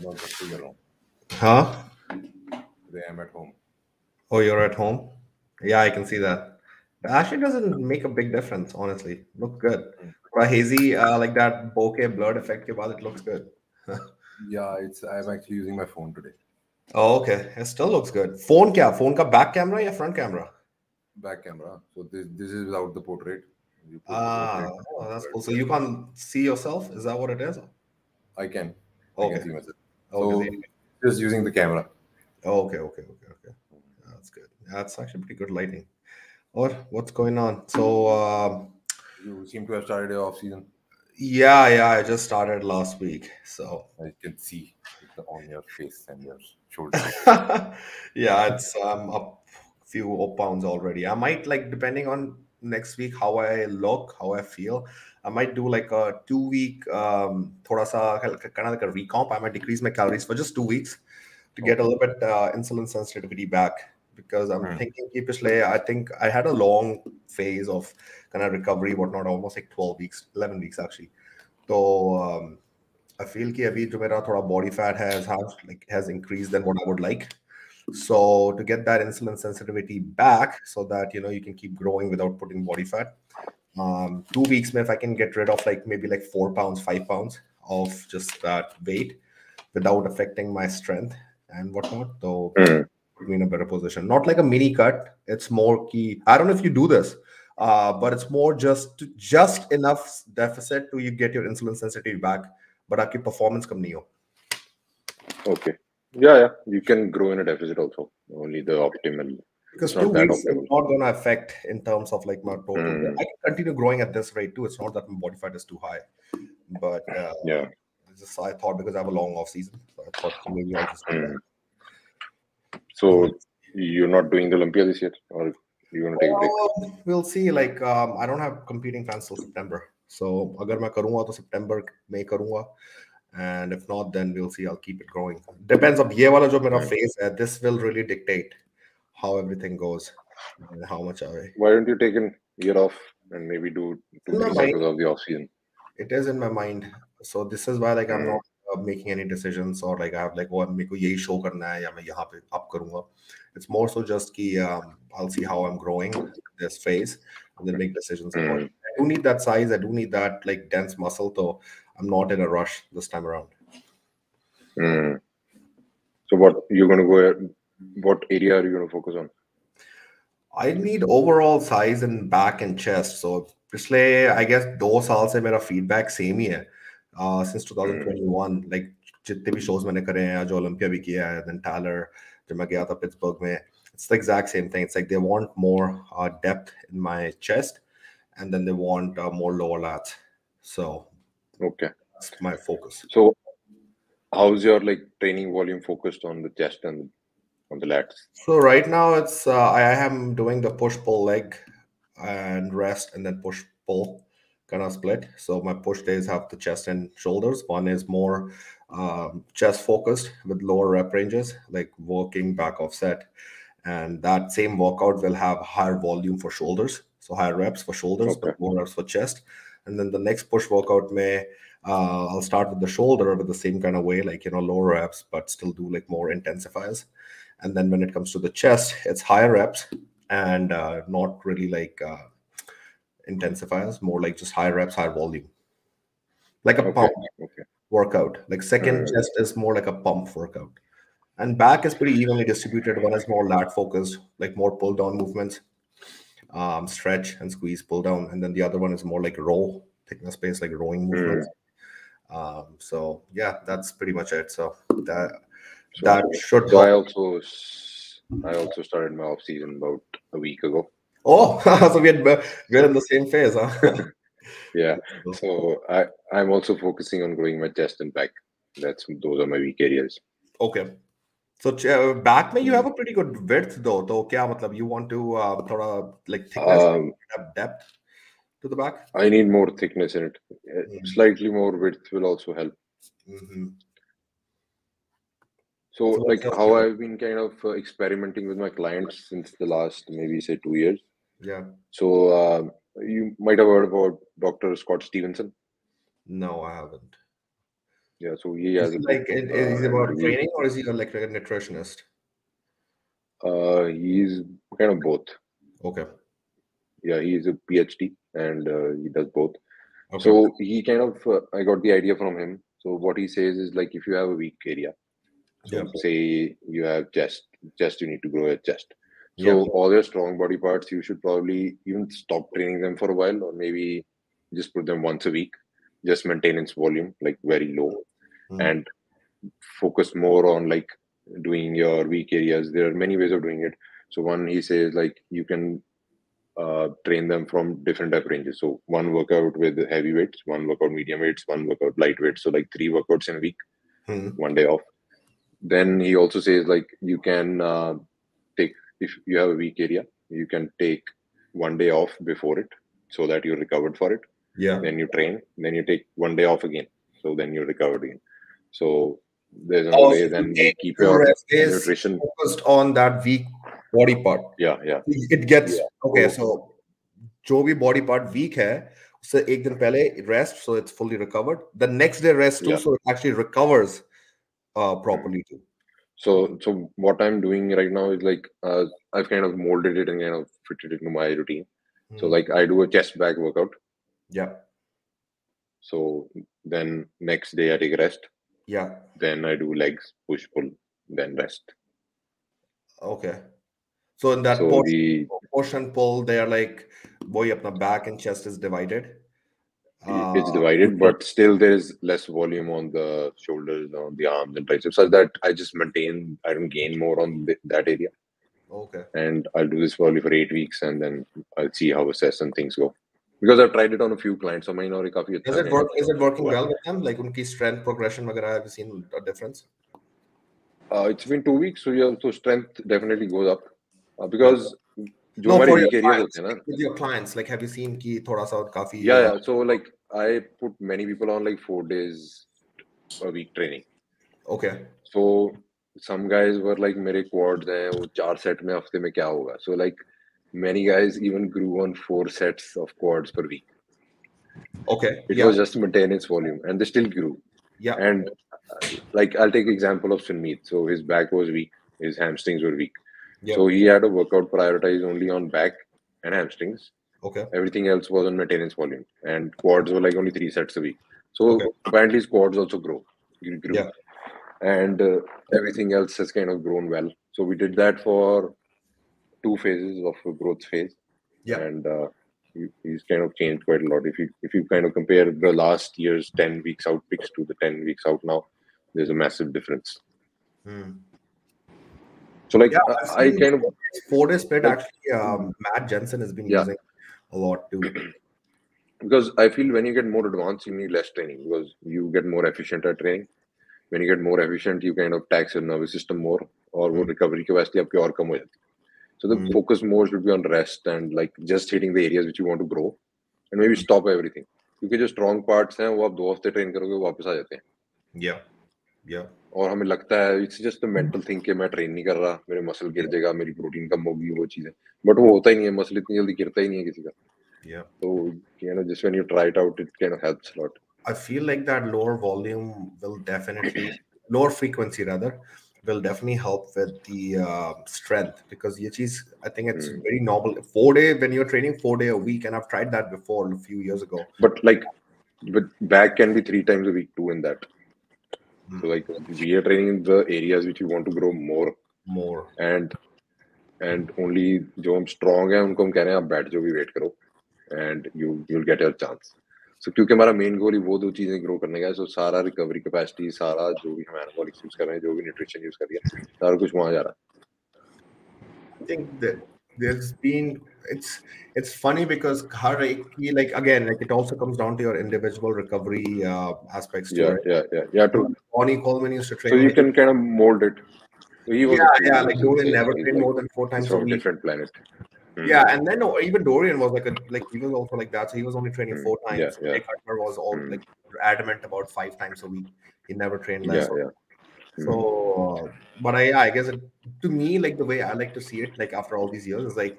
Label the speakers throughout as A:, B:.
A: No, just to your home.
B: Huh?
A: Today I'm at home.
B: Oh, you're at home? Yeah, I can see that. It actually doesn't make a big difference, honestly. Look good.
A: Mm.
B: For a hazy, like that bokeh blurred effect ke baad, it looks good.
A: Yeah, I'm actually using my phone today.
B: Oh, okay. It still looks good. Phone kya? Phone ka back camera or front camera?
A: Back camera. So this is without the portrait. You put the
B: Ah,
A: portrait
B: oh,
A: on
B: that's
A: the
B: cool. So
A: side.
B: you can't see yourself? Is that what it is?
A: I can. I can
B: Okay.
A: see myself.
B: Okay.
A: So just using the camera.
B: Okay. That's good. That's actually pretty good lighting. Or what's going on? So,
A: You seem to have started your off season.
B: yeah, I just started last week. So,
A: I can see it on your face and your shoulders.
B: yeah, it's up a few pounds already. I might like depending on next week how I look, how I feel. I might do like a 2 week thoda sa kind of like a recomp. I might decrease my calories for just 2 weeks to get a
A: Okay.
B: little bit insulin sensitivity back because I'm
A: Hmm.
B: thinking कि पिछले I think I had a long phase of kind of recovery, whatnot, almost like 12 weeks, 11 weeks actually. So I feel कि अभी जो मेरा थोड़ा body fat has increased than what I would like. So to get that insulin sensitivity back, so that you can keep growing without putting body fat. 2 weeks, if I can get rid of like maybe like 4 pounds, 5 pounds of just that weight without affecting my strength and whatnot, so
A: Hmm.
B: put me in a better position. Not like a mini cut. It's more key. I don't know if you do this, but it's more just enough deficit to you get your insulin sensitivity back, but आपकी performance कम नहीं हो.
A: Okay. Yeah. You can grow in a deficit also. Only the optimal.
B: Because
A: It's
B: two
A: not that
B: weeks is
A: optimal.
B: not going to affect in terms of like my total.
A: Hmm.
B: I can continue growing at this rate too. It's not that my body fat is too high, but
A: Yeah.
B: I thought because I have a long off season, so I thought maybe I'll just do that.
A: Hmm. So you're not doing the Olympia this year, or you want to take a break?
B: We'll see. Like I don't have competing fans till September, so अगर मैं करूँगा तो September में करूँगा, and if not, then we'll see. I'll keep it growing. Depends. अब ये वाला जो मेरा
A: Hmm.
B: phase है, this will really dictate how everything goes and how much I.
A: Why don't you take a year off and maybe do two,
B: In my
A: three
B: mind,
A: cycles of the off season?
B: it is in my mind. So this is why like I'm
A: Hmm.
B: not making any decisions or like I have like oh मेरे को यही show करना है या मैं यहाँ पे up करूँगा. It's more so just कि I'll see how I'm growing this phase and then make decisions
A: Hmm.
B: accordingly. I do need that size. I do need that like dense muscle. So I'm not in a rush this time around.
A: Hmm. So what you're going to go at? What area are you going to focus on?
B: I need overall size in back and chest. So पिछले I guess 2 साल से मेरा feedback same ही है. Since
A: Hmm.
B: 2021, like जितने भी shows मैंने करे हैं, जो Olympia भी किया है, then Tyler, जब मैं गया था Pittsburgh में, it's the exact same thing. It's like they want more depth in my chest, and then they want more lower lats. So
A: Okay.
B: that's my focus.
A: So how's your like training volume focused on the chest and on the lats?
B: So right now it's I am doing the push pull leg and rest and then push pull kind of split. So my push days have the chest and shoulders. One is more chest focused with lower rep ranges, like working back offset. And that same workout will have higher volume for shoulders. So higher reps for shoulders, but
A: Okay.
B: lower reps for chest. And then the next push workout may I'll start with the shoulder with the same kind of way, like lower reps, but still do like more intensifiers. And then when it comes to the chest, it's higher reps and not really like intensifiers, more like just higher reps, higher volume, like a
A: Okay.
B: pump
A: Okay.
B: workout. Like second
A: Hmm.
B: chest is more like a pump workout. And back is pretty evenly distributed. One is more lat focused, like more pull down movements, stretch and squeeze, pull down. And then the other one is more like row, thickness based, like rowing
A: Hmm.
B: movements. So yeah, that's pretty much it. So that
A: So
B: that should
A: so
B: help.
A: I also started my off season about a week ago.
B: Oh, so we're in the same phase, huh?
A: Yeah. So I'm also focusing on growing my chest and back. Those are my weak areas.
B: Okay. So back में you have
A: Hmm.
B: a pretty good width though. तो क्या मतलब you want to थोड़ा like thickness,
A: Um,
B: have depth to the back?
A: I need more thickness in it. Slightly more width will also help.
B: Mm-hmm.
A: So,
B: So what's
A: like
B: your
A: how
B: split?
A: I've been kind of experimenting with my clients since the last maybe say 2 years.
B: Yeah.
A: So you might have heard about Dr. Scott Stevenson.
B: No, I haven't.
A: Yeah, so he
B: Is
A: has
B: he
A: a book,
B: like, is he
A: and
B: about training, or is he like a nutritionist?
A: he's kind of both.
B: Okay.
A: Yeah, he's a PhD, and he does both.
B: Okay.
A: So he kind of, I got the idea from him. So what he says is like, if you have a weak area,
B: Yeah.
A: so say you have chest, you need to grow your chest.
B: Yeah.
A: So all your strong body parts, you should probably even stop training them for a while, or maybe just put them once a week, just maintenance volume, like very low,
B: Mm.
A: and focus more on like doing your weak areas. There are many ways of doing it. So one, he says like you can train them from different type ranges. So one workout with heavy weights, one workout medium weights, one workout light weights. So like 3 workouts in a week,
B: Mm.
A: 1 day off. Then he also says like you can take, if you have a weak area, you can take 1 day off before it, so that you're recovered for it.
B: Yeah.
A: Then you train, then you take 1 day off again, so then you're recovered again. So there's another
B: Oh,
A: way.
B: so
A: Then
B: the
A: you
B: aim
A: keep
B: to
A: your
B: rest is
A: nutrition.
B: focused on that weak body part.
A: Yeah, yeah.
B: It gets okay.
A: So
B: So जो भी body part weak है, उससे एक दिन पहले rest, so it's fully recovered. The next day rest too,
A: yeah.
B: so it actually recovers properly too.
A: So what I'm doing right now is like I've kind of molded it and kind of fitted it into my routine. So
B: Mm.
A: like I do a chest back workout.
B: Yeah.
A: So then next day I take a rest.
B: Yeah.
A: Then I do legs, push, pull, then rest.
B: Okay. So in that
A: So the
B: push and pull, they are like, boy, apna back and chest is divided.
A: it's
B: You
A: divided,
B: can-
A: but still there is less volume on the shoulders, on the arms and triceps, such that I just maintain. I don't gain more on that area,
B: Okay.
A: and I'll do this probably for 8 weeks, and then I'll see how assess and things go. Because I've tried it on a few clients, so mine already काफी
B: Does
A: अच्छा
B: it
A: kind
B: work?
A: of
B: Is it working
A: हुआ है.
B: well with them? Like unki strength progression, वगैरह, have you seen a difference?
A: It's been 2 weeks, so yeah, so strength definitely goes up
B: Yeah.
A: because जो
B: No,
A: हमारे
B: for your
A: weak areas होते
B: clients,
A: हैं ना.
B: like with your clients, like have you seen कि थोड़ा सा काफी
A: Yeah. So like I put many people on like 4 days a week training.
B: okay.
A: So some guys were like मेरे quads हैं वो 4 set में हफ्ते में क्या होगा. So like many guys even grew on 4 sets of quads per week.
B: Okay.
A: It
B: Yeah.
A: was just maintenance volume, and they still grew.
B: Yeah.
A: And like I'll take example of Sunmeet. So his back was weak, his hamstrings were weak.
B: Yeah.
A: So he had a workout prioritized only on back and hamstrings.
B: Okay.
A: Everything else was on maintenance volume, and quads were like only 3 sets a week.
B: Okay.
A: So apparently his quads also grew,
B: Yeah.
A: and everything else has kind of grown well. So we did that for 2 phases of a growth phase,
B: Yeah.
A: and he's kind of changed quite a lot. If you kind of compare the last year's 10 weeks out pics to the 10 weeks out now, there's a massive difference.
B: Hmm.
A: So like
B: Yeah, I've
A: I
B: seen
A: kind of
B: 4 day split
A: like
B: actually. Matt Jensen has been
A: yeah,
B: using a lot too.
A: because I feel when you get more advanced, you need less training because you get more efficient at training. When you get more efficient, you kind of tax your nervous system more, और वो
B: Hmm.
A: recovery capacity आपकी और कम हो जाती है. So the
B: Hmm.
A: focus more should be on rest and like just hitting the areas which you want to grow, and maybe stop everything. क्योंकि जो strong parts हैं वो आप 2 हफ्ते ट्रेन करोगे वो वापस आ जाते हैं.
B: Yeah. Yeah.
A: और हमें लगता है it's just a mental thing कि मैं ट्रेन नहीं कर रहा, मेरे मसल गिर जाएगा, मेरी प्रोटीन कम होगी, वो चीजें. बट वो होता ही नहीं है, मसल इतनी जल्दी गिरता ही नहीं है किसी का.
B: Yeah.
A: तो just when you try it out, it kind of helps a lot.
B: I feel like that lower volume will definitely, lower frequency rather, will definitely help with the strength, because ye cheez, I think it's very novel. 4 day, when you're training 4 day a week, and I've tried that before a few years ago.
A: But like with back can be 3 times a week too in that. So like we are training the areas which we want to grow more,
B: More.
A: and only जो हम strong है उनको हम कह रहे हैं आप बैठ जाओ भी wait करो, and you'll get your chance. So क्योंकि हमारा मेन गोल ही वो 2 चीजें ग्रो करने का है, so सारा रिकवरी कैपेसिटी, सारा जो भी हम एनाबॉलिक्स यूज कर रहे हैं, जो भी न्यूट्रिशन यूज कर रही है, सारा कुछ वहां जा रहा
B: I think that there's been, it's funny because har ek ki, like again, like it also comes down to your individual recovery aspects
A: है.
B: too, right?
A: Yeah, true.
B: Bonnie Coleman used to
A: So
B: train
A: you
B: like,
A: can kind of mold it. So he was
B: yeah,
A: a
B: yeah,
A: fusion,
B: like
A: so to
B: Dorian
A: say.
B: never
A: He's
B: trained
A: like
B: more than four
A: he's
B: times a
A: from a
B: week.
A: different planet.
B: Yeah, and then even Dorian was like he was also like that. So he was only training 4 times.
A: Yeah.
B: Jay Cutler was all like adamant about 5 times a week. He never trained less.
A: Yeah.
B: So, but I guess to me, like the way I like to see it, like after all these years, is like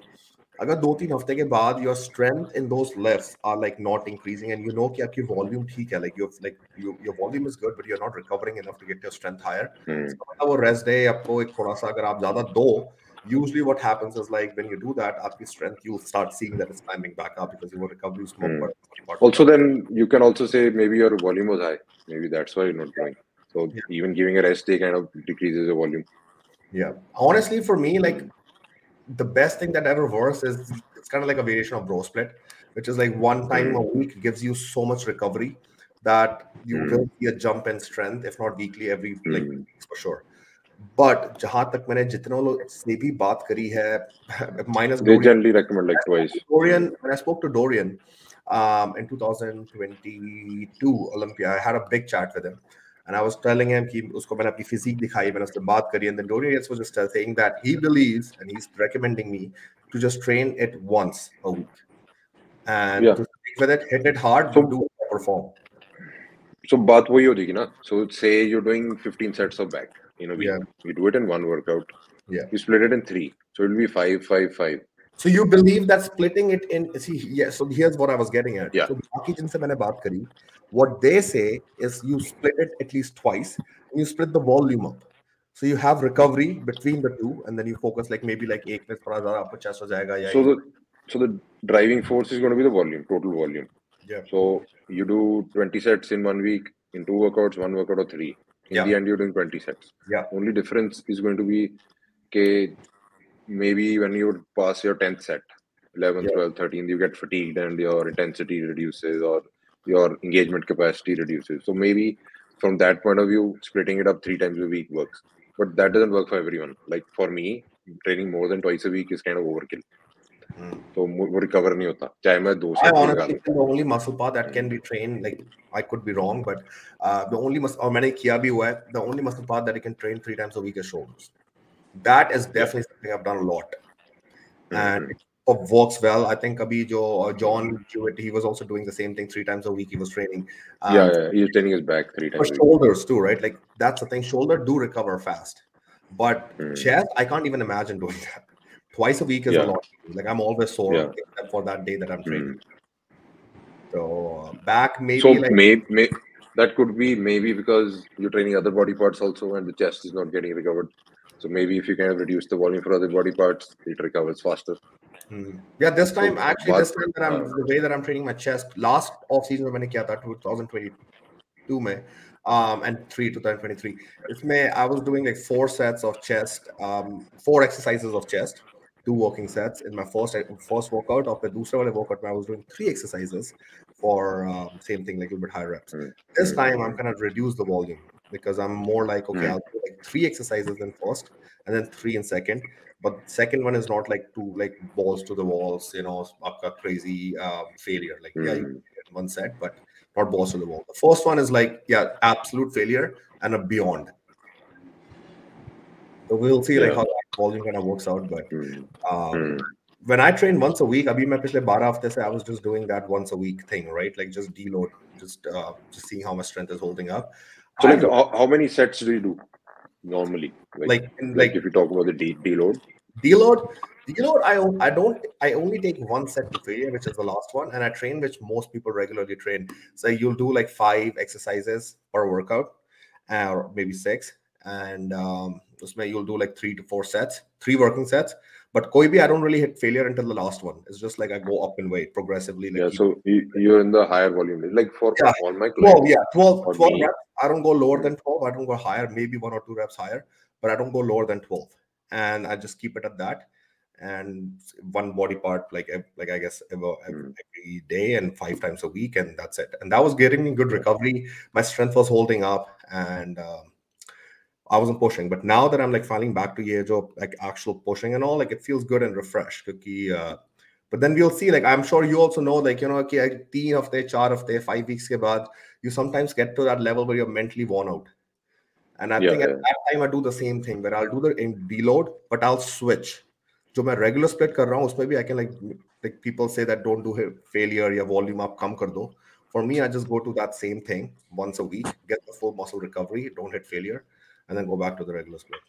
B: अगर 2-3 हफ्ते के बाद your strength in those lifts are like not increasing and you know कि आपकी volume ठीक है, like your volume is good but you're not recovering enough to get your strength higher, इसका मतलब वो rest day आपको एक थोड़ा सा अगर आप ज्यादा दो, usually what happens is like when you do that आपकी strength you'll start seeing that it's climbing back up because your recovery is more
A: Also, then you can also say maybe your volume was high. Maybe that's why you're not growing. So even giving a rest day kind of decreases the volume.
B: Yeah, honestly for me, like the best thing that ever works is it's kind of like a variation of bro split, which is like one time a week gives you so much recovery that you will see a jump in strength, if not weekly, every like weeks for sure. But जहां तक मैंने जितनों लोग से भी बात करी है, minus
A: They
B: Dorian.
A: generally recommend like twice.
B: Dorian, when I spoke to Dorian in 2022 Olympia, I had a big chat with him. And I was telling him कि उसको मैंने अपनी physique दिखाई, मैंने उससे बात करी, and then Dorian was just saying that he believes and he's recommending me to just train it once a week and to stick with it, hit it hard, but do it perform.
A: So बात वही हो जाएगी ना. So say you're doing 15 sets of back in a week.
B: Yeah.
A: You do it in one workout.
B: Yeah.
A: You split it in 3. So it'll be 5, 5, 5.
B: So you believe that splitting it in, see, yeah, so here's what I was getting at.
A: Yeah.
B: So बाकी जिनसे मैंने बात करी, what they say is you split it at least twice and you split the volume up. So you have recovery between the two and then you focus like maybe like एक में थोड़ा ज़्यादा आपको chest हो जाएगा या
A: So the driving force is going to be the volume, total volume.
B: Yeah.
A: So you do 20 sets in 1 week, in 2 workouts, 1 workout or 3. In the end, you're doing 20 sets.
B: Yeah.
A: Only difference is going to be okay, maybe when you pass your 10th set, 11th, 12th, 13th, you get fatigued and your intensity reduces or your engagement capacity reduces. So maybe from that point of view, splitting it up 3 times a week works. But that doesn't work for everyone. Like for me, training more than twice a week is kind of overkill. So वो recover नहीं होता चाहे मैं 2
B: I
A: set भी लगा
B: honestly think the only muscle part that can be trained, like I could be wrong, but the only muscle, और मैंने किया भी हुआ है, the only muscle part that you can train 3 times a week is shoulders. That is definitely something I've done a lot, and it works well. I think abhi jo John Jewett, he was also doing the same thing 3 times a week. He was training.
A: Yeah, he's training his back 3
B: For
A: times a week.
B: shoulders too, right? Like that's the thing. Shoulder do recover fast, but chest, I can't even imagine doing that. Twice a week is a lot. Like I'm always sore except for that day that I'm training. So back maybe
A: so
B: like
A: may that could be maybe because you're training other body parts also and the chest is not getting recovered. So maybe if you kind of reduce the volume for other body parts, it recovers faster.
B: Yeah, this time actually this time that I'm the way that I'm training my chest, last off season मैंने किया था 2022 में and 2023 इसमें I was doing like 4 sets of chest, 4 exercises of chest, 2 working sets in my first workout. Of the दूसरे वाले workout I was doing 3 exercises for same thing, like a little bit higher reps. This time I'm gonna reduce the volume because I'm more like okay, I'll do like 3 exercises in first and then 3 in second. But second one is not like 2 like balls to the walls, you know, a crazy failure. Like yeah, you get one set, but not balls to the wall. The first one is like yeah, absolute failure and a beyond. So we'll see like how that volume kind of works out. But when I train once a week, abhi main पिछले 12 हफ्ते से I was just doing that once a week thing, right? Like just deload, just seeing how my strength is holding up.
A: So like how many sets do you do normally? Like if you talk about the deload.
B: Deload, I only take one set to failure, which is the last one, and I train which most people regularly train. So you'll do like 5 exercises per workout, or maybe 6, and you'll do like 3 to 4 sets, 3 working sets. But koi bhi, I don't really hit failure until the last one. It's just like I go up in weight progressively. Like
A: so you're in the higher volume. Like for all my clients.
B: 12 reps. I don't go lower than 12. I don't go higher, maybe 1 or 2 reps higher, but I don't go lower than 12. And I just keep it at that. And one body part, like I guess every day and 5 times a week, and that's it. And that was getting me good recovery. My strength was holding up, and I wasn't pushing. But now that I'm like falling back to ye jo like actual pushing and all, like it feels good and refreshed. But then we'll see. Like I'm sure you also know, like you know, कि 3 हफ्ते, 4 हफ्ते, 5 weeks के बाद, you sometimes get to that level where you're mentally worn out. And I think at that time I do the same thing, where I'll do the deload, but I'll switch. जो मैं regular split कर रहा हूँ, उसमें भी I can like people say that don't do failure या volume up कम कर दो. For me, I just go to that same thing once a week, get the full muscle recovery, don't hit failure, and then go back to the regular split.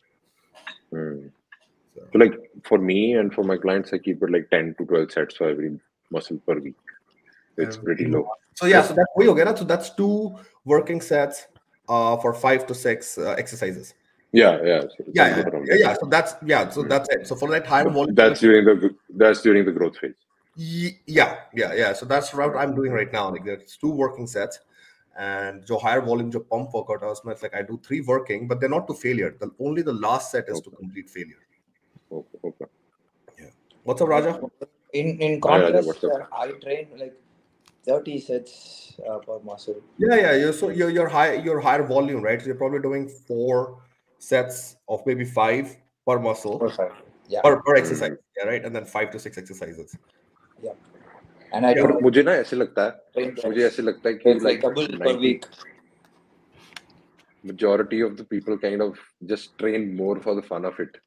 A: So like for me and for my clients, I keep it like 10 to 12 sets for every muscle per week. It's pretty low.
B: So yeah, so that's way okay. So that's 2 working sets for 5 to 6 exercises.
A: Yeah.
B: So that's that's it. So for that higher volume,
A: that's during the growth phase.
B: Yeah. So that's what I'm doing right now. Like there's 2 working sets, and jo higher volume jo pump workout is, it's like I do 3 working, but they're not to failure. Only the last set is to complete failure.
A: Okay.
B: Yeah. What's up, Raja?
C: In contrast, I train like 30 sets per muscle.
B: Yeah. So your higher volume, right? So you're probably doing 4 sets of maybe 5 per muscle. Per exercise. Yeah, right. And then 5 to 6 exercises.
C: Yeah. And I do.
A: मुझे ऐसे लगता है कि like
C: per week.
A: Majority of the people kind of just train more for the fun of it,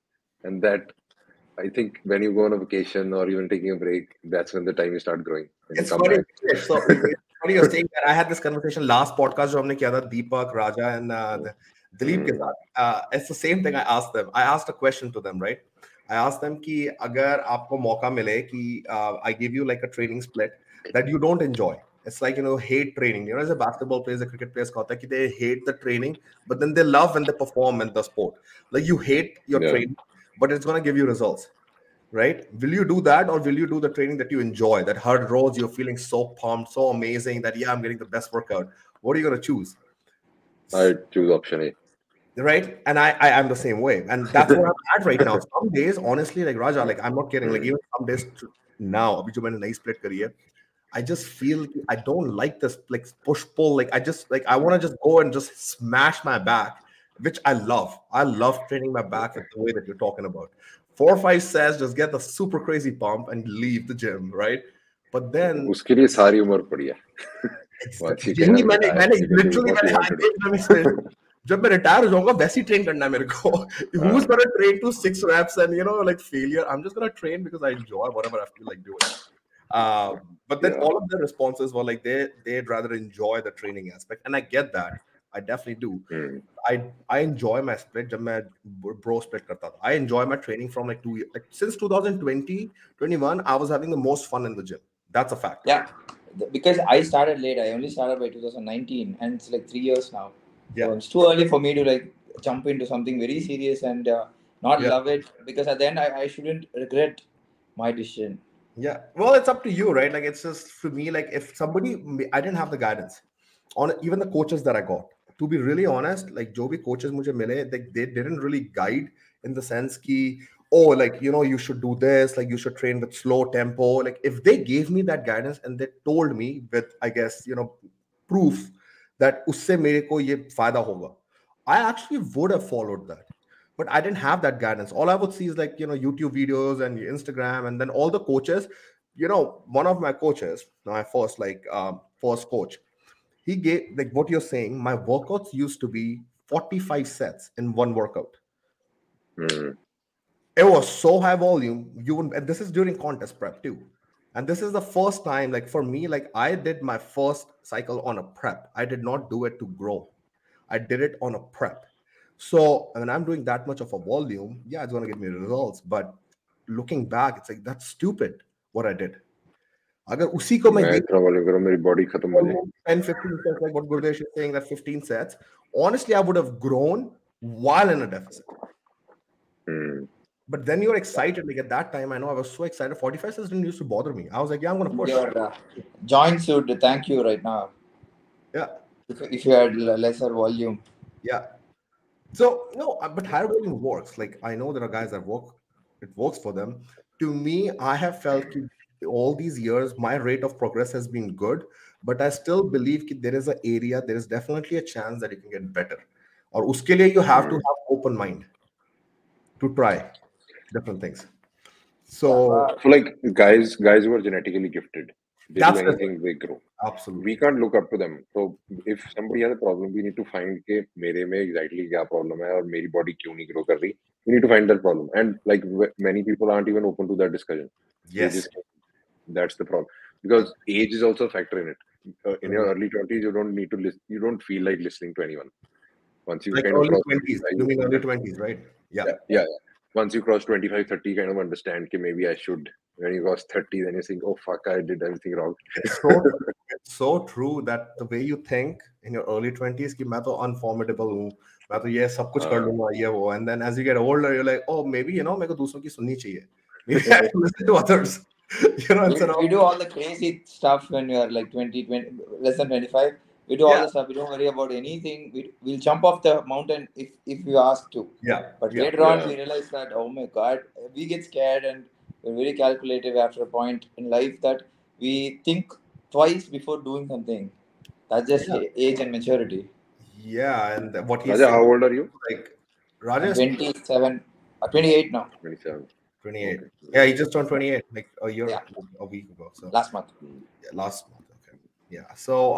A: and that I think when you go on a vacation or even taking a break, that's when the time you start growing.
B: It's funny. So funny you're saying that. I had this conversation last podcast जो हमने किया था Deepak, Raja, and Dilip के साथ. It's the same thing I asked them. I asked a question to them, right? I asked them कि अगर आपको मौका मिले कि I give you like a training split that you don't enjoy. It's like, hate training. As a basketball players, a cricket players, they hate the training, but then they love when they perform in the sport. Like you hate your training, but it's going to give you results, right? Will you do that, or will you do the training that you enjoy, that hard rows, you're feeling so pumped, so amazing that, I'm getting the best workout? What are you going to choose?
A: I choose option A.
B: Right? And I am the same way. And that's where I'm at right now. Some days, honestly, like Raja, like I'm not kidding, like even some days now, abhi jo maine nahi split kari hai, I just feel I don't like this like push pull. Like I want to just go and just smash my back, which I love. I love training my back in the way that you're talking about. 4 or 5 sets, just get the super crazy pump and leave the gym, right? But then
A: उसके लिए सारी उम्र पड़ी है.
B: जब मैं retire हो जाऊंगा वैसे ही ट्रेन करना है मेरे को. Who's gonna train to 6 reps and like failure? I'm just gonna train because I enjoy whatever I feel like doing. But then all of the responses were like they'd rather enjoy the training aspect, and I get that. I definitely do. I enjoy my split. जब मैं bro split करता था, I enjoy my training from like 2 years. Like since 2020, 21, I was having the most fun in the gym. That's a fact.
C: Yeah, because I started late. I only started by 2019, and it's like 3 years now.
B: Yeah,
C: so it's too early for me to like jump into something very serious and not love it, because at the end I shouldn't regret my decision.
B: Yeah, well, it's up to you, right? Like it's just for me, like if somebody, I didn't have the guidance on even the coaches that I got. To be really honest, like jo bhi coaches mujhe mile, like they didn't really guide in the sense ki, oh, like you should do this, like you should train with slow tempo. Like if they gave me that guidance and they told me with, I guess, proof that usse mere ko ye fayda hoga, I actually would have followed that. But I didn't have that guidance. All I would see is like, YouTube videos and Instagram, and then all the coaches, one of my coaches, my first coach, he gave, like what you're saying, my workouts used to be 45 sets in one workout. It was so high volume. And this is during contest prep too. And this is the first time, like for me, like I did my first cycle on a prep. I did not do it to grow. I did it on a prep. So when I'm doing that much of a volume, yeah, it's going to give me results. But looking back, it's like, that's stupid what I did. अगर उसी को मैं
A: मेरी body खत्म हो जाए
B: 10-15 sets, like what Guradesh is saying, that 15 sets, honestly, I would have grown while in a deficit. But then you're excited. Like at that time, I know I was so excited. 45 sets didn't used to bother me. I was like, yeah, I'm going to push.
C: Your joints would thank you right now.
B: Yeah.
C: If you had lesser volume.
B: Yeah. So, no, but higher volume works. Like I know there are guys that it works for them. To me, I have felt all these years, my rate of progress has been good, but I still believe there is an area, there is definitely a chance that you can get better. Or uske liye you have to have open mind to try different things. So
A: like guys who are genetically gifted, they do anything, they grow.
B: Absolutely.
A: We can't look up to them. So if somebody has a problem, we need to find ke mere mein exactly kya problem hai aur meri body kyun nahi grow kar rahi. We need to find that problem. And like many people aren't even open to that discussion.
B: Yes.
A: That's the problem. Because age is also a factor in it. In your early 20s, you don't need to listen. You don't feel like listening to anyone. Once you
B: like
A: kind
B: early
A: of
B: 20s. You mean early 20s, right? Yeah.
A: once you cross 25, 30, kind of understand that maybe I should. When you cross 30, then you think, oh fuck, I did everything wrong.
B: It's so true that the way you think in your early 20s कि मैं तो unformidable हूँ, मैं तो ये सब कुछ कर लूँगा ये वो, and then as you get older you're like, oh maybe मेरे को दूसरों की सुननी चाहिए, maybe I have to listen to others.
C: We do all the crazy stuff when we are like 20, less than 25. We do all the stuff. We don't worry about anything. We'll jump off the mountain if you ask to. But later on, we realize that, oh my God, we get scared and we're very calculative after a point in life that we think twice before doing something. That's just age and maturity.
B: Yeah, and what he
A: Raja,
B: said,
A: how old are you?
B: like Raja
C: I'm
B: is
C: 27, 28 now.
A: 27.
B: 28.
A: Okay.
B: Yeah, he just turned 28 like a year,
C: Yeah.
B: a week ago. So
C: Last month.
B: yeah, last month. Okay. Yeah. So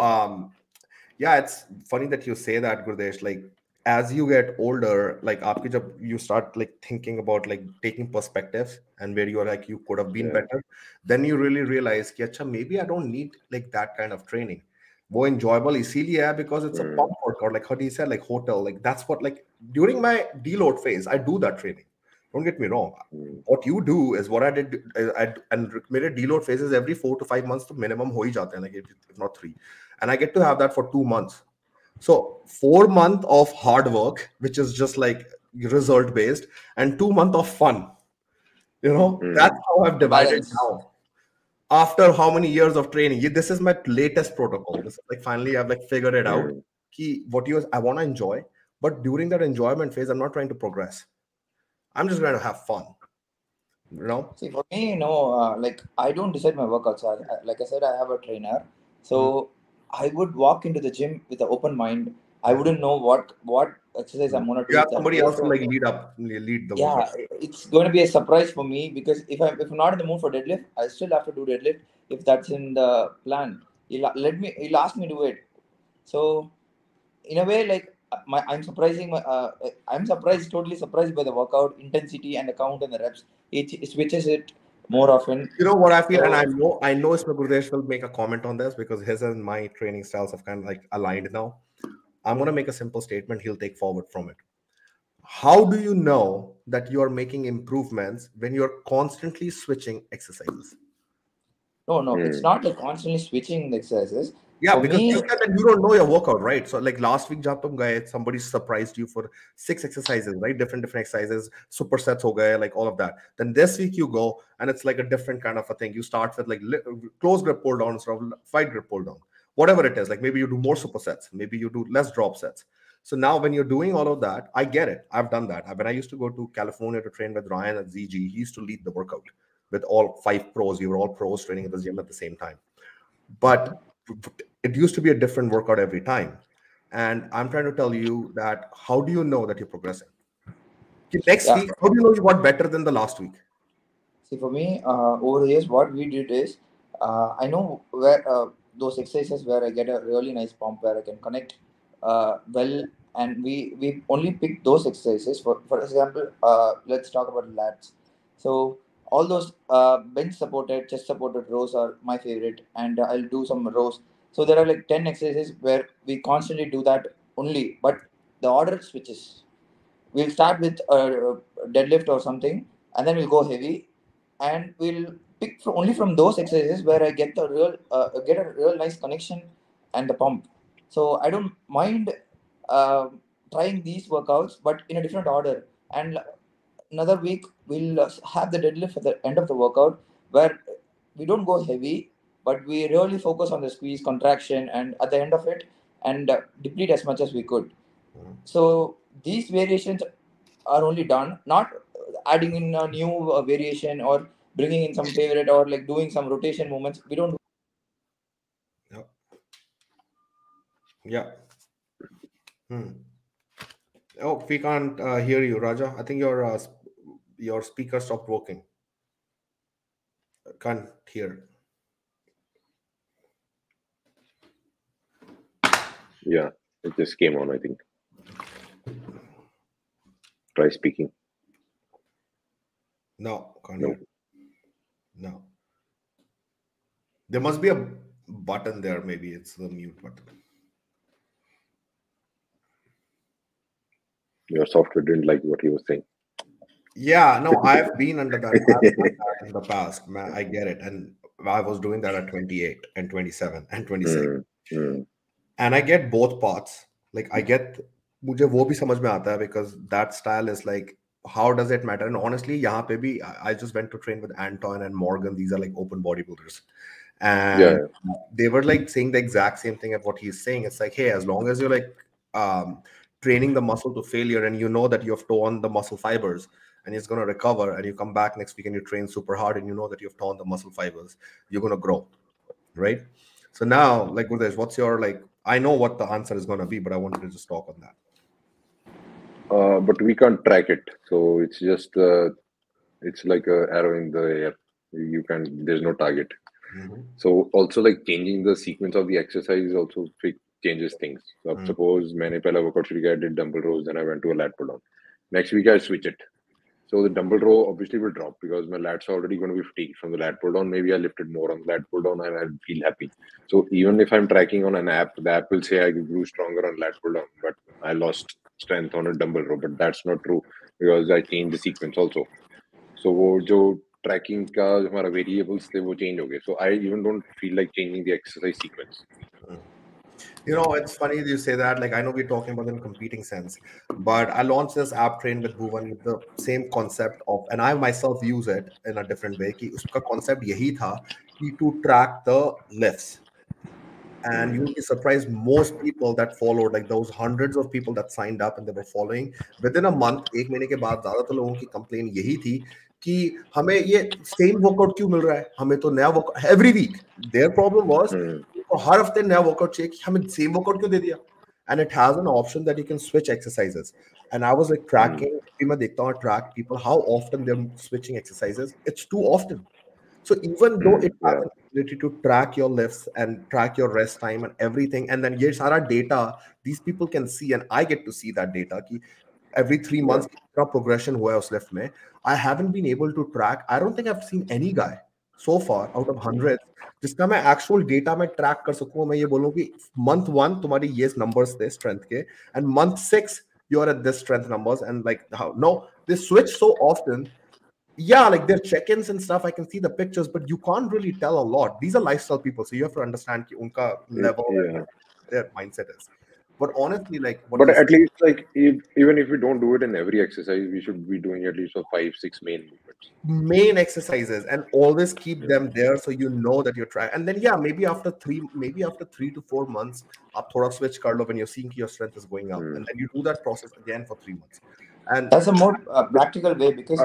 B: yeah, it's funny that you say that, Gurdesh. Like as you get older, like aapki jab you start like thinking about like taking perspectives and where you're like you could have been better, then you really realize कि अच्छा maybe I don't need like that kind of training. More enjoyable इसीलिए है because it's a pump workout, like how do you say, like hotel, like that's what, like during my deload phase I do that training. Don't get me wrong. What you do is what I did. And मेरे deload phases every 4 to 5 months to minimum हो ही जाते हैं, like if not 3, and I get to have that for 2 months. So 4 months of hard work, which is just like result based, and 2 months of fun. That's how I've divided now. After how many years of training, this is my latest protocol. This is like finally I've like figured it out. I want to enjoy, but during that enjoyment phase, I'm not trying to progress. I'm just going to have fun.
C: See, for me, like I don't decide my workouts. Like I said, I have a trainer, so I would walk into the gym with an open mind. I wouldn't know what exercise I'm gonna do.
B: You have somebody else to like lead the workout.
C: It's going to be a surprise for me because if I'm not in the mood for deadlift, I still have to do deadlift if that's in the plan. He'll ask me to do it. So in a way, like I'm totally surprised by the workout intensity and the count and the reps. It switches it more often.
B: You know what I feel, and I know Mr. Gurdesh will make a comment on this because his and my training styles have kind of like aligned now. I'm going to make a simple statement. He'll take forward from it. How do you know that you are making improvements when you're constantly switching exercises?
C: No, it's not like constantly switching the exercises.
B: Yeah,
C: for
B: because
C: me,
B: you said that you don't know your workout, right? So like last week, jab tum gaye, somebody surprised you for 6 exercises, right? Different exercises, supersets ho gaye, like all of that. Then this week you go and it's like a different kind of a thing. You start with like close grip pull down instead of wide grip pull down. Whatever it is, like maybe you do more supersets, maybe you do less drop sets. So now when you're doing all of that, I get it. I've done that. When I used to go to California to train with Ryan at ZG, he used to lead the workout with all 5 pros. We were all pros training at the gym at the same time. But it used to be a different workout every time. And I'm trying to tell you that how do you know that you're progressing? Next week, how do you know you got better than the last week?
C: See, for me, over the years, what we did is, I know where those exercises where I get a really nice pump, where I can connect well, and we only pick those exercises. For example, let's talk about lats. So all those bench supported, chest supported rows are my favorite, and I'll do some rows. So there are like 10 exercises where we constantly do that only, but the order switches. We'll start with a deadlift or something, and then we'll go heavy, and we'll pick only from those exercises where I get get a real nice connection and the pump. So I don't mind trying these workouts, but in a different order. And another week we'll have the deadlift at the end of the workout where we don't go heavy, but we really focus on the squeeze, contraction, and at the end of it, and deplete as much as we could. So these variations are only done, not adding in a new variation or bringing in some favorite or like doing some rotation movements. We don't.
B: Yeah. Oh, we can't hear you, Raja. I think your speaker stopped working. Can't hear.
A: Yeah, it just came on, I think. Try speaking.
B: No, can't hear. No. There must be a button there. Maybe it's the mute button.
A: Your software didn't like what he was saying.
B: Yeah, no, I've been under that. I've done that in the past. I get it. And I was doing that at 28 and 27 and 26.
A: Hmm. Hmm.
B: And I get both parts. Like I get, मुझे वो भी समझ में आता है because that style is like, how does it matter? And honestly, यहाँ पे भी, I just went to train with Anton and Morgan. These are like open bodybuilders. And
A: Yeah.
B: they were like saying the exact same thing at what he's saying. It's like, hey, as long as you're like training the muscle to failure and you know that you have torn the muscle fibers and it's going to recover, and you come back next week and you train super hard and you know that you've torn the muscle fibers, you're going to grow, right? So now, like Gurdesh, what's your like? I know what the answer is going to be, but I wanted to just talk on that.
A: But we can't track it, so it's just it's like a arrow in the air. You can, there's no target.
B: Mm-hmm.
A: So also like changing the sequence of the exercise also changes things. So suppose मैंने पहला workout शुरू किया, I did dumbbell rows, then I went to a lat pull down. Next week I switch it. So the dumbbell row obviously will drop because my lats are already going to be fatigued from the lat pull down. Maybe I lifted more on the lat pull down and I feel happy. So even if I'm tracking on an app, the app will say I grew stronger on lat pull down, but I lost strength on a dumbbell row. But that's not true because I changed the sequence also. So वो जो tracking का हमारा variables थे वो change हो गए. So I even don't feel like changing the exercise sequence.
B: You know, it's funny you say that. Like, I know we're talking about in competing sense, but I launched this app train with Bhuwan with the same concept of, and I myself use it in a different way. कि उसका concept यही था कि to track the lifts. And you'll be surprised, most people that followed, like those hundreds of people that signed up and they were following, within a month, एक महीने के बाद ज्यादातर लोगों की complaint यही थी कि हमें ये same workout क्यों मिल रहा है, हमें तो नया workout every week. Their problem was उनको हर हफ्ते नया workout चाहिए कि हमें same workout क्यों दे दिया. And it has an option that you can switch exercises. And I was like tracking, मैं देखता हूँ track people how often they're switching exercises. It's too often. So even though it has an ability to track your lifts and track your rest time and everything, and then ये सारा data these people can see, and I get to see that data कि every 3 months कितना progression हुआ है उस lift में. I haven't been able to track. I don't think I've seen any guy so far out of hundreds जिसका मैं actual data में track कर सकूँ. मैं ये बोलूँ कि month 1 तुम्हारी ये numbers थे strength के, and month 6 you're at this strength numbers, and like how no, they switch so often. Yeah, like their check-ins and stuff, I can see the pictures, but you can't really tell a lot. These are lifestyle people, so you have to understand ki unka level and their mindset is. But honestly, like what
A: But
B: he's
A: at least like even if we don't do it in every exercise, we should be doing at least for 5-6 main movements.
B: main exercises, and always keep them there so you know that you're trying. And then yeah, maybe after 3 to 4 months, up thoda switch kar lo when you're seeing your strength is going up, and then you do that process again for 3 months. And
C: that's a more practical way, because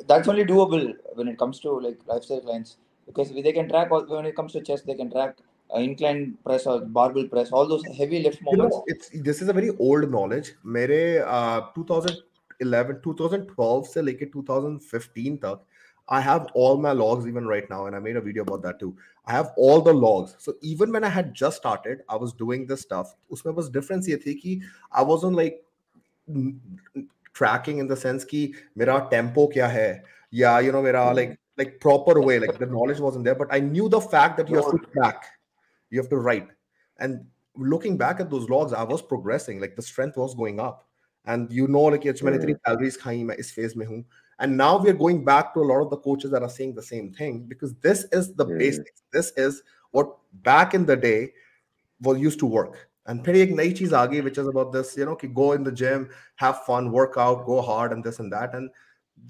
C: that's only doable when it comes to like lifestyle clients, because they can track all, when it comes to chest they can track incline press or barbell press, all those heavy lift moments.
B: this is a very old knowledge. मेरे 2011 2012 से लेके 2015 तक I have all my logs even right now, and I made a video about that too. I have all the logs. So even when I had just started, I was doing this stuff. उसमें बस difference ये थी कि I wasn't like tracking in the sense कि मेरा tempo क्या है, या you know मेरा like proper way, like the knowledge wasn't there, but I knew the fact that you have to track, you have to write. And looking back at those logs, I was progressing, like the strength was going up, and you know like it's मैंने इतनी calories खाई, मैं इस phase में हूँ. And now we are going back to a lot of the coaches that are saying the same thing, because this is the basics. This is what back in the day was used to work. And फिर एक नई चीज आ गई, which is about this, you know, कि go in the gym, have fun, work out, go hard, and this and that. And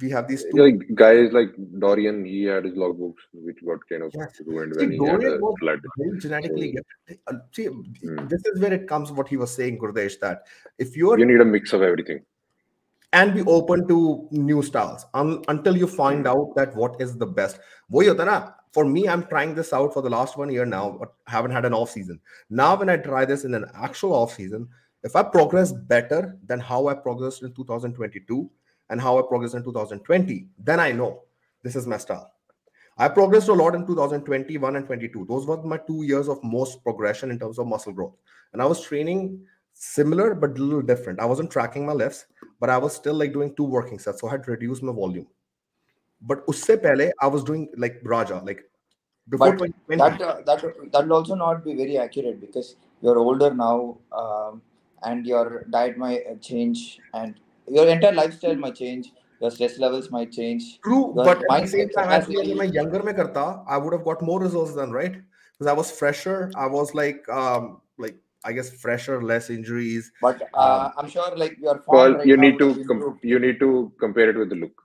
B: we have these two
A: like guys like Dorian, he had his logbooks which got kind of ruined when he had a flood.
B: Very genetically gifted. See, this is where it comes what he was saying, Gurdesh, that if you
A: need a mix of everything
B: and be open to new styles until you find out that what is the best. वही होता ना. For me, I'm trying this out for the last 1 year now, but haven't had an off season. Now, when I try this in an actual off season, if I progress better than how I progressed in 2022 and how I progressed in 2020, then I know this is my style. I progressed a lot in 2021 and 22. Those were my 2 years of most progression in terms of muscle growth. And I was training similar, but a little different. I wasn't tracking my lifts, but I was still like doing 2 working sets. So I had reduced my volume. But usse pehle, I was doing like Raja, like before 2020.
C: That will also not be very accurate, because you're older now, and your diet might change, and your entire lifestyle might change, your stress levels might change,
B: True,
C: your
B: but at the
C: mind
B: same time, I feel like if
C: capacity.
B: I younger mein karta, I would have got more results then, right? Because I was fresher. I was like I guess fresher, less injuries.
C: But
B: Um,
C: I'm sure like your form
A: Well,
C: right
A: you
C: now
A: need
C: would have
A: to
C: improved.
A: you need to compare it with the look.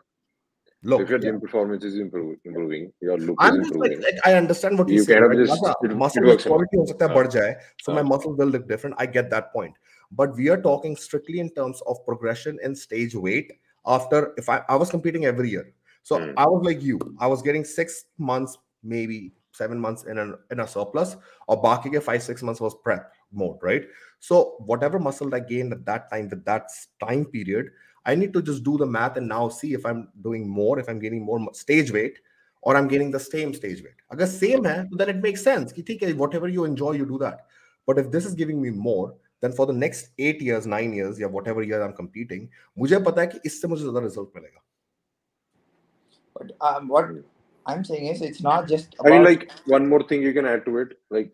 A: So if
B: Look,
A: your
B: yeah.
A: gym performance is improving, your look is
B: I'm just
A: improving.
B: like I understand what you're
A: You
B: saying,
A: kind of
B: right?
A: just it
B: Muscle
A: works enough.
B: maturity ho sakta hai badh jaye, so my
A: Uh,
B: muscle will look different. I get that point. But we are talking strictly in terms of progression in stage weight. After if I was competing every year. So I was like you. I was getting 6 months, maybe 7 months in a surplus, or baki ke 5-6 months was prep mode, right? So whatever muscle I gained at that time with that time period, I need to just do the math and now see if I'm doing more, if I'm gaining more stage weight, or I'm gaining the same stage weight. Agar same hai, then it makes sense. Ki, theek hai, whatever you enjoy, you do that. But if this is giving me more, then for the next 8 years, 9 years, या whatever year I'm competing, मुझे पता है कि इससे मुझे ज़्यादा result मिलेगा.
C: But what I'm saying is, it's not just
A: I mean,
C: about.
A: like one more thing you can add to it. Like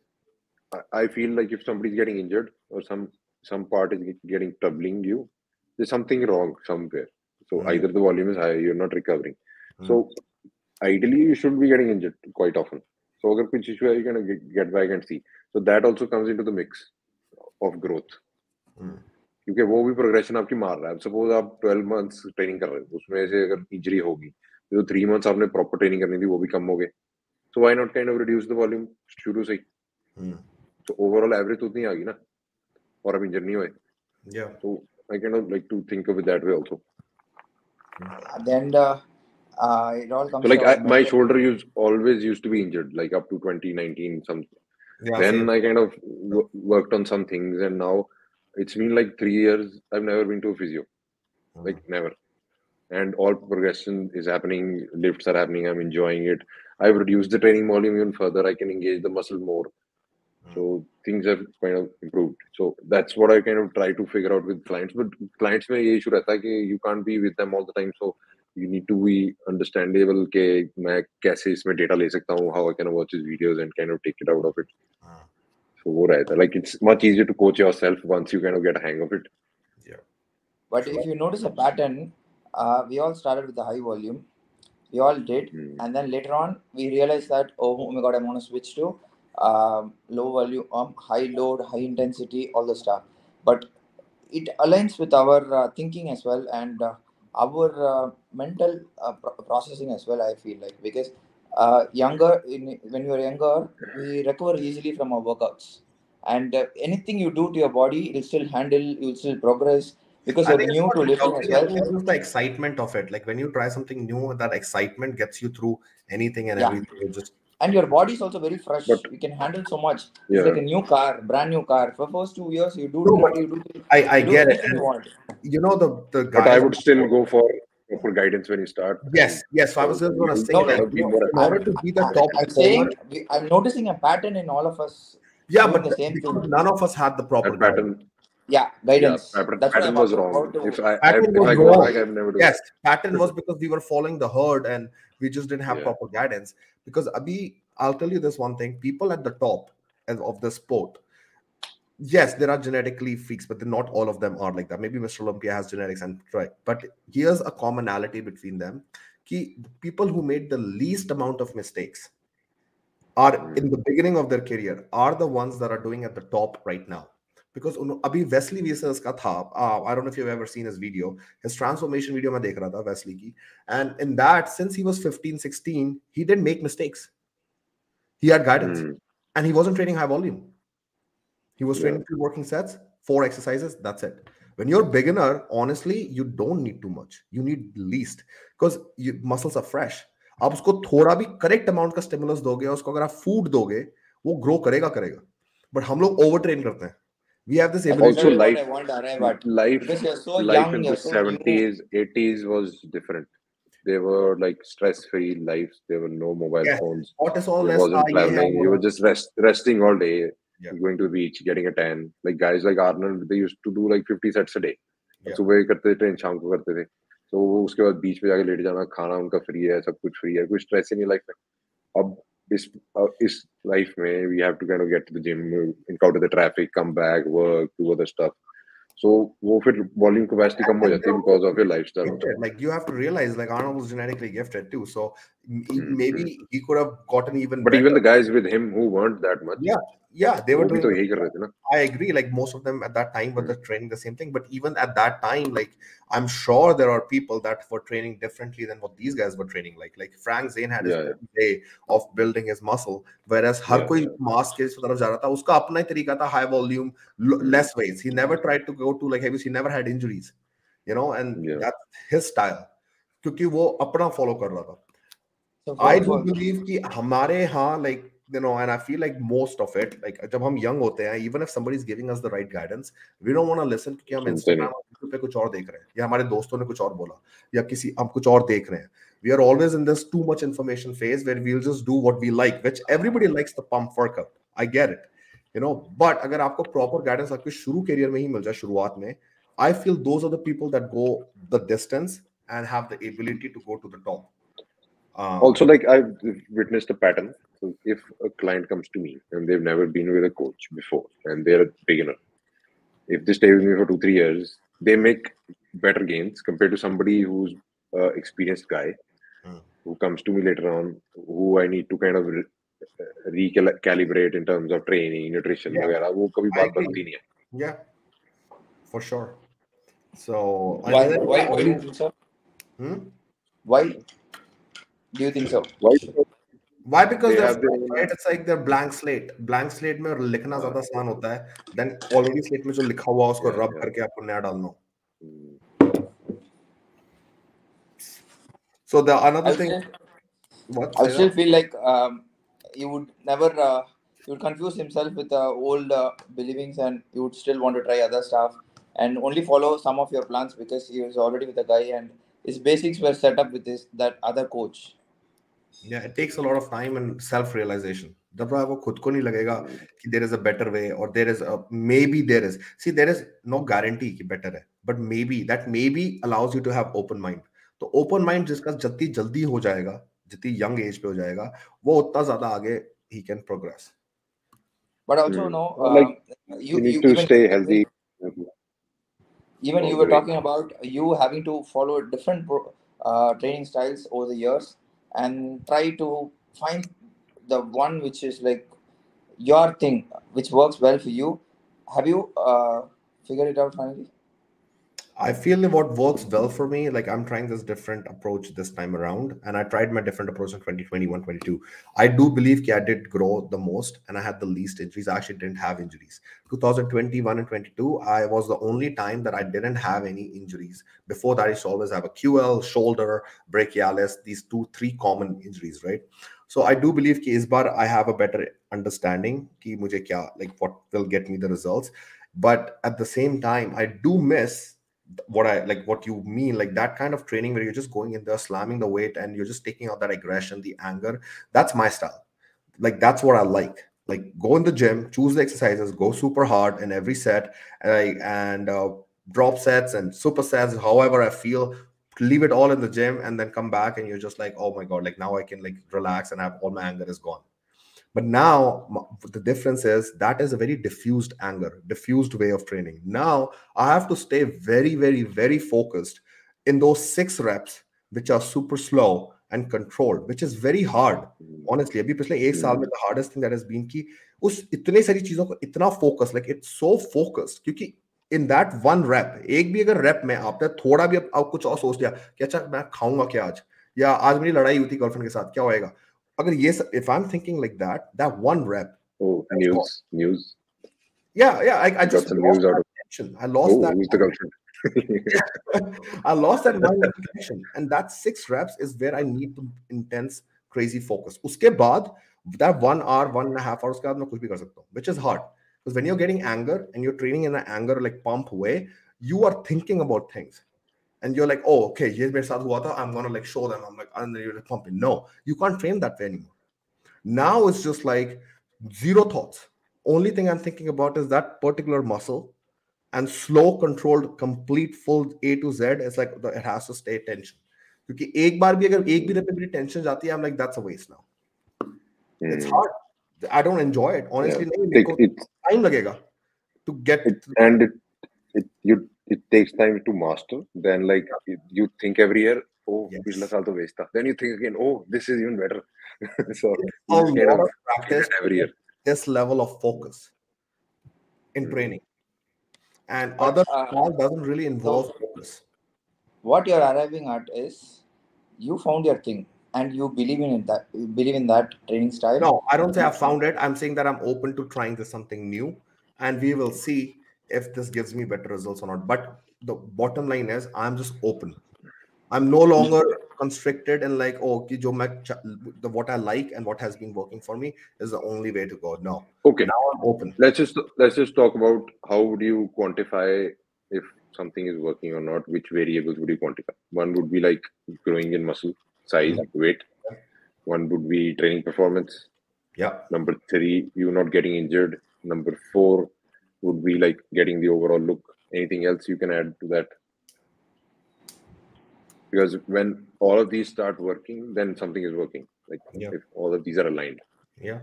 A: I feel like if somebody's getting injured or some part is getting troubling you, there's something wrong somewhere. So either the volume is high, you're not recovering. So ideally, you should be getting injured quite often. So अगर कुछ issue है, you're gonna get back and see. So that also comes into the mix of growth. क्योंकि वो भी progression आपकी मार रहा है. सपोज आप 12 months ट्रेनिंग कर रहे हो, उसमें से अगर इंजरी होगी तो 3 months आपने प्रॉपर ट्रेनिंग करनी थी वो भी कम हो गए. So why not kind of reduce the volume शुरू से ही. So overall average तो उतनी आ गई ना, और अब इंजर नहीं हुए.
B: Yeah.
A: So I kind of like to think of it that way also.
C: Then it all comes
A: So
C: to
A: like
C: our
A: my
C: mental.
A: shoulder always used to be injured like up to 2019 some.
B: Yeah,
A: Then
B: same.
A: I kind of worked on some things, and now it's been like 3 years. I've never been to a physio, like never. And all progression is happening. Lifts are happening. I'm enjoying it. I've reduced the training volume even further. I can engage the muscle more. So things have kind of improved. So that's what I kind of try to figure out with clients. But clients में ये issue रहता है कि you can't be with them all the time. So you need to be understandable कि मैं कैसे इसमें data ले सकता हूँ, how I can watch his videos and kind of take it out of it. So वो रहता है. Like it's much easier to coach yourself once you kind of get a hang of it.
B: Yeah.
C: But if you notice a pattern, we all started with a high volume. We all did, and then later on we realized that oh my god, I'm gonna switch to low volume, high load, high intensity, all the stuff. But it aligns with our thinking as well, and our mental processing as well. I feel like because when you are younger, we recover easily from our workouts, and anything you do to your body, it'll still handle, you'll still progress because
B: I
C: you're
B: think it's
C: new
B: not
C: to lifting as
B: recovery. I
C: well.
B: think it's just the excitement of it. Like when you try something new, that excitement gets you through anything and
C: Yeah.
B: everything. It just
C: And your body is also very fresh.
A: But
C: You can handle so much. It's
A: yeah,
C: like a new car, brand new car. For first 2 years, you do
B: no, but
C: drive,
B: I
C: you do
B: get it.
C: anything you
B: And
C: want.
B: you know the
A: but I
B: guys on
A: would
B: the
A: still
B: board.
A: go for proper guidance when you start, and
B: Yes. So I was
A: so
B: just gonna
A: you'll
B: say
C: No,
A: kind
B: that
C: no.
A: of be more
B: in
C: I'm,
B: order
A: efficient.
B: to be the
C: I'm,
B: top
C: I'm
B: performer,
C: saying I'm noticing a pattern in all of us
B: yeah,
C: doing
B: but
C: the same
B: because
C: thing.
B: none of us had the proper
A: That
B: guidance.
A: pattern,
C: Yeah,
A: yeah,
C: guidance. That's what I'm
A: pattern was
C: about
A: wrong.
C: to.
B: Pattern
A: If
B: was
A: I go back,
B: wrong.
A: I've never do
B: Yes,
A: it.
B: pattern was because we were following the herd and we just didn't have
A: Yeah.
B: proper guidance. Because Abhi, I'll tell you this one thing: people at the top of the sport, yes, there are genetically freaks, but not all of them are like that. Maybe Mr. Olympia has genetics and right. But here's a commonality between them: the people who made the least amount of mistakes are in the beginning of their career are the ones that are doing at the top right now. Because abhi Wesley Wiesers ka tha, I don't know if you've ever seen his video, his transformation video mein dekh raha tha Wesley ki, and in that since he was 15, 16, he didn't make mistakes. He had guidance and he wasn't training high volume. He was
A: Yeah.
B: training 3 working sets, 4 exercises, that's it. When you're a beginner, honestly, you don't need too much. You need least because muscles are fresh. आप उसको थोड़ा भी correct amount का stimulus दोगे और उसको अगर आप फूड दोगे वो ग्रो करेगा बट हम लोग ओवर ट्रेन करते हैं. We have this
C: That's
B: ability.
A: Also,
C: exactly what I want to arrive at.
A: life,
C: Because you're so
A: life
C: young,
A: in
C: you're
A: the
C: so new.
A: 70s, 80s was different. They were like stress-free lives. There were no mobile
B: Yes,
A: phones.
B: cortisol
A: There
B: less था,
A: wasn't
B: ये है
A: traveling.
B: वो
A: You were
B: है.
A: just resting all day,
B: Yeah,
A: going to the beach, getting a tan. Like guys like Arnold, they used to do like 50 sets a day.
B: yeah.
A: सुबह करते थे, train शाम को करते थे. तो उसके बाद बीच पे जाके लेट जाना, खाना उनका फ्री है, सब कुछ फ्री है, कोई स्ट्रेस ही नहीं लाइफ में. अब इस लाइफ में we have to kind of get to the gym, encounter the traffic, come back, work, do other stuff. So वो फिर volume capacity कम हो जाती है because of your lifestyle.
B: Gifted. Like you have to realize, like Arnold was genetically gifted too, so maybe he could have gotten even
A: But
B: better.
A: even the guys with him who weren't that much,
B: yeah, they were
A: वो भी
B: doing.
A: तो यही कर रहे थे ना.
B: I agree. Like most of them at that time were training the same thing. But even at that time, like I'm sure there are people that were training differently than what these guys were training. Like Frank Zane had his own way of building his muscle, whereas हर कोई mass के तरफ जा रहा था. उसका अपना ही तरीका था, high volume, less weights. He never tried to go to like heavy. He never had injuries, you know, and that's his style. क्योंकि वो अपना follow कर रहा था. So I do believe कि हमारे यहाँ like. You know, and I feel like most of it, like जब हम young होते हैं, even if somebody is giving us the right guidance, we don't want to listen क्योंकि हम Instagram और YouTube पे कुछ और देख रहे हैं, या हमारे दोस्तों ने कुछ और बोला, या किसी हम कुछ और देख रहे हैं. We are always in this too much information phase where we'll just do what we like, which everybody likes the pump workout. I get it, you know. But अगर आपको proper guidance आपके शुरू career में ही मिल जाए शुरुआत में, I feel those are the people that go the distance and have the ability to go to the top.
A: Also, like I've witnessed a pattern. So if a client comes to me and they've never been with a coach before and they're a beginner, if they stay with me for 2-3 years, they make better gains compared to somebody who's experienced guy who comes to me later on, who I need to kind of recalibrate in terms of training, nutrition, वगैरह. वो कभी बात बनती नहीं है.
B: Yeah, for sure. So
C: why do you think so? Why do you think so?
B: Why? Because it's like they're blank slate. Blank slate में लिखना ज़्यादा आसान होता है. Then already slate में जो लिखा हुआ उसको rub करके आपको नया डालना. So the another thing.
C: I still feel like you would never you would confuse himself with old believings, and you would still want to try other stuff and only follow some of your plans because he was already with a guy and his basics were set up with that other coach.
B: Yeah, it takes a lot of time and self-realization. जब वो खुद को नहीं लगेगा कि there is a better way or there is a maybe there is. See, there is no guarantee कि better है, but maybe that maybe allows you to have open mind. तो open mind जिसका जितनी जल्दी हो जाएगा, जितनी young age पे हो जाएगा, वो उतना ज़्यादा आगे he can progress.
C: But also no,
A: like you need to stay healthy.
C: Even you were talking about you having to follow different training styles over the years and try to find the one which is like your thing, which works well for you. Have you figured it out finally?
B: I feel that what works well for me, like I'm trying this different approach this time around, and I tried my different approach in 2021, 22. I do believe I did grow the most and I had the least injuries. I actually didn't have injuries. 2021 and 22, I was the only time that I didn't have any injuries. Before that, I used to always have a QL, shoulder, brachialis, these 2-3 common injuries, right? So I do believe that this bar I have a better understanding ki mujhe kya, like what will get me the results. But at the same time, I do miss what you mean, like that kind of training where you're just going in there, slamming the weight, and you're just taking out that aggression, the anger. That's my style. Like that's what I like. Like go in the gym, choose the exercises, go super hard in every set, and drop sets and supersets, however I feel. Leave it all in the gym and then come back and you're just like, oh my god, like now I can like relax and have all my anger is gone. But now the difference is that is a very diffused anger, diffused way of training. Now I have to stay very, very, very focused in those 6 reps, which are super slow and controlled, which is very hard. Honestly, अभी पिछले 1 साल में the hardest thing that has been कि उस इतने सारी चीजों को इतना focus, like it's so focused, क्योंकि in that one rep, एक भी अगर rep में आपने थोड़ा भी आप कुछ और सोच लिया कि अच्छा मैं खाऊंगा क्या आज, या आज मेरी लड़ाई हुई थी गर्लफ्रेंड के साथ, क्या होएगा? अगर ये if I'm thinking like that one rep.
A: Oh, news.
B: Yeah, I just
A: some news out of
B: connection. I lost that.
A: Who's the girlfriend?
B: I lost that mind of connection, and that 6 reps is where I need to intense, crazy focus. उसके बाद that 1 hour, 1.5 hours के बाद मैं कुछ भी कर सकता हूँ, which is hard because when you're getting anger and you're training in an anger like pump way, you are thinking about things. And you're like, oh, okay, ये मेरे साथ हुआ था, I'm gonna like show them. I'm like, and then you're pumping. No, you can't train that way anymore. Now it's just like 0 thoughts. Only thing I'm thinking about is that particular muscle, and slow, controlled, complete, full A to Z. It's like it has to stay tension. क्योंकि एक बार भी अगर एक भी रep में मेरी tension जाती है, I'm like, that's a waste now. It's hard. I don't enjoy it. Honestly,
A: time
B: लगेगा to get.
A: And it takes time to master. Then like you think every year, oh,
B: Yes.
A: पिछला साल तो waste था. Then you think again, oh, this is even better. So
B: It's
A: you
B: a
A: just kind
B: lot
A: of
B: of practice
A: every year.
B: this level of focus in training, and
C: But
B: other small doesn't really involve
C: so
B: focus.
C: what you're arriving at is you found your thing and you believe in it, that you believe in that training style.
B: No, I don't say I found it. I'm saying that I'm open to trying this something new, and we will see if this gives me better results or not. But the bottom line is, I'm just open. I'm no longer constricted and like, oh, ki jo main the what I like and what has been working for me is the only way to go. No,
A: Okay,
B: now I'm open.
A: let's just talk about how would you quantify if something is working or not. Which variables would you quantify? One would be like growing in muscle size, weight. One would be training performance.
B: Yeah.
A: Number 3, you not getting injured. Number 4 would be like getting the overall look. Anything else you can add to that? Because when all of these start working, then something is working. Like if all of these are aligned.
B: Yeah,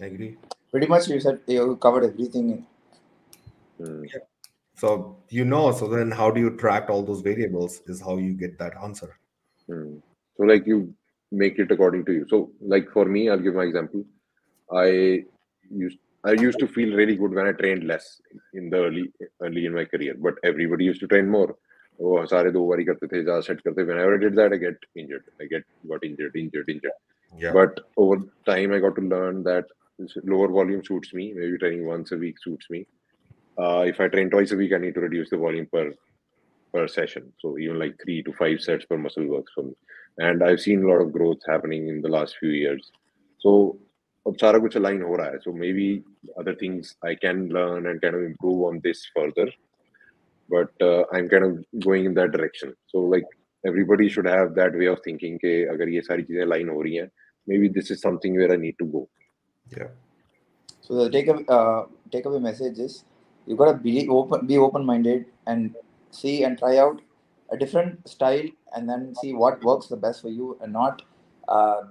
B: I agree.
C: Pretty much you said you covered everything.
B: Yeah. So so then how do you track all those variables is how you get that answer.
A: So like you make it according to you. So like for me, I'll give my example. I used to feel really good when I trained less in the early in my career, but everybody used to train more. वो सारे 2 बारी करते थे, ज़्यादा set करते. Whenever I did that, I got injured.
B: Yeah.
A: But over time, I got to learn that lower volume suits me. Maybe training once a week suits me. If I train twice a week, I need to reduce the volume per session. So even like 3 to 5 sets per muscle works for me. And I've seen a lot of growth happening in the last few years. So अब सारा कुछ align हो रहा है. So maybe other things I can learn and kind of improve on this further. But I'm kind of going in that direction. So like everybody should have that way of thinking कि अगर ये सारी चीजें align हो रही हैं, maybe this is something where I need to go.
B: Yeah.
C: So the takeaway message is you gotta be open-minded and see and try out a different style and then see what works the best for you, and not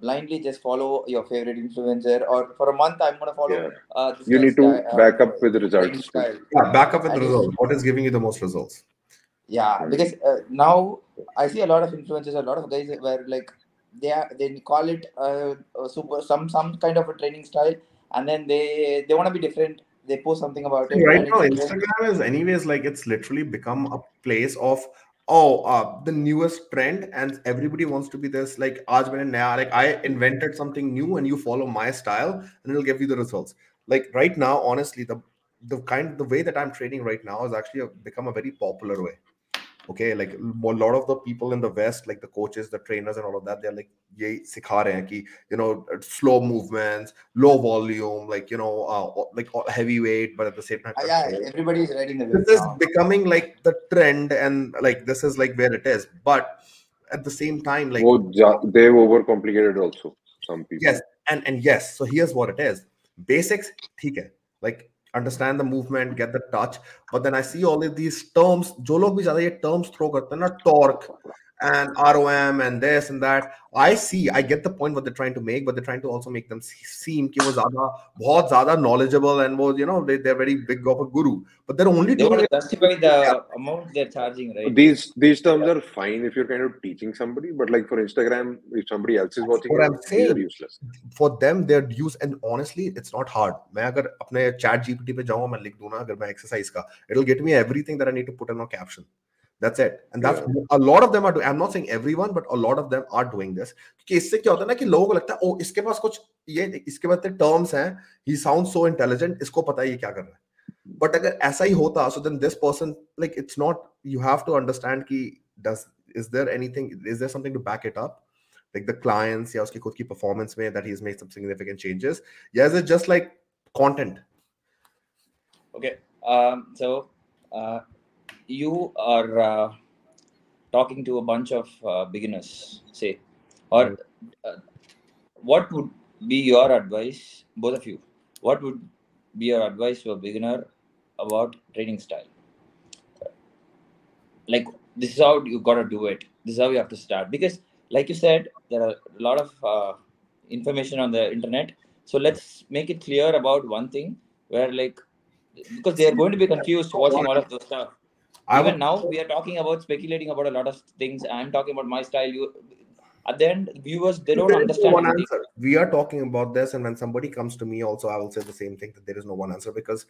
C: blindly just follow your favorite influencer, or for a month I'm gonna follow this
A: You
C: guy's
A: need to back up with the
C: training
A: results too.
C: style.
B: Yeah, back up with the
C: And
B: results. What is giving you the most results?
C: Yeah, because now I see a lot of influencers, a lot of guys where like they call it a super some kind of a training style, and then they want to be different. They post something about it,
B: Right
C: and
B: now,
C: it's trend.
B: Instagram is anyways like it's literally become a place of the newest trend, and everybody wants to be this like आज मैंने नया like I invented something new and you follow my style and it'll give you the results. Like right now, honestly, the way that I'm training right now is actually become a very popular way. Okay, like a lot of the people in the West, like the coaches, the trainers, and all of that, they're like, "ये सिखा रहे हैं कि slow movements, low volume, like like heavy weight, but at the same time
C: Yeah,
B: control."
C: everybody is riding the wave
B: This is
C: now.
B: becoming like the trend, and like this is like where it is. But at the same time, like
A: they've overcomplicated also. Some people.
B: yes, and yes. So here's what it is: basics, ठीक है. Like understand the movement, get the touch. But then I see all of these terms. जो लोग भी ज़्यादा ये terms throw करते हैं ना, torque and ROM and this and that. I get the point what they're trying to make, but they're trying to also make them seem कि वो बहुत ज़्यादा knowledgeable and वो they're very big of a guru. But they're only
C: They
B: doing
C: want
B: it.
C: to justify the amount they're charging, right?
A: These terms are fine if you're kind of teaching somebody, but like for Instagram, if somebody else is watching
B: What
A: it,
B: I'm
A: these are
B: saying,
A: useless.
B: for them they're used, and honestly it's not hard. मैं अगर अपने chat GPT पे जाऊँ, मैं लिख दूँ ना अगर मैं exercise का, it'll get me everything that I need to put in a caption. That's it. And that's a lot of them are doing. I'm not saying everyone, but a lot of them are doing this. क्योंकि इससे क्या होता है ना कि लोगों को लगता है ओ इसके पास कुछ ये इसके पास terms हैं, he sounds so intelligent, इसको पता है ये क्या कर रहा है. But अगर ऐसा ही होता, so then this person, like it's not, you have to understand कि is there something to back it up? Like the clients या उसकी खुद की performance में that he's made some significant changes? Yeah, is it just like content?
C: Okay. So you are talking to a bunch of beginners, say, or what would be your advice, both of you? What would be your advice to a beginner about training style? Like, this is how you got to do it. This is how you have to start. Because, like you said, there are a lot of information on the internet. So let's make it clear about one thing where, like, because they are going to be confused watching all of those stuff. Even now, we are talking about speculating about a lot of things. I'm talking about my style. You, at the end, viewers, they don't understand
B: one
C: anything.
B: answer. We are talking about this, and when somebody comes to me, also, I will say the same thing, that there is no one answer, because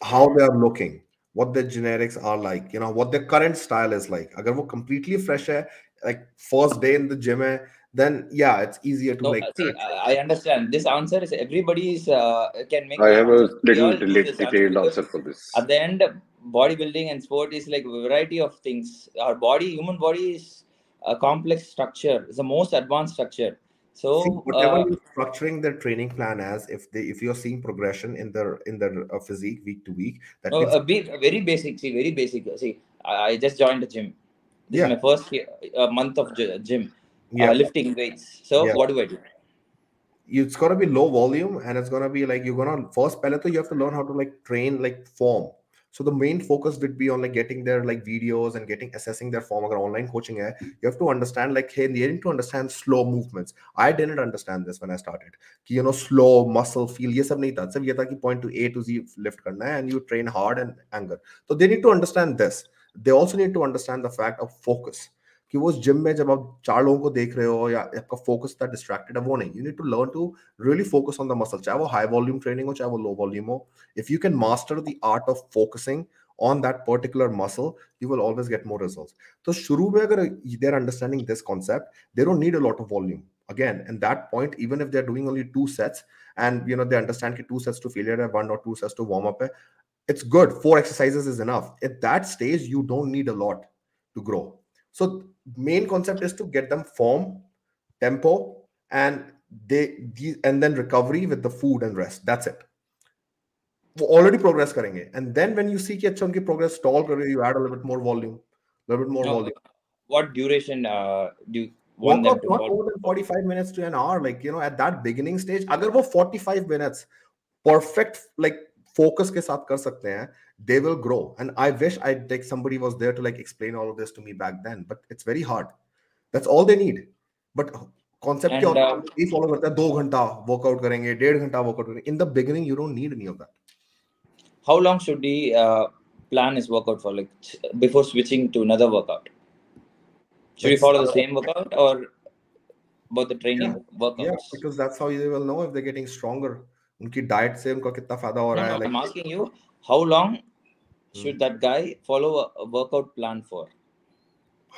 B: how they are looking, what their genetics are like, you know, what their current style is like. Agar wo completely fresh hai, like first day in the gym hai, then yeah, it's easier to
C: No,
B: like.
C: see, I understand. This answer is everybody is can make
A: I
C: this
A: have a
C: answer. We
A: little
C: all do this answer
A: detailed
C: because
A: answer for this.
C: at the end, bodybuilding and sport is like a variety of things. Our body, human body, is a complex structure. It's the most advanced structure.
B: See,
C: So,
B: whatever you're structuring their training plan as, if you're seeing progression in their physique week to week, that means
C: very basic. See, very basic. See, I just joined the gym. This is
B: yeah,
C: my first month of gym,
B: yeah,
C: lifting weights. So,
B: yeah.
C: what do I do?
B: It's gonna be low volume, and it's gonna be like you're gonna first pehle to you have to learn how to like train like form. So the main focus would be on like getting their like videos and getting assessing their form. Agar online coaching hai, you have to understand like, hey, you need to understand slow movements. I didn't understand this when I started. Ki, you know, slow muscle feel ye sab nahi tha. Sab ye tha ki point to A to Z lift karna hai, and you train hard and anger. So they need to understand this. They also need to understand the fact of focus. कि वो उस gym में जब आप 4 लोगों को देख रहे हो या आपका फोकस इतना डिस्ट्रैक्टेड है, वो नहीं. You need to learn to really focus on the muscle, चाहे वो high volume training हो चाहे वो low volume हो. If you can master the art of focusing on that particular muscle, you will always get more results. तो शुरू में अगर they're understanding this concept, they don't need a lot of volume. Again, in that point, even if they're doing only 2 sets and you know they understand कि 2 sets to failure है, 1 or 2 sets to warm up है, it's good. 4 exercises is enough. At that stage, you don't need a lot to grow. So main concept is to get them form, tempo, and and then recovery with the food and rest. That's it. वो already progress करेंगे. And then when you see कि अच्छा उनकी progress stall कर रही है, you add a little bit more volume, a little bit more volume.
C: What duration do you want
B: Workout
C: them to
B: not
C: follow?
B: more than 45 minutes to an hour. Like, you know, at that beginning stage, अगर वो 45 minutes perfect like focus के साथ कर सकते हैं, they will grow. And I wish somebody was there to like explain all of this to me back then, but it's very hard. That's all they need. But concept क्या होता है, ये follow करता है 2 घंटा workout करेंगे, 1.5 घंटा workout करेंगे. In the beginning, you don't need any of that.
C: How long should he plan his workout for, like before switching to another workout? Should he follow the same workout or about the training workouts?
B: Yeah, because that's how they will know if they're getting stronger. उनकी diet से उनका कितना फायदा हो रहा है.
C: I'm asking you, how long should that guy follow a workout plan for?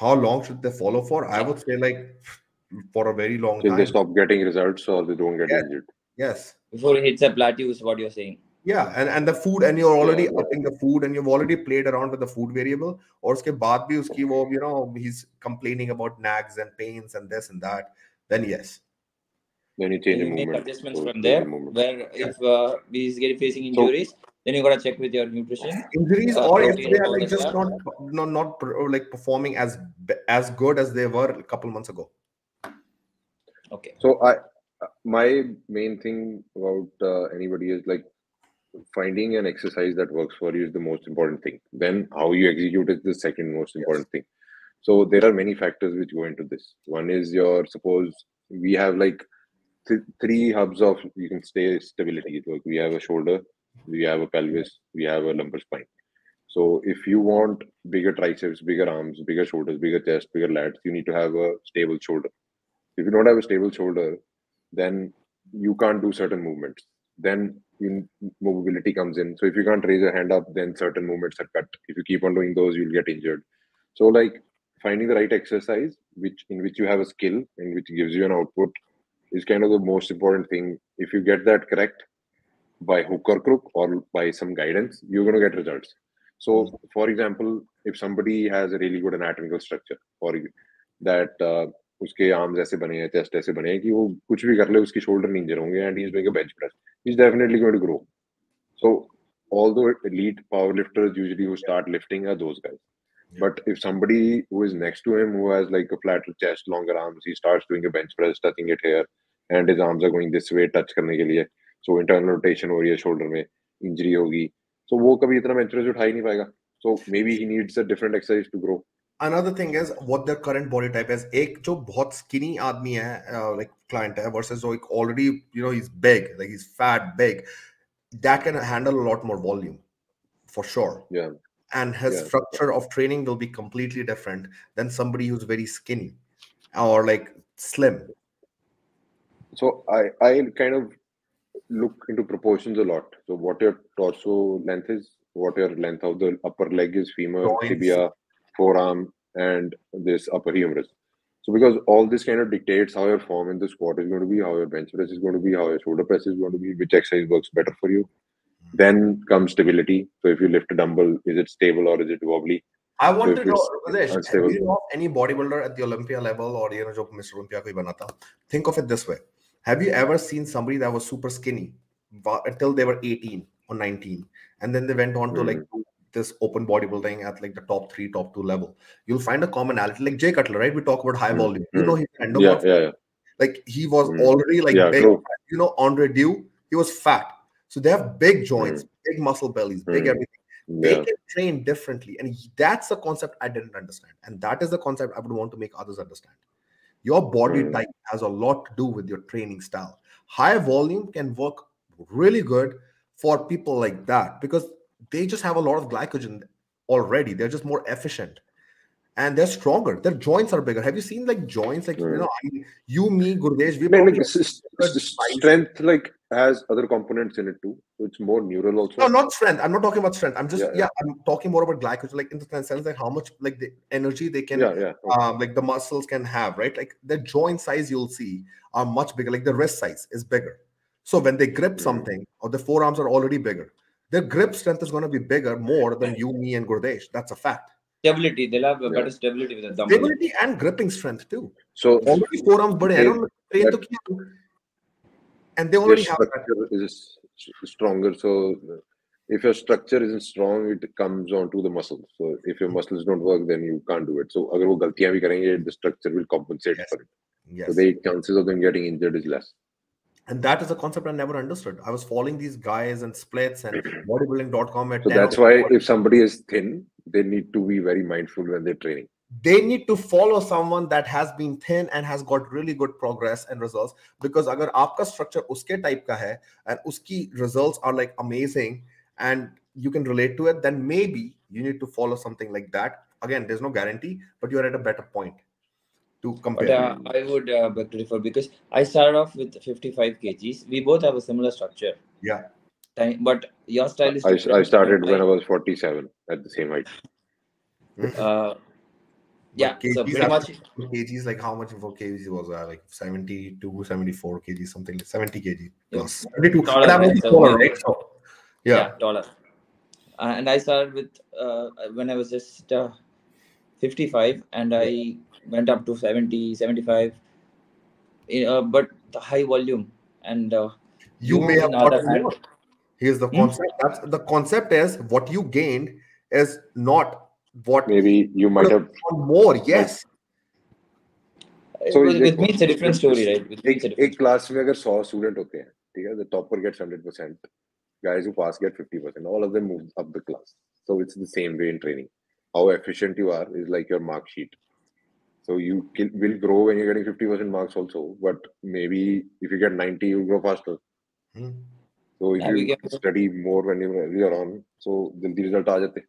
B: How long should they follow for? I would say like for a very long
A: Till
B: time.
A: they stop getting results or they don't get injured.
B: Yes.
C: Before he hits a plateau is what you're saying.
B: Yeah, and the food, and you're already upping the food, and you've already played around with the food variable. और उसके बाद भी उसकी वो, you know, he's complaining about nags and pains and this and that. Then yes.
A: Then you change the
C: make
A: movement.
C: adjustments
A: So
C: from there.
A: movement.
C: Where if he's facing injuries, then you gotta check with your nutrition.
B: Injuries, or if
C: protein,
B: they are
C: all
B: like
C: that
B: just
C: stuff.
B: not like performing as good as they were a couple months ago.
C: Okay.
A: So my main thing about anybody is like finding an exercise that works for you is the most important thing. Then how you execute is the second most important thing. So there are many factors which go into this. One is suppose we have like 3 hubs of you can stay stability. Like we have a shoulder, we have a pelvis, we have a lumbar spine. So if you want bigger triceps, bigger arms, bigger shoulders, bigger chest, bigger lats, you need to have a stable shoulder. If you don't have a stable shoulder, then you can't do certain movements. Then mobility comes in. So if you can't raise your hand up, then certain movements are cut. If you keep on doing those, you'll get injured. So like finding the right exercise, in which you have a skill and which gives you an output, is kind of the most important thing. If you get that correct by hook or crook or by some guidance, you're going to get results. So, for example, if somebody has a really good anatomical structure, or that उसके arms ऐसे बने हैं, chest ऐसे बने हैं कि वो कुछ भी कर ले उसकी शोल्डर नहीं इंजर होंगे, and he's doing a bench press, he's definitely going to grow. So although elite powerlifters usually who start lifting are those guys, but if somebody who is next to him who has like a flatter chest, longer arms, he starts doing a bench press, touching it here, and his arms are going this way touch करने के लिए, so internal rotation हो रही है shoulder में, injury होगी, so वो कभी इतना bench press उठा ही नहीं पाएगा. So maybe he needs a different exercise to grow.
B: Another thing is what their current body type is. एक जो बहुत skinny आदमी है, like client है, versus जो एक already, you know, he's big, like he's fat, big. that can handle a lot more volume for sure.
A: Yeah.
B: And his
A: Yeah.
B: structure of training will be completely different than somebody who's very skinny or like slim.
A: So I kind of look into proportions a lot. So what your torso length is, what your length of the upper leg is, femur,
B: Joints.
A: tibia, forearm, and this upper humerus. So because all this kind of dictates how your form in the squat is going to be, how your bench press is going to be, how your shoulder press is going to be, which exercise works better for you. Then comes stability. So if you lift a dumbbell, is it stable or is it wobbly?
B: I
A: So
B: want
A: if
B: to know,
A: it's
B: Rajesh, have
A: unstable,
B: you know any bodybuilder at the Olympia level or jo Mr. Olympia koi bana tha? Think of it this way. Have you ever seen somebody that was super skinny until they were 18 or 19, and then they went on to like do this open bodybuilding at like the top 3, top 2 level? You'll find a commonality, like Jay Cutler, right? We talk about high volume. You know, he's an
A: yeah,
B: endomorph.
A: yeah,
B: Like he was
A: yeah,
B: already like
A: yeah,
B: big.
A: true.
B: You know, Andre Dew, he was fat. So they have big joints,
A: Mm,
B: big muscle bellies, big
A: mm,
B: everything. They
A: yeah,
B: can train differently. And that's a concept I didn't understand. And that is the concept I would want to make others understand. Your body
A: mm,
B: type has a lot to do with your training style. High volume can work really good for people like that because they just have a lot of glycogen already. They're just more efficient and they're stronger. Their joints are bigger. Have you seen like joints? Like,
A: mm.
B: I mean, you, me, Gurudesh, we
A: No,
B: probably
A: like
B: have good size.
A: strength like has other components in it too. So it's more neural
B: No,
A: also.
B: not strength. I'm not talking about strength. I'm just,
A: Yeah, yeah,
B: yeah, I'm talking more about glycogen, like in the sense like how much like the energy they can,
A: yeah, yeah. Okay.
B: like the muscles can have, right? Like the joint size you'll see are much bigger. Like the wrist size is bigger. So when they grip
A: Mm.
B: something, or the forearms are already bigger, their grip strength is going to be bigger more than you, me, and Gurdesh. That's a fact.
C: Stability. They'll have a
A: Yeah.
C: better stability with the dumbbell.
B: Stability and gripping strength too.
A: So
B: Already forearms bade hain,
A: they,
B: unhone train to
A: that
B: kiya, and they
A: their
B: already have that.
A: structure is stronger. So if your structure isn't strong, it comes onto the muscles. So if your muscles don't work, then you can't do it. So अगर वो गलतियां भी करेंगे, the structure will compensate
B: Yes,
A: for it. So
B: yes.
A: the chances of them getting injured is less.
B: And that is a concept I never understood. I was following these guys and splits and bodybuilding.com at
A: So
B: 10
A: that's
B: o'clock.
A: why if somebody is thin, they need to be very mindful when they're training.
B: They need to follow someone that has been thin and has got really good progress and results. Because agar aapka structure uske type ka hai and uski results are like amazing and you can relate to it, then maybe you need to follow something like that. Again, there's no guarantee, but you're at a better point to
C: But
B: compare.
C: I would beg to differ because I started off with 55 kgs. We both have a similar structure.
B: Yeah.
C: But your style is
A: I
C: different.
A: started when I was 47 at the same height.
C: Uh, yeah,
B: But
C: so
B: kgs,
C: pretty much.
B: kgs, like how much for kgs was that? Like 72, 74 kgs, something like 70 kg plus. 72.
C: Taller,
B: But I'm
C: right?
B: really
C: So
B: taller, right? So, yeah.
C: taller. And I started with when I was just 55, and I went up to 70, 75. But the high volume and
B: You may have
C: in other
B: gotten
C: hand.
B: more. Here's the concept. That's the concept is what you gained is not what
A: Maybe you might have
B: more. Yes.
A: So
C: With me, it's a different story, right? With me, it's a different
A: एक class में अगर 100 student होते हैं, ठीक है, the topper gets 100%, guys who pass get 50%. All of them move up the class. So it's the same way in training. How efficient you are is like your mark sheet. So you will grow when you're getting 50% marks also, but maybe if you get 90, you'll grow faster. So if you study more when you're earlier on, so the result आ जाते.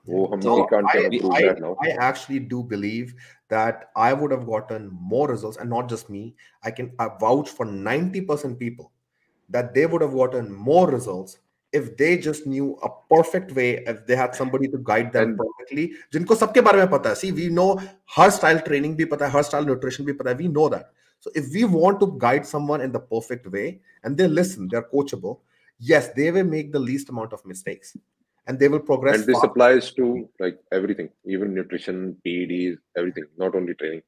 B: So
A: can't prove that now.
B: I actually do believe that I would have gotten more results, and not just me. I can vouch for 90% people that they would have gotten more results if they just knew a perfect way, if they had somebody to guide them perfectly. जिनको सबके बारे में पता है. See, we know her style training भी पता है, her style nutrition भी पता है. We know that. So if we want to guide someone in the perfect way and they listen, they're coachable. Yes, they will make the least amount of mistakes. And they will progress.
A: And this applies to like everything, even nutrition, PEDs, everything, not only training.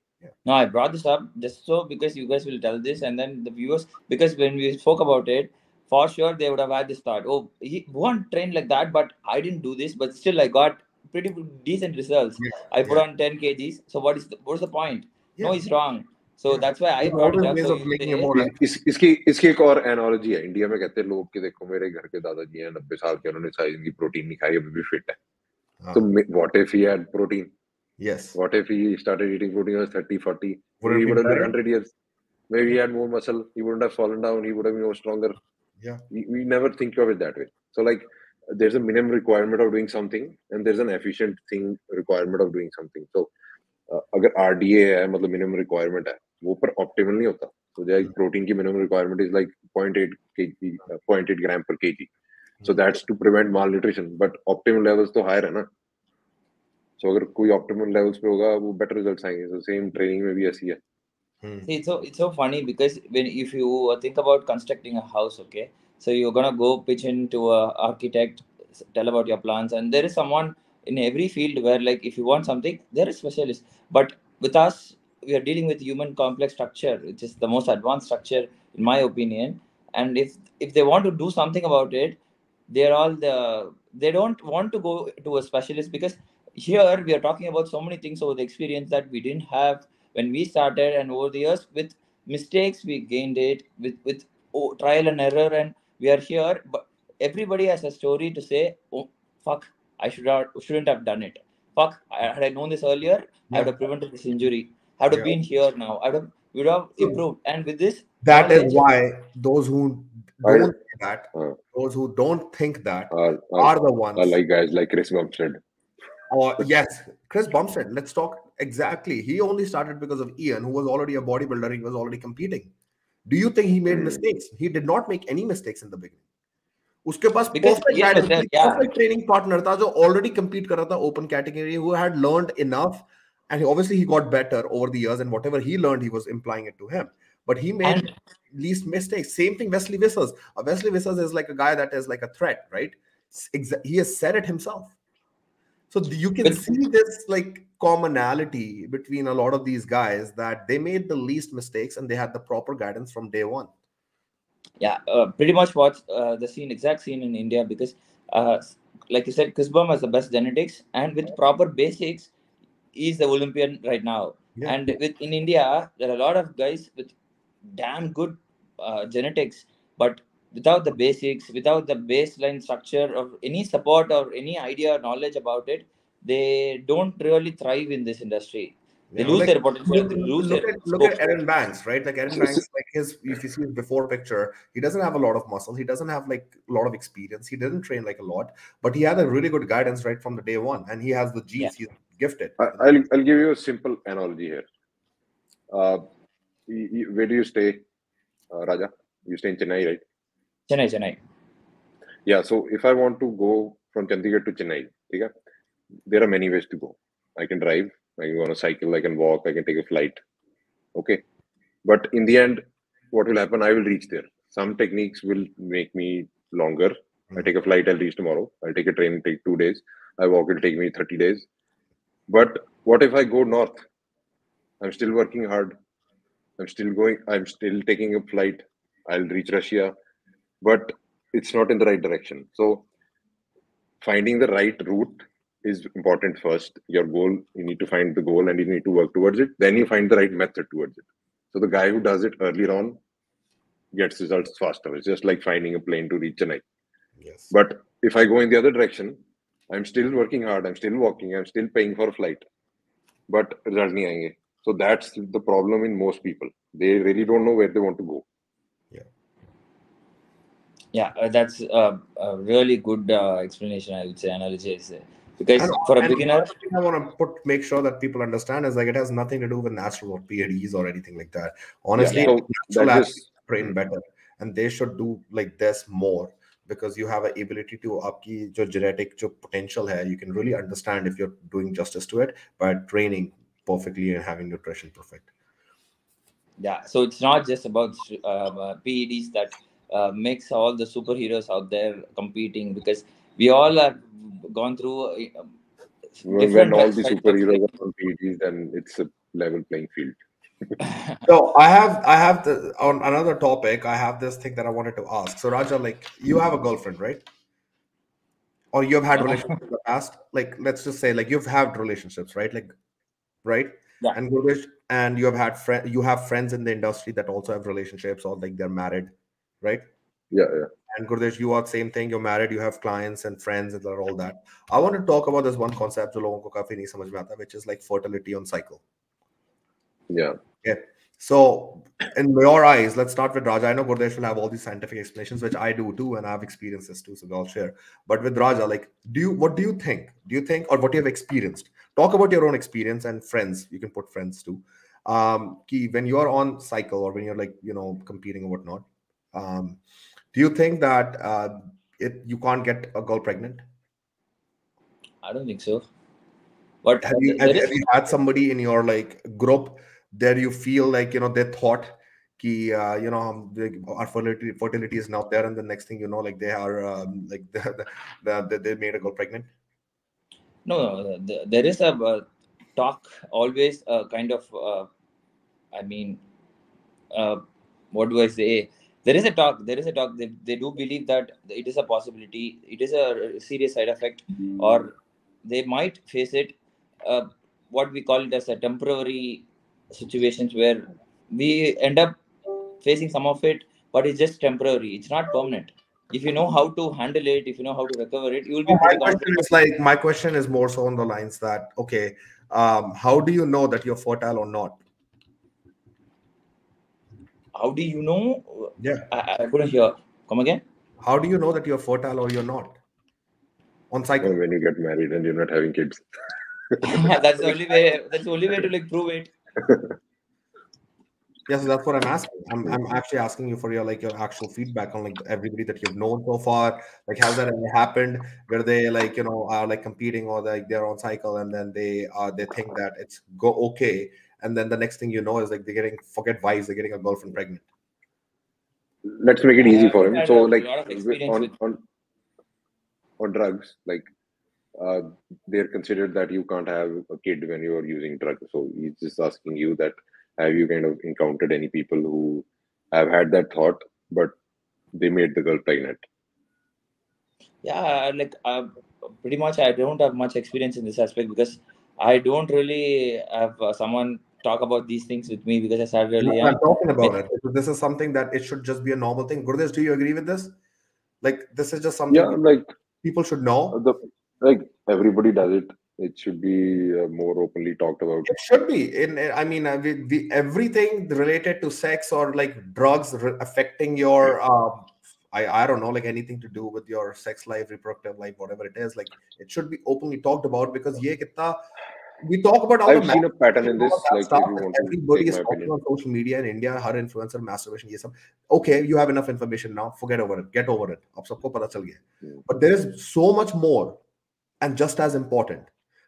C: No, I brought this up just so because you guys will tell this, and then the viewers, because when we spoke about it, for sure they would have had this thought. Oh, he won't train like that, but I didn't do this, but still I got pretty decent results. I put on 10 kgs. So what's the point? No, he's wrong. So that's why I brought it up. So you say,
A: इसकी एक और analogy है. India में कहते हैं लोग कि देखो मेरे घर के दादाजी हैं 90 साल के, उन्होंने शायद इनकी प्रोटीन नहीं खाई, अभी भी फिट है. So what if he had protein?
B: Yes.
A: What if he started eating protein when he was 30, 40? Maybe he would have lived 100 years. Maybe he had more muscle. He wouldn't have fallen down. He would have been more stronger.
B: Yeah.
A: We never think of it that way. So like there's a minimum requirement of doing something and there's an efficient thing requirement of doing something. So अगर RDA है मतलब minimum requirement है वो पर optimal नहीं होता. So the protein की minimum requirement is like 0.8 kg, 0.8 gram per kg. So that's to prevent malnutrition. But optimal levels तो higher है ना. So अगर कोई optimal levels पे होगा वो better results आएंगे. So same training में भी ऐसी है.
C: See, it's so funny because if you think about constructing a house, okay, so you're gonna go pitch into a architect, tell about your plans, and there is someone in every field where like if you want something, there is specialist. But with us, we are dealing with human complex structure, which is the most advanced structure in my opinion. And if they want to do something about it, they don't want to go to a specialist because here we are talking about so many things over the experience that we didn't have when we started, and over the years with mistakes we gained it with trial and error, and we are here. But everybody has a story to say, oh fuck, shouldn't have done it. Fuck, had I known this earlier, I would have prevented this injury. I would have been here now. We would have improved. And with this
B: That is
C: knowledge,
B: why those who don't think that, those who don't think that are the ones.
A: Like guys like Chris Bumstead.
B: Or yes, Chris Bumstead. Let's talk exactly. He only started because of Ian, who was already a bodybuilder. He was already competing. Do you think he made mistakes? He did not make any mistakes in the beginning. उसके पास perfect guidance, perfect training partner था जो already compete कर रहा था open category, who had learned enough, and obviously he got better over the years, and whatever he learned, he was implying it to him. But he made least mistakes. Same thing, Wesley Wissers. Wesley Wissers is like a guy that is like a threat, right? He has said it himself. So you can see this like commonality between a lot of these guys, that they made the least mistakes and they had the proper guidance from day one.
C: Yeah, pretty much what the exact scene in India, because like you said, Chris Bum has the best genetics, and with proper basics, he's the Olympian right now.
B: Yeah.
C: And in India, there are a lot of guys with damn good genetics, but without the basics, without the baseline structure of any support or any idea or knowledge about it, they don't really thrive in this industry. They lose their potential.
B: Look at Aaron Banks, right? Like Aaron Banks, like if you see his before picture, he doesn't have a lot of muscle. He doesn't have like a lot of experience. He didn't train like a lot, but he had a really good guidance right from the day one, and he has the genes. He's gifted.
A: I'll give you a simple analogy here. Where do you stay, Raja? You stay in Chennai, right?
C: Chennai.
A: Yeah. So if I want to go from Chandigarh to Chennai, okay, there are many ways to go. I can drive. I can go on a cycle. I can walk. I can take a flight. Okay. But in the end, what will happen? I will reach there. Some techniques will make me longer. I take a flight, I'll reach tomorrow. I'll take a train, take 2 days. I walk, it'll take me 30 days. But what if I go north? I'm still working hard. I'm still taking a flight. I'll reach Russia. But it's not in the right direction. So finding the right route is important first. Your goal, you need to find the goal and you need to work towards it. Then you find the right method towards it. So the guy who does it earlier on gets results faster. It's just like finding a plane to reach Chennai.
B: Yes.
A: But if I go in the other direction, I'm still working hard. I'm still walking. I'm still paying for a flight. But results nahi aayenge. So that's the problem in most people. They really don't know where they want to go.
C: Yeah, that's a really good explanation, I would say, analogy. Because for a beginner,
B: I want to make sure that people understand is like it has nothing to do with natural or PEDs or anything like that. Honestly, natural athletes train better, and they should do like this more, because you have an ability to आपकी जो genetic जो potential है, you can really understand if you're doing justice to it by training perfectly and having nutrition perfect.
C: Yeah, so it's not just about PEDs that makes all the superheroes out there competing, because we all have gone through
A: when all the superheroes are on PEDs, then it's a level playing field.
B: So I have on another topic, I have this thing that I wanted to ask. So Raja, like you have a girlfriend, right? Or you have had relationships in the past? Like let's just say like you've had relationships, right? Like, right?
C: Yeah.
B: And Guradesh, and you have friends in the industry that also have relationships, or like they're married, right?
A: Yeah.
B: And Guradesh, you are same thing. You're married. You have clients and friends and all that. I want to talk about this one concept, जो लोगों को काफी नहीं समझ में आता, which is like fertility on cycle.
A: Yeah.
B: Yeah. So, in your eyes, let's start with Raja. I know Gurdesh will have all these scientific explanations, which I do too, and I've experienced this too, so I'll share. But with Raja, like, what do you think? Do you think, or what you have experienced? Talk about your own experience and friends. You can put friends too. When you're on cycle or when you're like, competing or whatnot, do you think that you can't get a girl pregnant?
C: I don't think so. But
B: Have you had somebody in your like group that you feel like they thought ki our fertility is not there, and the next thing you know, like they are like they made a girl pregnant?
C: No, there is a talk always, kind of. I mean, what do I say? There is a talk. There is a talk. They do believe that it is a possibility. It is a serious side effect, or they might face it. What we call it as a temporary situations where we end up facing some of it, but it's just temporary. It's not permanent. If you know how to handle it, if you know how to recover it, you will be pretty confident.
B: My question is more so on the lines that, okay, how do you know that you're fertile or not?
C: How do you know?
B: Yeah.
C: I couldn't hear. Come again?
B: How do you know that you're fertile or you're not? On cycle.
A: When you get married and you're not having kids.
C: That's the only way. That's the only way to like prove it.
B: Yes, that's what I'm asking. I'm actually asking you for your actual feedback on like everybody that you've known so far. Like, has that ever happened where they are like competing or like they're on cycle and then they think that it's okay, and then the next thing you know is like they're getting a girlfriend pregnant.
A: Let's make it easy for him. So like
C: a lot of experience
A: on drugs, like they're considered that you can't have a kid when you're using drugs. So he's just asking you that, have you kind of encountered any people who have had that thought, but they made the girl pregnant?
C: Yeah, like pretty much I don't have much experience in this aspect because I don't really have someone talk about these things with me because I started really young.
B: I'm talking about it. This is something that it should just be a normal thing. Gurdesh, do you agree with this? Like, this is just something
A: like
B: people should know.
A: Like everybody does it. It should be more openly talked about.
B: It should be. Everything related to sex or like drugs affecting your I don't know, like anything to do with your sex life, reproductive life, whatever it is, like it should be openly talked about because we talk about all
A: I've seen a pattern in this. Like,
B: stuff.
A: if you want
B: Everybody
A: to
B: is
A: take my
B: talking
A: opinion
B: on social media in India, her influencer, masturbation, yes. Okay, you have enough information now. Forget over it. Get over it. Ab sabko pata chal gaya. But there is so much more and just as important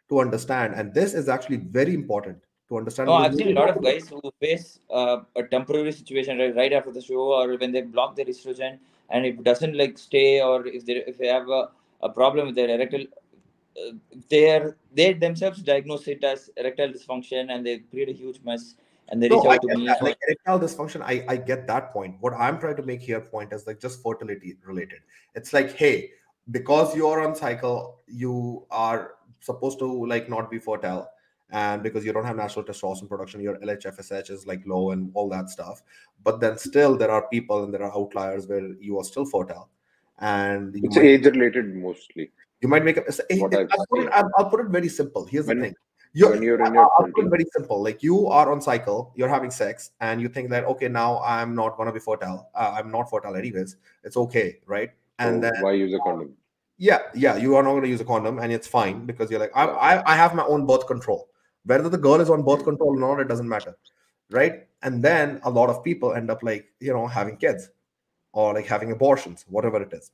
B: to understand. And this is actually very important to understand.
C: No, I've seen a lot of guys who face a temporary situation right after the show, or when they block their estrogen and it doesn't like stay, or if they have a problem with their erectile, they themselves diagnose it as erectile dysfunction and they create a huge mess and they reach out to me.
B: Like erectile dysfunction, I get that point. What I'm trying to make here point is like just fertility related. It's like, hey, because you're on cycle, you are supposed to like not be fertile, and because you don't have natural testosterone production, your LH-FSH is like low and all that stuff. But then still there are people and there are outliers where you are still fertile, and
A: it's age related mostly.
B: You might make I'll put it very simple. Here's the thing.
A: When you're in your 20s.
B: I'll put it very simple. Like, you are on cycle, you're having sex, and you think that, okay, now I'm not gonna be fertile. I'm not fertile anyways. It's okay, right? And then
A: why use a condom?
B: Yeah, you are not gonna use a condom, and it's fine because you're like, I have my own birth control. Whether the girl is on birth control or not, it doesn't matter, right? And then a lot of people end up like having kids or like having abortions, whatever it is.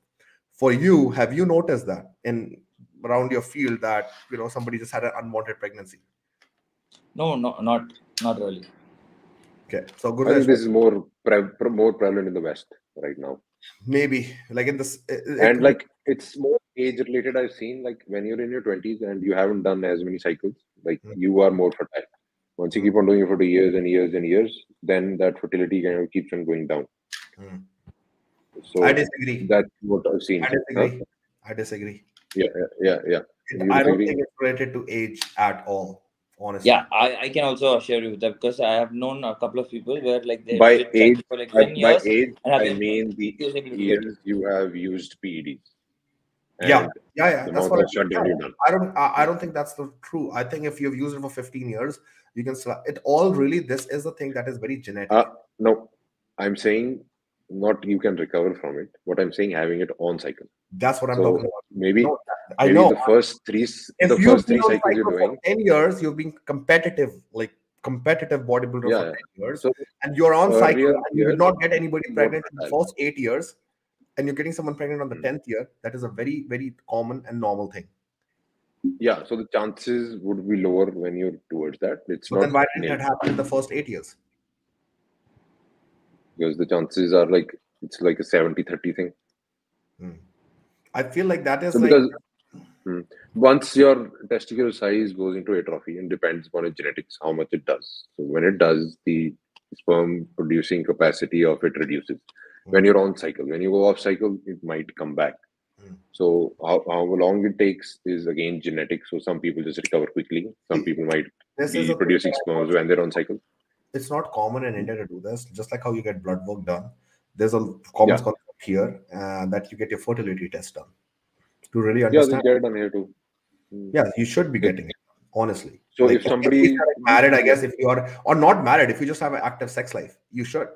B: For you, have you noticed that in around your field that somebody just had an unwanted pregnancy?
C: No, not really.
B: Okay, so
A: I think this is more prevalent in the West right now.
B: Maybe like in this,
A: and like it's more age related. I've seen like when you're in your 20s and you haven't done as many cycles, like you are more fertile. Once you keep on doing it for 2 years and years and years, then that fertility kind of keeps on going down. So
B: I disagree.
A: That's what I've seen.
B: I disagree.
A: Yeah.
B: I don't think it's related to age at all, honestly.
C: Yeah, I can also share you with that because I have known a couple of people where like they
A: by age
C: for like 10 years.
A: By age, I mean the years you have used PEDs. And
B: yeah.
A: the
B: That's
A: amount
B: what
A: of shutdown you've done.
B: I don't think that's the true. I think if you've used it for 15 years, you can still it all really. This is the thing that is very genetic.
A: No, I'm saying not you can recover from it. What I'm saying, having it on cycle.
B: That's what I'm
A: So
B: talking about.
A: maybe
B: No, I
A: maybe
B: know.
A: the first three
B: If you've been on
A: cycles you're
B: cycle for
A: doing.
B: 10 years, you've been competitive, like competitive bodybuilder for
A: Yeah.
B: 10 years,
A: So
B: and you're on cycle
A: earlier
B: and you did
A: years,
B: not get anybody
A: more
B: pregnant in the
A: fertile.
B: first 8 years, and you're getting someone pregnant on the 10th year, that is a very, very common and normal thing.
A: Yeah, so the chances would be lower when you're towards that. It's
B: But
A: not
B: then why didn't
A: nil,
B: that happen in the first 8 years?
A: because the chances are like it's like a 70-30 thing.
B: I feel like that is
A: So
B: like
A: because once your testicular size goes into atrophy, and depends upon its genetics how much it does. So when it does, the sperm producing capacity of it reduces. When you're on cycle, when you go off cycle, it might come back. So how long it takes is again genetic. So some people just recover quickly. Some people might
B: this is
A: be
B: a thing
A: producing
B: that I
A: sperms
B: also-
A: when they're on cycle.
B: it's not common in India to do this. Just like how you get blood work done, there's a common
A: Yeah.
B: concept here that you get your fertility test done to really
A: Yeah, they
B: understand.
A: get it done here too.
B: Yeah, you should be getting it, honestly.
A: So
B: Like,
A: if somebody
B: if you're married, I guess, if you are, or not married, if you just have an active sex life, you should.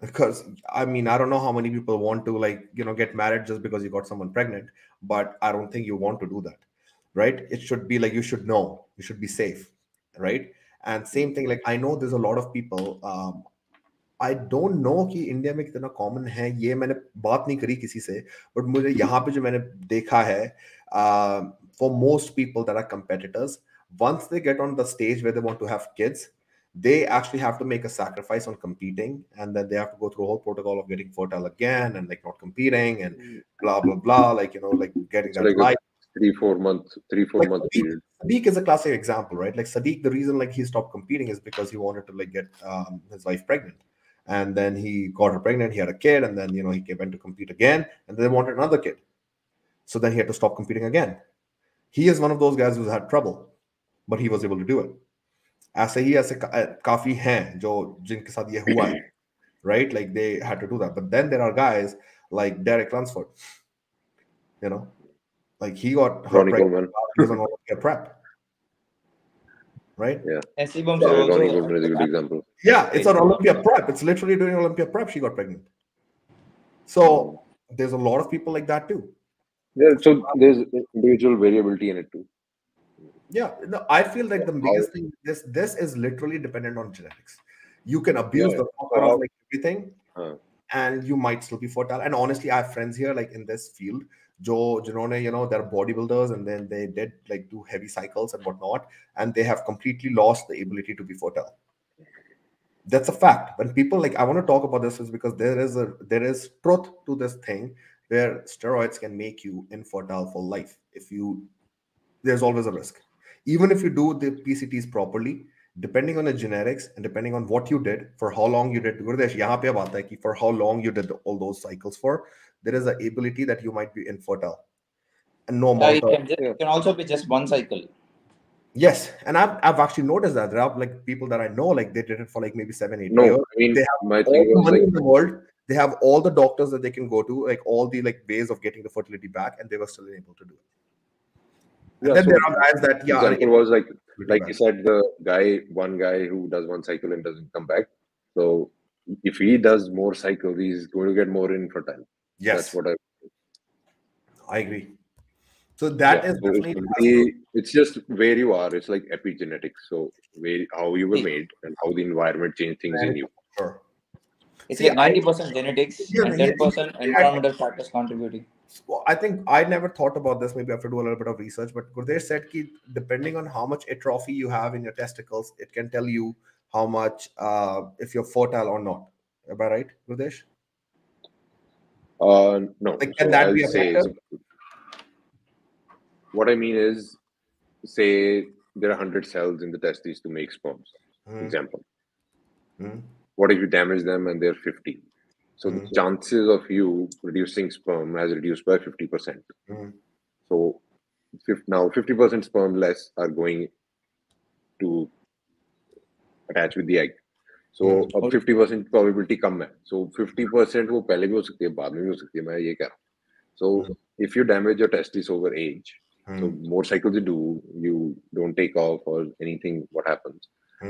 B: Because I mean, I don't know how many people want to, like, get married just because you got someone pregnant, but I don't think you want to do that, right? It should be like you should know, you should be safe, right? And same thing, like I know there's a lot of people. I don't know कि India में कितना common है, ये मैंने बात नहीं करी किसी से, बट मुझे यहाँ पे जो मैंने देखा है, for most people that are competitors, once they get on the stage where they want to have kids, they actually have to make a sacrifice on competing, and then they have to go through a whole protocol of getting fertile again and like not competing and blah blah blah, like like getting
A: it's
B: that
A: like
B: right.
A: a 3-4 month period.
B: Sadiq is a classic example, right? Like Sadiq, the reason like he stopped competing is because he wanted to like get his wife pregnant, and then he got her pregnant, he had a kid, and then he went to compete again, and they wanted another kid, so then he had to stop competing again. He is one of those guys who's had trouble, but he was able to do it. ऐसे ही ऐसे काफी हैं जो जिनके साथ ये हुआ है, right? Like they had to do that. But then there are guys like Derek Lunsford, like he got her
A: Ronnie
B: pregnant
A: Coleman.
B: while he was on Olympia prep, right?
A: Yeah.
C: Sebum
A: Yeah,
C: also
A: Ronnie Coleman is a good example.
B: Yeah, it's on Olympia prep. It's literally during Olympia prep she got pregnant. So there's a lot of people like that too.
A: Yeah, so there's individual variability in it too.
B: Yeah, no, I feel like the biggest thing, this is literally dependent on genetics. You can abuse the fuck out of like everything, and you might still be fertile. And honestly, I have friends here like in this field, जिन्होंने they're bodybuilders, and then they did like do heavy cycles and whatnot, and they have completely lost the ability to be fertile. That's a fact. When people like, I want to talk about this is because there is truth to this thing where steroids can make you infertile for life. There's always a risk. Even if you do the PCTs properly, depending on the genetics and depending on what you did, for how long you did, Guradesh, यहाँ पे अब आता है कि for how long you did all those cycles for, there is an ability that you might be infertile. And no amount
C: it can also be just one cycle.
B: Yes, and I've actually noticed that there are like people that I know, like they did it for like maybe 7-8 years.
A: I mean,
B: they have
A: my
B: all
A: thing
B: the
A: was
B: money
A: like,
B: in the world. They have all the doctors that they can go to, like all the like ways of getting the fertility back, and they were still able to do it. And then there are guys that
A: example was like you said, one guy who does one cycle and doesn't come back. So if he does more cycles, he's going to get more infertile.
B: Yes,
A: that's what
B: I agree. So that is
A: definitely it's just where you are. It's like epigenetics. So how you were made and how the environment changed things in you.
B: Sure.
C: It's like 90% genetics and 10% environmental factors contributing.
B: Well, I think I never thought about this. Maybe I have to do a little bit of research. But Gurdesh said that depending on how much atrophy you have in your testicles, it can tell you how much if you're fertile or not. Am I right, Gurdesh?
A: No.
B: Like, can that be a factor?
A: What I mean is, say there are 100 cells in the testes to make sperms. Example. What if you damage them and they're 50? So the chances of you producing sperm has reduced by 50%. So now 50% sperm less are going to attach with the egg. So अब 50% probability कम है. So 50% वो पहले भी हो सकती है, बाद में भी हो सकती है. मैं ये कह रहा हूँ. So if you damage your testes over age, so more cycles you do, you don't take off or anything, what happens?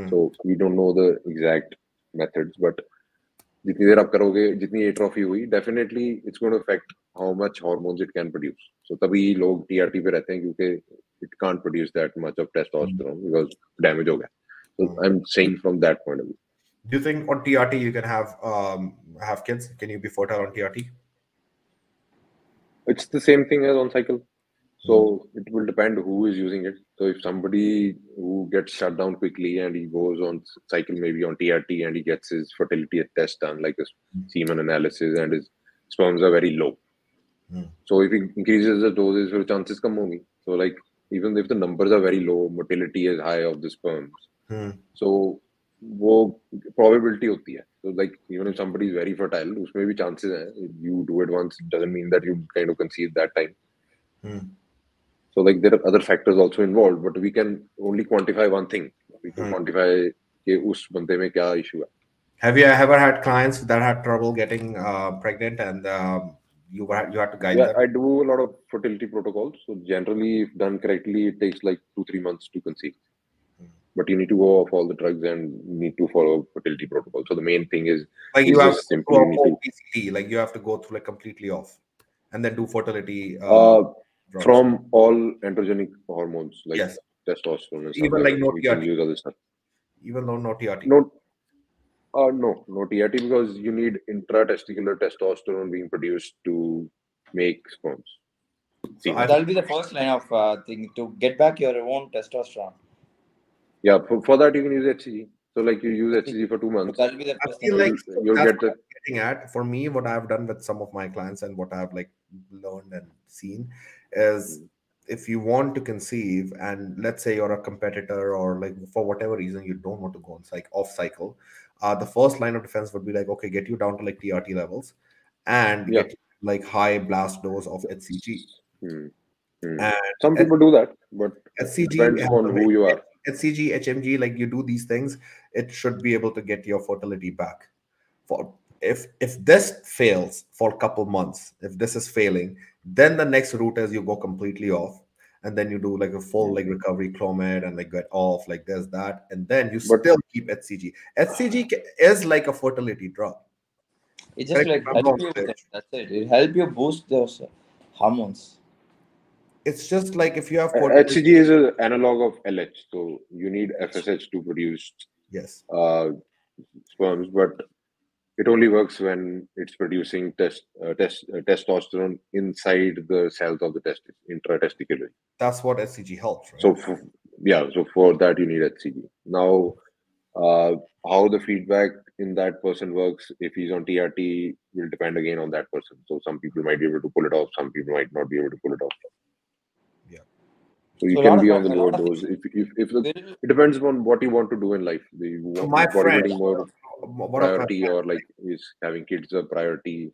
A: So we don't know the exact methods, but जितनी देर आप करोगे, जितनी atrophy हुई, definitely it's going to affect how much hormones it can produce. So तभी लोग TRT पे रहते हैं क्योंकि it can't produce that much of testosterone because damage हो गया. So I'm saying from that point of view.
B: Do you think on TRT you can have kids? Can you be fertile on TRT?
A: It's the same thing as on cycle. So it will depend who is using it. So if somebody who gets shut down quickly and he goes on cycle maybe on TRT and he gets his fertility test done, like a semen analysis, and his sperms are very low. So if he increases the doses, your chances come only. So like even if the numbers are very low, motility is high of the sperms. So वो probability होती है. So like even if somebody is very fertile, उसमें भी chances हैं. If you do it once, doesn't mean that you kind of conceive that time. So like there are other factors also involved, but we can only quantify one thing. We can quantify कि उस बंदे में क्या issue है.
B: Have you ever had clients that had trouble getting pregnant and you had to guide them?
A: I do a lot of fertility protocols. So generally, if done correctly, it takes like 2-3 months to conceive. But you need to go off all the drugs and need to follow fertility protocol. So the main thing is
B: like you have to go through PCT, like you have to go through like completely off, and then do fertility.
A: From all androgenic hormones like
B: yes,
A: testosterone and stuff.
B: Even like no TRT.
A: Use other stuff.
B: Even though no TRT.
A: No, no TRT because you need intratesticular testosterone being produced to make sperms.
C: So that'll be the first line of thing to get back your own testosterone.
A: Yeah, for that you can use HCG. So like you use HCG for 2 months.
C: That'll be the first
B: thing. Like
A: you'll get the.
B: Getting at for me, what I've done with some of my clients and what I've like learned and seen is if you want to conceive and let's say you're a competitor or like for whatever reason you don't want to go on off cycle, the first line of defense would be like, okay, get you down to like TRT levels and get like high blast dose of HCG.
A: And some people do that, but
B: HCG
A: depends on who you are.
B: HCG, HMG, like you do these things, it should be able to get your fertility back. For if this fails for a couple months, if this is failing, then the next route is you go completely off, and then you do like a full like recovery Clomid and like get off like there's that, and then you still keep HCG. HCG is like a fertility drug.
C: It just like help you with it. That's it. It help you boost those hormones.
B: It's just like if you have
A: HCG is an analog of LH, so you need FSH to produce sperms, but it only works when it's producing testosterone inside the cells of the testis, intratesticularly.
B: That's what HCG helps, right?
A: So for that you need HCG. Now, how the feedback in that person works if he's on TRT will depend again on that person. So some people might be able to pull it off, some people might not be able to pull it off. So you can be on the lower dose. It depends on what you want to do in life. You want bodybuilding more priority, or like is having kids a priority,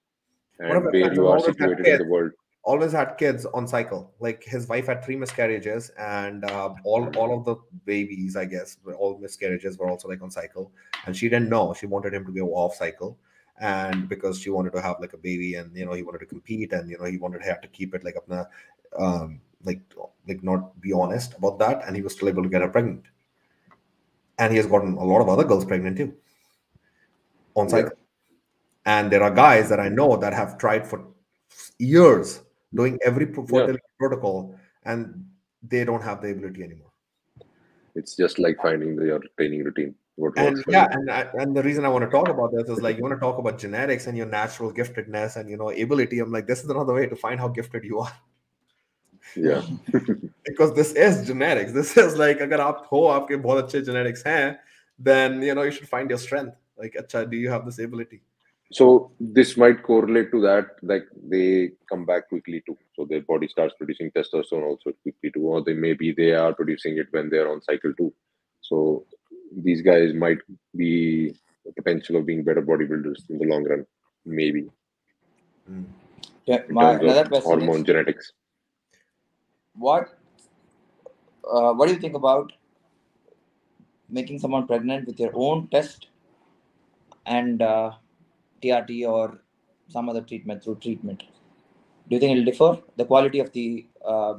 A: and where you are situated in the world.
B: Always had kids on cycle. Like his wife had 3 miscarriages, and all of the babies, I guess, all miscarriages were also like on cycle, and she didn't know. She wanted him to go off cycle, and because she wanted to have like a baby, and he wanted to compete, and he had to keep it like up like not be honest about that, and he was still able to get her pregnant, and he has gotten a lot of other girls pregnant too on cycle. And there are guys that I know that have tried for years doing every fertility protocol, and they don't have the ability anymore.
A: It's just like finding your training routine.
B: And the reason I want to talk about this is like you want to talk about genetics and your natural giftedness and ability. I'm like, this is another way to find how gifted you are.
A: Yeah.
B: Because this is genetics. This is like, agar aap ho aapke bahut achhe genetics hain, then you should find your strength. Like, acha, do you have this ability?
A: So this might correlate to that, like they come back quickly too. So their body starts producing testosterone also quickly too, or they are producing it when they're on cycle too. So these guys might be the potential of being better bodybuilders in the long run, maybe.
C: Yeah, another question
A: hormone genetics.
C: What do you think about making someone pregnant with your own test and TRT or some other treatment through treatment? Do you think it'll differ the quality of the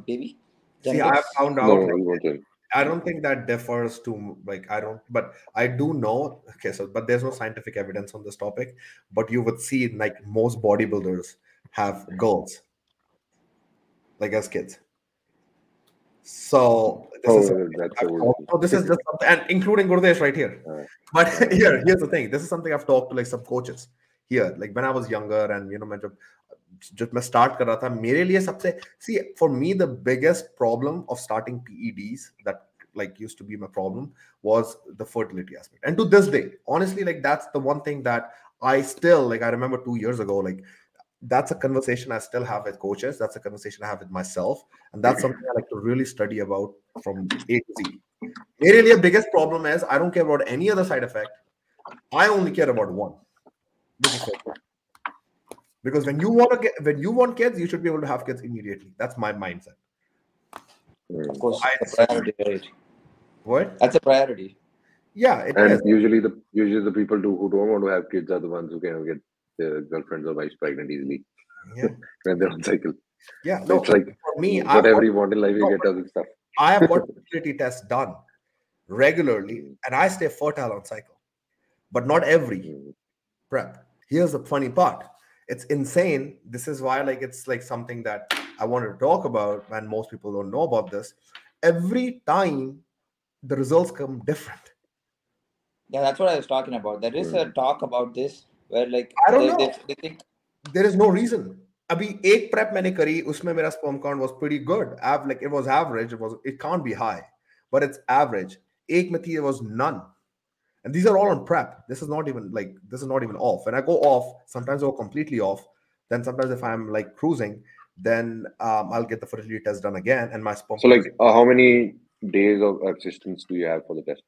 C: baby?
B: See, I
C: Genetics?
B: found
A: No,
B: out
A: he won't tell.
B: I don't think that differs to like I don't, but I do know. Okay, so but there's no scientific evidence on this topic. But you would see like most bodybuilders have girls like as kids. So this is
A: Oh, that's the old.
B: so this is just something, and including Gurdesh right here. But here's the thing. This is something I've talked to like some coaches here. Like when I was younger, and मैं जब मैं start कर रहा था, मेरे लिए सबसे see for me the biggest problem of starting PEDs that like used to be my problem was the fertility aspect. And to this day, honestly, like that's the one thing that I still like. I remember 2 years ago, like that's a conversation I still have with coaches. That's a conversation I have with myself, and that's something I like to really study about from A to Z. मेरे लिए biggest problem is I don't care about any other side effect. I only care about one, which is fertility. Because when you want kids, you should be able to have kids immediately. That's my mindset.
C: Of course,
B: I-
C: the priority, right?
B: What?
C: That's a priority.
B: Yeah, it
A: And
B: is.
A: usually the people who don't want to have kids are the ones who can get their girlfriends or wives pregnant easily
B: Yeah,
A: when they're on cycle.
B: yeah.
A: So
B: No,
A: it's like
B: for me,
A: whatever you want in life, you get other stuff.
B: I have got fertility tests done regularly, and I stay fertile on cycle, but not every prep. Here's the funny part. It's insane. This is why like it's like something that I wanted to talk about, and most people don't know about this. Every time the results come different.
C: Yeah, that's what I was talking about. There is a talk about this where like
B: I don't know.
C: they think
B: There is no reason. अभी एक prep मैंने करी उसमें मेरा sperm count was pretty good. Like it was average. It can't be high, but it's average. एक में थी, it was none. And these are all on prep. This is not even off. When I go off, sometimes I go completely off. Then sometimes if I'm like cruising, then I'll get the fertility test done again, and my sperm.
A: So like, how many days of existence do you have for the test?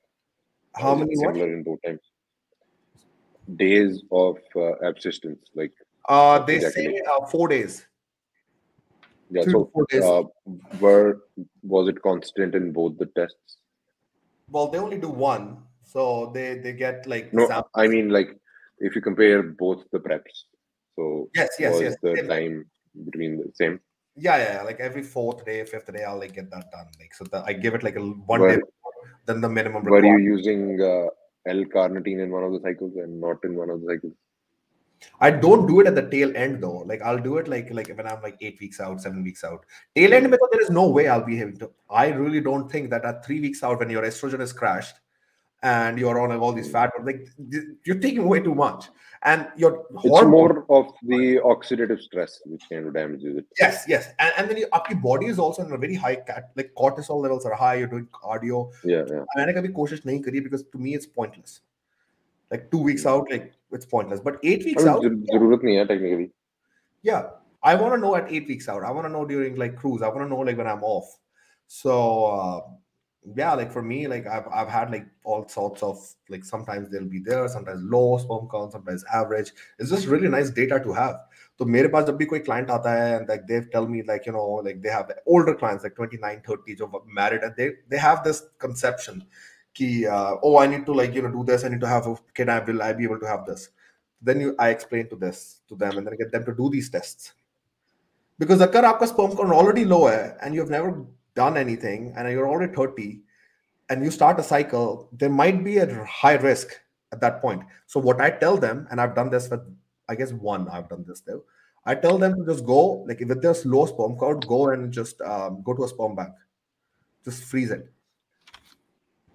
B: How
A: Is it
B: many what?
A: similar in both times? Days of absistence, like
B: They
A: ejaculation.
B: say 4 days.
A: Yeah.
B: 3 to 4 days.
A: Was it constant in both the tests?
B: Well, they only do one, so they get like
A: No,
B: samples.
A: I mean like if you compare both the preps. So
B: yes.
A: the
B: Same.
A: time between the same?
B: Yeah. Like every 4th day, 5th day, I'll like get that done. Like so, I give it like a 1
A: Were-
B: day before, then the minimum.
A: Were you
B: required.
A: using L-carnitine in one of the cycles and not in one of the cycles?
B: I don't do it at the tail end though. Like I'll do it like when I'm like 8 weeks out, 7 weeks out. Tail end, because there is no way I'll be having to. I really don't think that at 3 weeks out, when your estrogen is crashed and you're on like, all these fat, like you're taking way too much, and your
A: It's more of the oxidative stress which kind of damages it.
B: Yes, and then your body is also in a very high like cortisol levels are high. You're doing cardio.
A: Yeah.
B: मैंने कभी कोशिश नहीं करी because to me it's pointless. Like 2 weeks out, like it's pointless. But 8 weeks out,
A: जरूरत नहीं है technically.
B: yeah, I want to know at 8 weeks out. I want to know during like cruise. I want to know like when I'm off. So yeah, like for me, like I've had like all sorts of like sometimes they'll be there, sometimes low sperm count, sometimes average. It's just really nice data to have. So मेरे पास जब भी कोई client आता है and like they tell me like like they have older clients like 29, 30 जो married, and they have this conception कि oh I need to like do this, I need to have a kid, will I be able to have this? Then I explain to them and then get them to do these tests. Because अगर आपका sperm count already low है and you've never done anything and you're already 30 and you start a cycle, there might be a high risk at that point. So what I tell them, and I've done this with, I guess I've done this though. I tell them to just go, like if there's low sperm count, go and just go to a sperm bank. Just freeze it.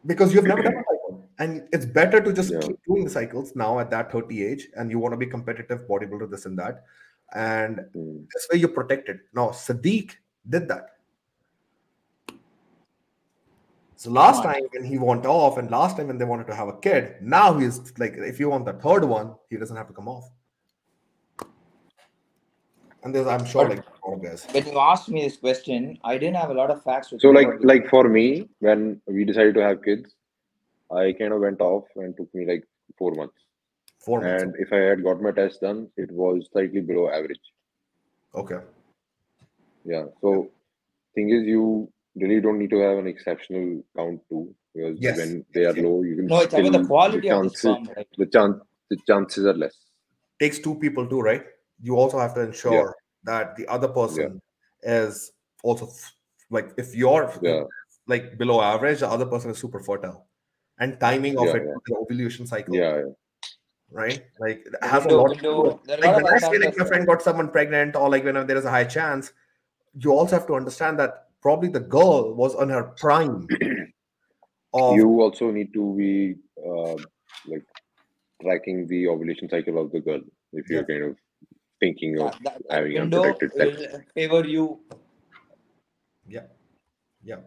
B: Because you've never done a cycle. And it's better to just keep doing the cycles now at that 30 age, and you want to be competitive bodybuilder, this and that. And this way you're protected. Now, Sadiq did that. So last time when he went off, and last time when they wanted to have a kid, now he's like, if you want the third one, he doesn't have to come off. And there's, I'm sure, like all guys.
C: When you asked me this question, I didn't have a lot of facts.
A: So like for me, when we decided to have kids, I kind of went off and took me like 4 months.
B: 4 months.
A: And if I had got my test done, it was slightly below average.
B: Okay.
A: Yeah. So thing is, you really don't need to have an exceptional count too, because when they are low, you can
C: it's about the quality of the sperm, right?
A: The chances are less.
B: Takes 2 people too, right? You also have to ensure that the other person is also like, if you're like below average, the other person is super fertile, and timing of it, the ovulation cycle, right? Like it has a lot to do.
C: There are a
B: Like
C: lot of
B: when I
C: other
B: say like
C: factors.
B: my friend got someone pregnant, or like when there is a high chance, you also have to understand that probably the girl was on her prime of.
A: You also need to be like tracking the ovulation cycle of the girl if you're kind of thinking of
C: That
A: having
C: window
A: unprotected sex.
C: will favor you.
B: Yeah.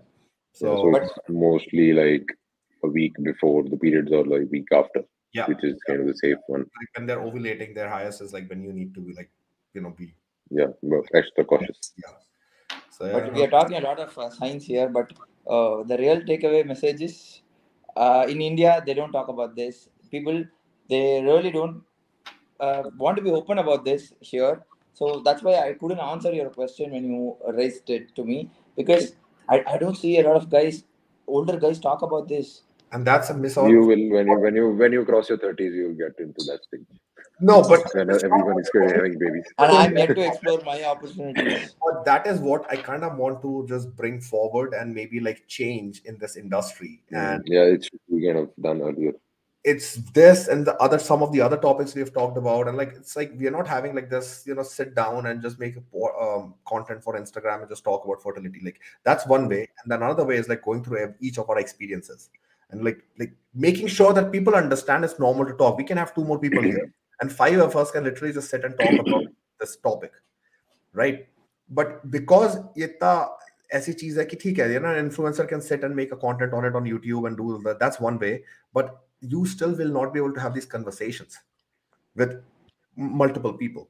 A: So
B: So
A: it's mostly like a week before the periods or like week after, which is kind of the safe one.
B: Like when they're ovulating, their highest is like when you need to be like, be.
A: But extra cautious.
B: So
C: But we are talking a lot of science here, but the real takeaway message is in India, they don't talk about this. People, they really don't want to be open about this here. So that's why I couldn't answer your question when you raised it to me, because I don't see a lot of guys, older guys, talk about this.
B: And that's a miss.
A: You will when you cross your 30s, you'll get into that stage.
B: No, but
A: when everyone is having babies.
C: And I'm yet to explore my opportunities.
B: But that is what I kind of want to just bring forward and maybe like change in this industry. And
A: it should be kind of done earlier.
B: It's this and the other, some of the other topics we've talked about, and like it's like we are not having like this, sit down and just make a content for Instagram and just talk about fertility. Like that's one way, and then another way is like going through each of our experiences and like making sure that people understand it's normal to talk. We can have 2 more people here, and 5 of us can literally just sit and talk about this topic, right? But because इतना ऐसी चीज है कि ठीक है, an influencer can sit and make a content on it on YouTube and do that. That's one way, but you still will not be able to have these conversations with multiple people,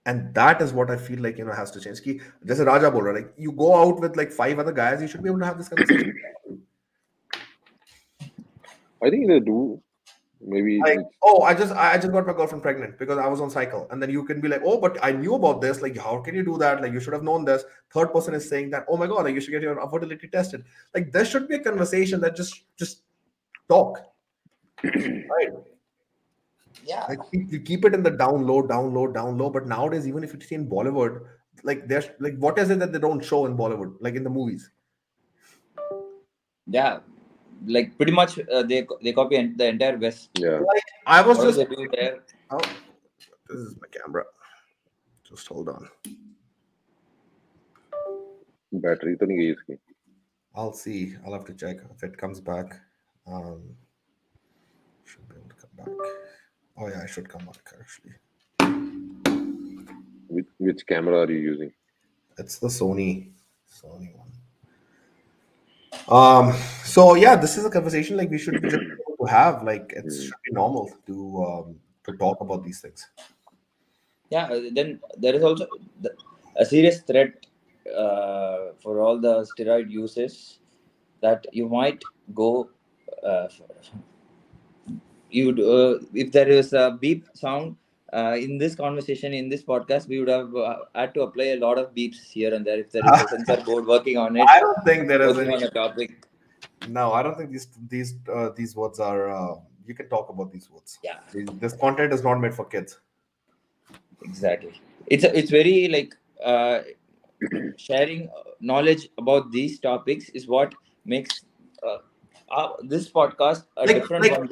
B: and that is what I feel like has to change. Ki, जैसे Raja बोल रहा, like you go out with like 5 other guys, you should be able to have this conversation.
A: I think they do. Maybe
B: like, I just got my girlfriend pregnant because I was on cycle, and then you can be like, oh, but I knew about this. Like, how can you do that? Like, you should have known this. Third person is saying that, oh my god, like you should get your fertility tested. Like, there should be a conversation that just talk, right?
C: Yeah.
B: Like, you keep it in the down low. But nowadays, even if you see in Bollywood, like there's like, what is it that they don't show in Bollywood, like in the movies?
C: Yeah. Like pretty much they copy the entire West.
A: Yeah.
B: Like I was
C: What
B: just
C: do they do there?
B: Oh, this is my camera. Just hold on.
A: Battery to nahi gayi iski.
B: I'll see. I'll have to check if it comes back. Should be able to come back. Oh yeah, I should come back actually.
A: Which camera are you using?
B: It's the Sony one. So yeah, this is a conversation like we should just be able to have. Like it should be normal to talk about these things.
C: Yeah, then there is also a serious threat for all the steroid uses that you might go. If there is a beep sound in this conversation, in this podcast, we would have had to apply a lot of beeps here and there if there is a sensor board working on it.
B: I don't think there is
C: any on a topic.
B: No, I don't think these words are. You can talk about these words.
C: Yeah,
B: this content is not made for kids.
C: Exactly. It's very like sharing knowledge about these topics is what makes this podcast a different one.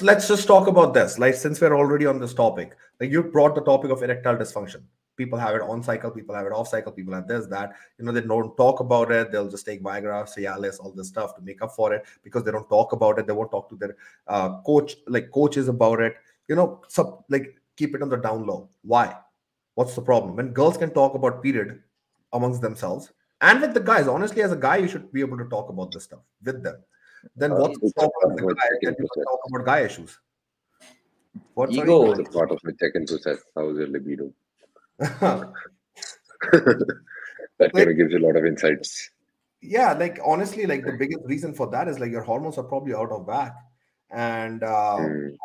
B: Let's just talk about this. Like since we're already on this topic, like you brought the topic of erectile dysfunction. People have it on cycle, people have it off cycle, people have this, that. They don't talk about it. They'll just take Viagra, Cialis, all this stuff to make up for it because they don't talk about it. They won't talk to their coaches about it. Keep it on the down low. Why? What's the problem? When girls can talk about period amongst themselves and with the guys, honestly, as a guy, you should be able to talk about this stuff with them. Then what's the problem with the guy? Then you can talk about guy issues.
C: Ego.
A: It's a part of the check-in process. How is your libido? That kind of gives you a lot of insights.
B: Yeah, like honestly, like the biggest reason for that is like your hormones are probably out of whack, and you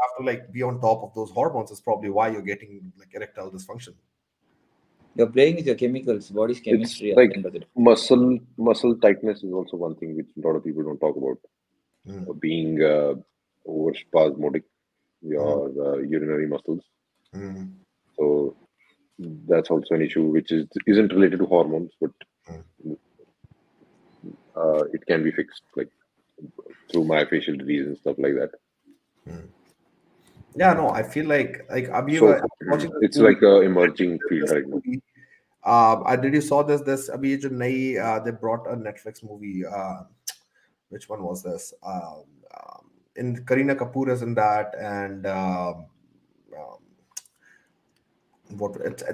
B: have to like be on top of those hormones. Is probably why you're getting like erectile dysfunction.
C: You're playing with your chemicals, body's chemistry.
A: It's like muscle tightness is also one thing which a lot of people don't talk about. Being overspasmodic, your urinary muscles. So that's also an issue which isn't related to hormones, but it can be fixed like through myofascial disease and stuff like that.
B: Yeah, no, I feel like Abhi,
A: So
B: watching this
A: it's
B: movie,
A: like a emerging field right now.
B: I did you saw this Abhi jo nayi, they brought a Netflix movie. Which one was this? In Kareena Kapoor is in that, and um,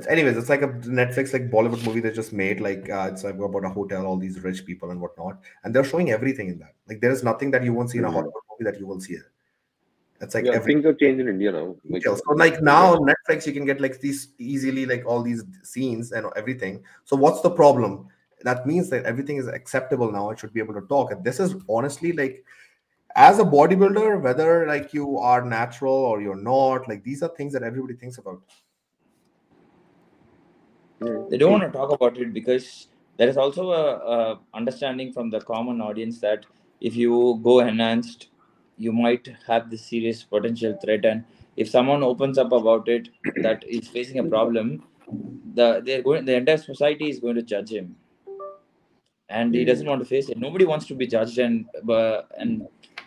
B: anyways, it's like a Netflix like Bollywood movie they just made. Like it's like about a hotel, all these rich people and whatnot, and they're showing everything in that. Like there is nothing that you won't see in a Hollywood movie that you will see here. It's like
A: Yeah, things have changed in India now. Like,
B: so like now on Netflix you can get like these easily like all these scenes and everything. So what's the problem? That means that everything is acceptable now. I should be able to talk. And this is honestly like, as a bodybuilder, whether like you are natural or you're not, like these are things that everybody thinks about.
C: They don't want to talk about it because there is also a understanding from the common audience that if you go enhanced, you might have this serious potential threat, and if someone opens up about it that is facing a problem, the entire society is going to judge him, and he doesn't want to face it. Nobody wants to be judged and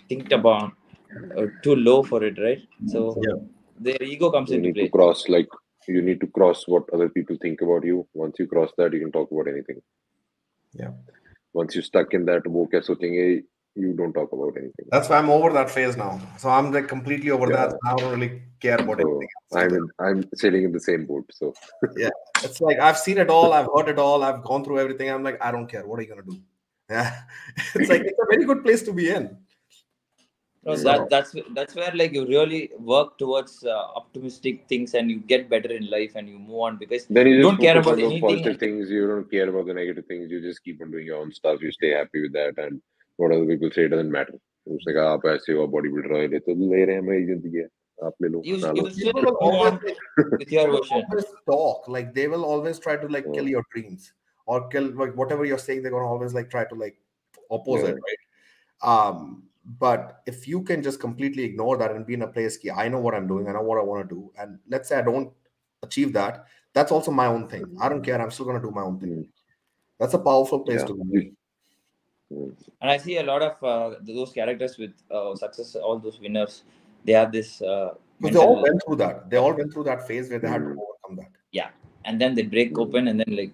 C: think about too low for it, right? So their ego comes into play.
A: You need to cross what other people think about you. Once you cross that, you can talk about anything.
B: Yeah.
A: Once you're stuck in that, wo kya sochenge, you don't talk about anything.
B: That's why I'm over that phase now. So I'm like completely over that. I don't really care about anything else.
A: I'm sailing in the same boat. So
B: yeah, it's like I've seen it all, I've heard it all, I've gone through everything. I'm like, I don't care. What are you gonna do? Yeah, it's like it's a very good place to be in.
C: No, that's where like you really work towards optimistic things and you get better in life and you move on, because
A: then you
C: don't care about
A: on those
C: anything.
A: positive things. You don't care about the negative things. You just keep on doing your own stuff. You stay happy with that, and what other people say doesn't matter. उसने कहा आप ऐसे हो bodybuilder हो ये तो ले रहे हैं मेरी जिंदगी है आप ले लो
C: You
A: low.
C: still move on with your version.
B: Always talk like they will always try to like kill your dreams or kill like whatever you're saying. They're gonna always like try to like oppose it, right? But if you can just completely ignore that and be in a place ki, I know what I'm doing, I know what I want to do, and let's say I don't achieve that, that's also my own thing. I don't care. I'm still gonna do my own thing. That's a powerful place to be.
C: And I see a lot of those characters with success, all those winners, they have this.
B: Because they all went through that. They all went through that phase where they had to overcome that.
C: Yeah, and then they break open, and then like.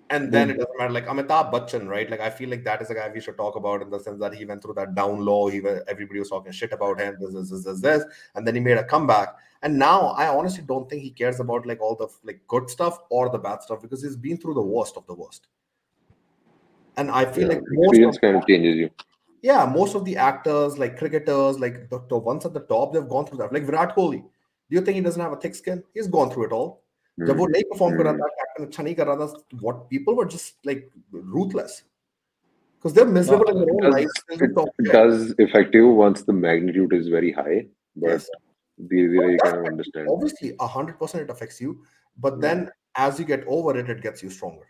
B: And then it doesn't matter. Like Amitabh Bachchan, right? Like I feel like that is a guy we should talk about in the sense that he went through that down low. Everybody was talking shit about him. This, and then he made a comeback. And now I honestly don't think he cares about like all the like good stuff or the bad stuff because he's been through the worst of the worst. And I feel like
A: experience kind of changes you.
B: Yeah, most of the actors, like cricketers, like the ones at the top, they've gone through that. Like Virat Kohli, do you think he doesn't have a thick skin? He's gone through it all. जब वो नहीं perform कर रहा था, captain अच्छा नहीं कर रहा था, what people were just like ruthless because they're miserable in their own lives.
A: It does affect you once the magnitude is very high, but you kind of understand.
B: Obviously, 100% it affects you, but then as you get over it, it gets you stronger.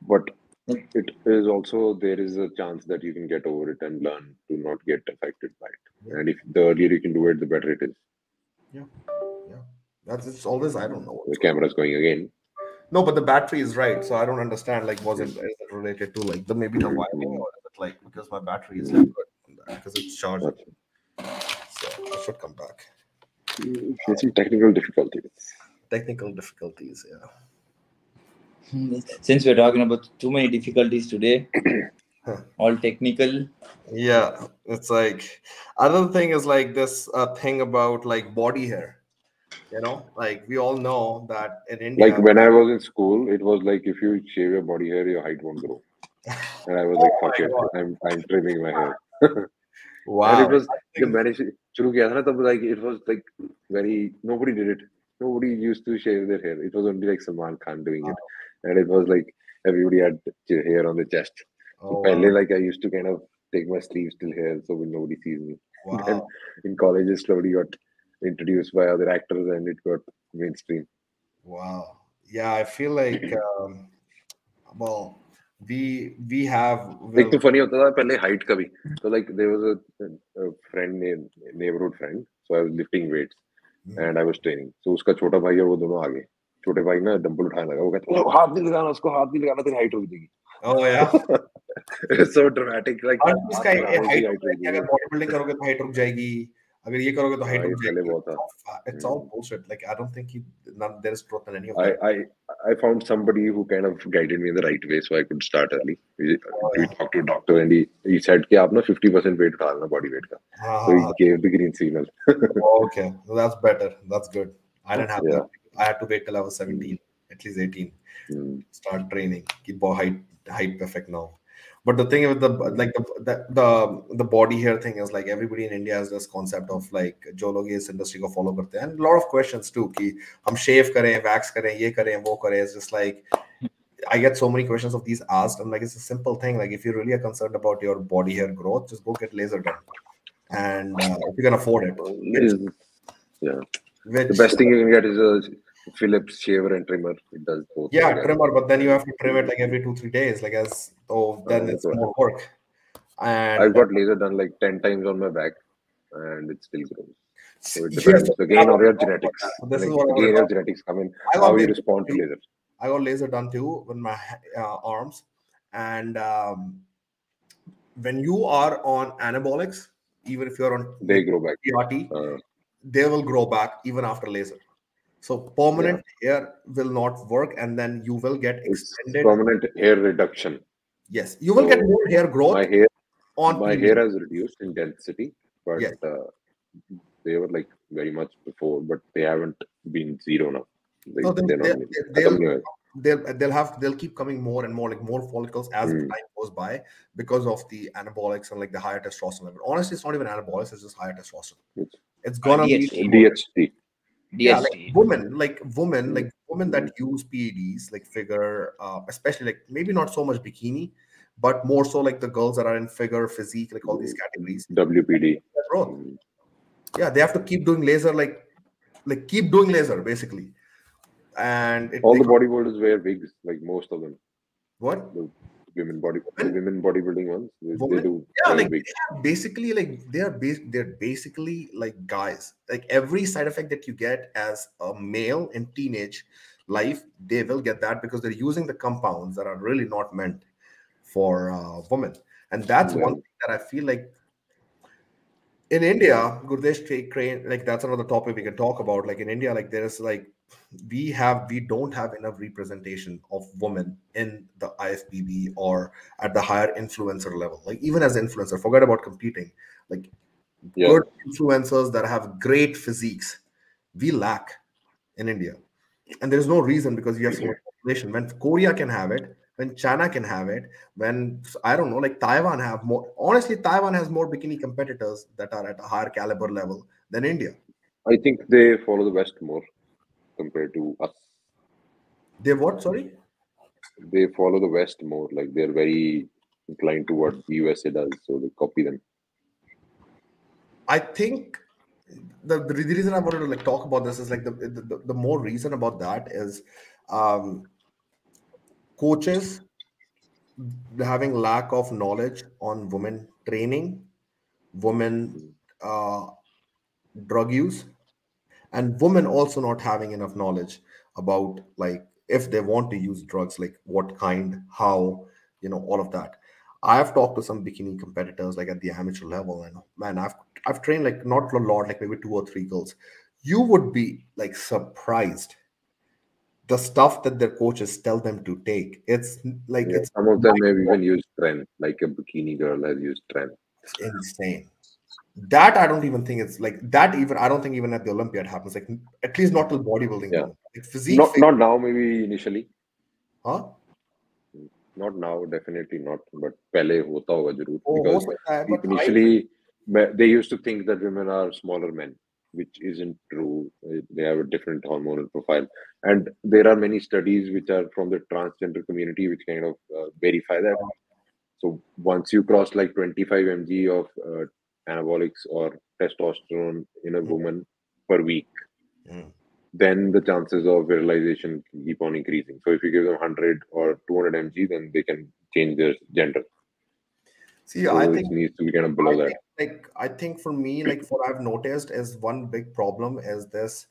A: But it is also there is a chance that you can get over it and learn to not get affected by it. And if the earlier you can do it, the better it is.
B: Yeah. It's always, I don't know.
A: The camera's going again.
B: No, but the battery is right. So I don't understand. Like, is it related to like maybe the wiring, or is it like because my battery is not good because it's charging? So I should come back.
A: Facing technical difficulties.
B: Yeah.
C: Since we're talking about too many difficulties today, all technical.
B: Yeah, it's like another thing is like this thing about like body hair. You know, like we all know that in India.
A: Like when I was in school, it was like if you shave your body hair, your height won't grow. And I was like, fuck it, I'm trimming my hair.
B: Wow.
A: And it was like it was like very nobody did it. Nobody used to shave their hair. It was only like Salman Khan doing it. And it was like everybody had hair on the chest. So like I used to kind of take my sleeves till here so nobody sees me.
B: Wow.
A: Then in college it slowly got introduced by other actors and it got mainstream.
B: Wow. Yeah, I feel like well we have
A: like तो funny होता था पहले height का भी. So like there was a friend neighborhood friend, so I was lifting weights and I was training. So उसका छोटा भाई और वो दोनों आगे. छोटे भाई ना डंबल उठाने लगा, वो कहता है हाथ नहीं लगाना उसको, हाथ नहीं लगाना, तेरी हाइट रुक जाएगी.
B: Oh yeah.
A: It's so dramatic, like
B: और इसका
A: हाथ लगाना
B: हाइट
A: उसकी
B: रुक
A: हाइट रुक
B: जाएगी, अगर
A: जाएगी.
B: बॉडी बिल्डिंग करोगे तो हाइट रुक जाएगी, अगर ये करोगे तो हाइट
A: हाँ,
B: रुक
A: ये पहले
B: जाएगी.
A: बहुत था.
B: It's all bullshit. Like I don't think there is truth in any of
A: I
B: that.
A: I found somebody who kind of guided me in the right way, so I could start early. We
B: yeah.
A: talked to a doctor, and he said कि आप ना 50% weight उठाना body weight का. So he gave the green signal.
B: Okay, so that's better. That's good. I didn't have
A: Yeah.
B: that. I had to wait till I was 17, at least 18, start training. Keep height perfect now. But the thing with the like the body hair thing is like everybody in India has this concept of like जो लोग इस industry को follow करते हैं, and a lot of questions too कि हम shave करें, wax करें, ये करें, वो करें. It's just like I get so many questions of these asked. I'm like, it's a simple thing. Like if you really are concerned about your body hair growth, just go get laser done, and if you can afford it,
A: Yeah.
B: which
A: The best thing you can get is a Philips shaver and trimmer. It does both.
B: yeah,
A: together.
B: trimmer, but then you have to trim it like every 2-3 days, like then it's more work. And
A: I've got laser done like 10 times on my back, and it still grows. So it
B: yes,
A: depends again on your genetics.
B: this is
A: Like,
B: what I
A: again,
B: want
A: your
B: to
A: genetics come in,
B: I got
A: how you
B: laser
A: respond to
B: too.
A: laser.
B: I got laser done too with my arms, and when you are on anabolics, even if you're on
A: They grow back.
B: PRT, they will grow back even after laser. So permanent hair will not work, and then you will get extended.
A: It's permanent hair reduction.
B: Yes, you will get more hair growth.
A: My hair has reduced in density, but
B: yes.
A: They were like very much before, but they haven't been zero now. Like,
B: No, they'll keep coming more and more, like more follicles as the time goes by because of the anabolics and like the higher testosterone level. Honestly, it's not even anabolics; it's just higher testosterone. It's gonna be
A: DHT.
B: Yeah, like women that use PEDs, like figure, especially like maybe not so much bikini, but more so like the girls that are in figure, physique, like all these categories.
A: WPD.
B: Yeah, they have to keep doing laser, like keep doing laser basically. And
A: all the bodybuilders wear wigs, like most of them.
B: What?
A: The women bodybuilding ones, they do.
B: Yeah, like basically, like they're basically like guys. Like every side effect that you get as a male in teenage life, they will get that because they're using the compounds that are really not meant for women. And that's one thing that I feel like in India, Gurdesh Crane, like that's another topic we can talk about. Like in India, like there's like we don't have enough representation of women in the IFBB or at the higher influencer level. Like even as influencer, forget about competing. Like good influencers that have great physiques, we lack in India, and there's no reason because you have so much population. When Korea can have it, when China can have it, when I don't know, like Taiwan have more. Honestly, Taiwan has more bikini competitors that are at a higher caliber level than India.
A: I think they follow the West more compared to us.
B: They what? Sorry?
A: They follow the West more. Like they're very inclined to what the USA does, so they copy them.
B: I think the reason I wanted to like talk about this is like the more reason about that is coaches having lack of knowledge on women training, women drug use, and women also not having enough knowledge about like if they want to use drugs, like what kind, how, all of that. I have talked to some bikini competitors like at the amateur level, and man, I've trained like not a lot, like maybe 2 or 3 girls. You would be like surprised the stuff that their coaches tell them to take. It's like it's
A: some of them have even used trend, like a bikini girl has used trend.
B: It's insane. That I don't even think it's like that. Even I don't think even at the Olympiad happens. Like at least not till bodybuilding.
A: Yeah,
B: like physique.
A: Not now. Maybe initially.
B: Huh?
A: Not now, definitely not. But pehle hota hoga zarur, because initially they used to think that women are smaller men, which isn't true. They have a different hormonal profile, and there are many studies which are from the transgender community which kind of verify that. So once you cross like 25 mg of anabolics or testosterone in a woman per week, then the chances of virilization keep on increasing. So if you give them 100 or 200 mg, then they can change their gender.
B: See,
A: so
B: I think
A: it needs to be kind of below that.
B: I think for me, like what I've noticed is one big problem is this: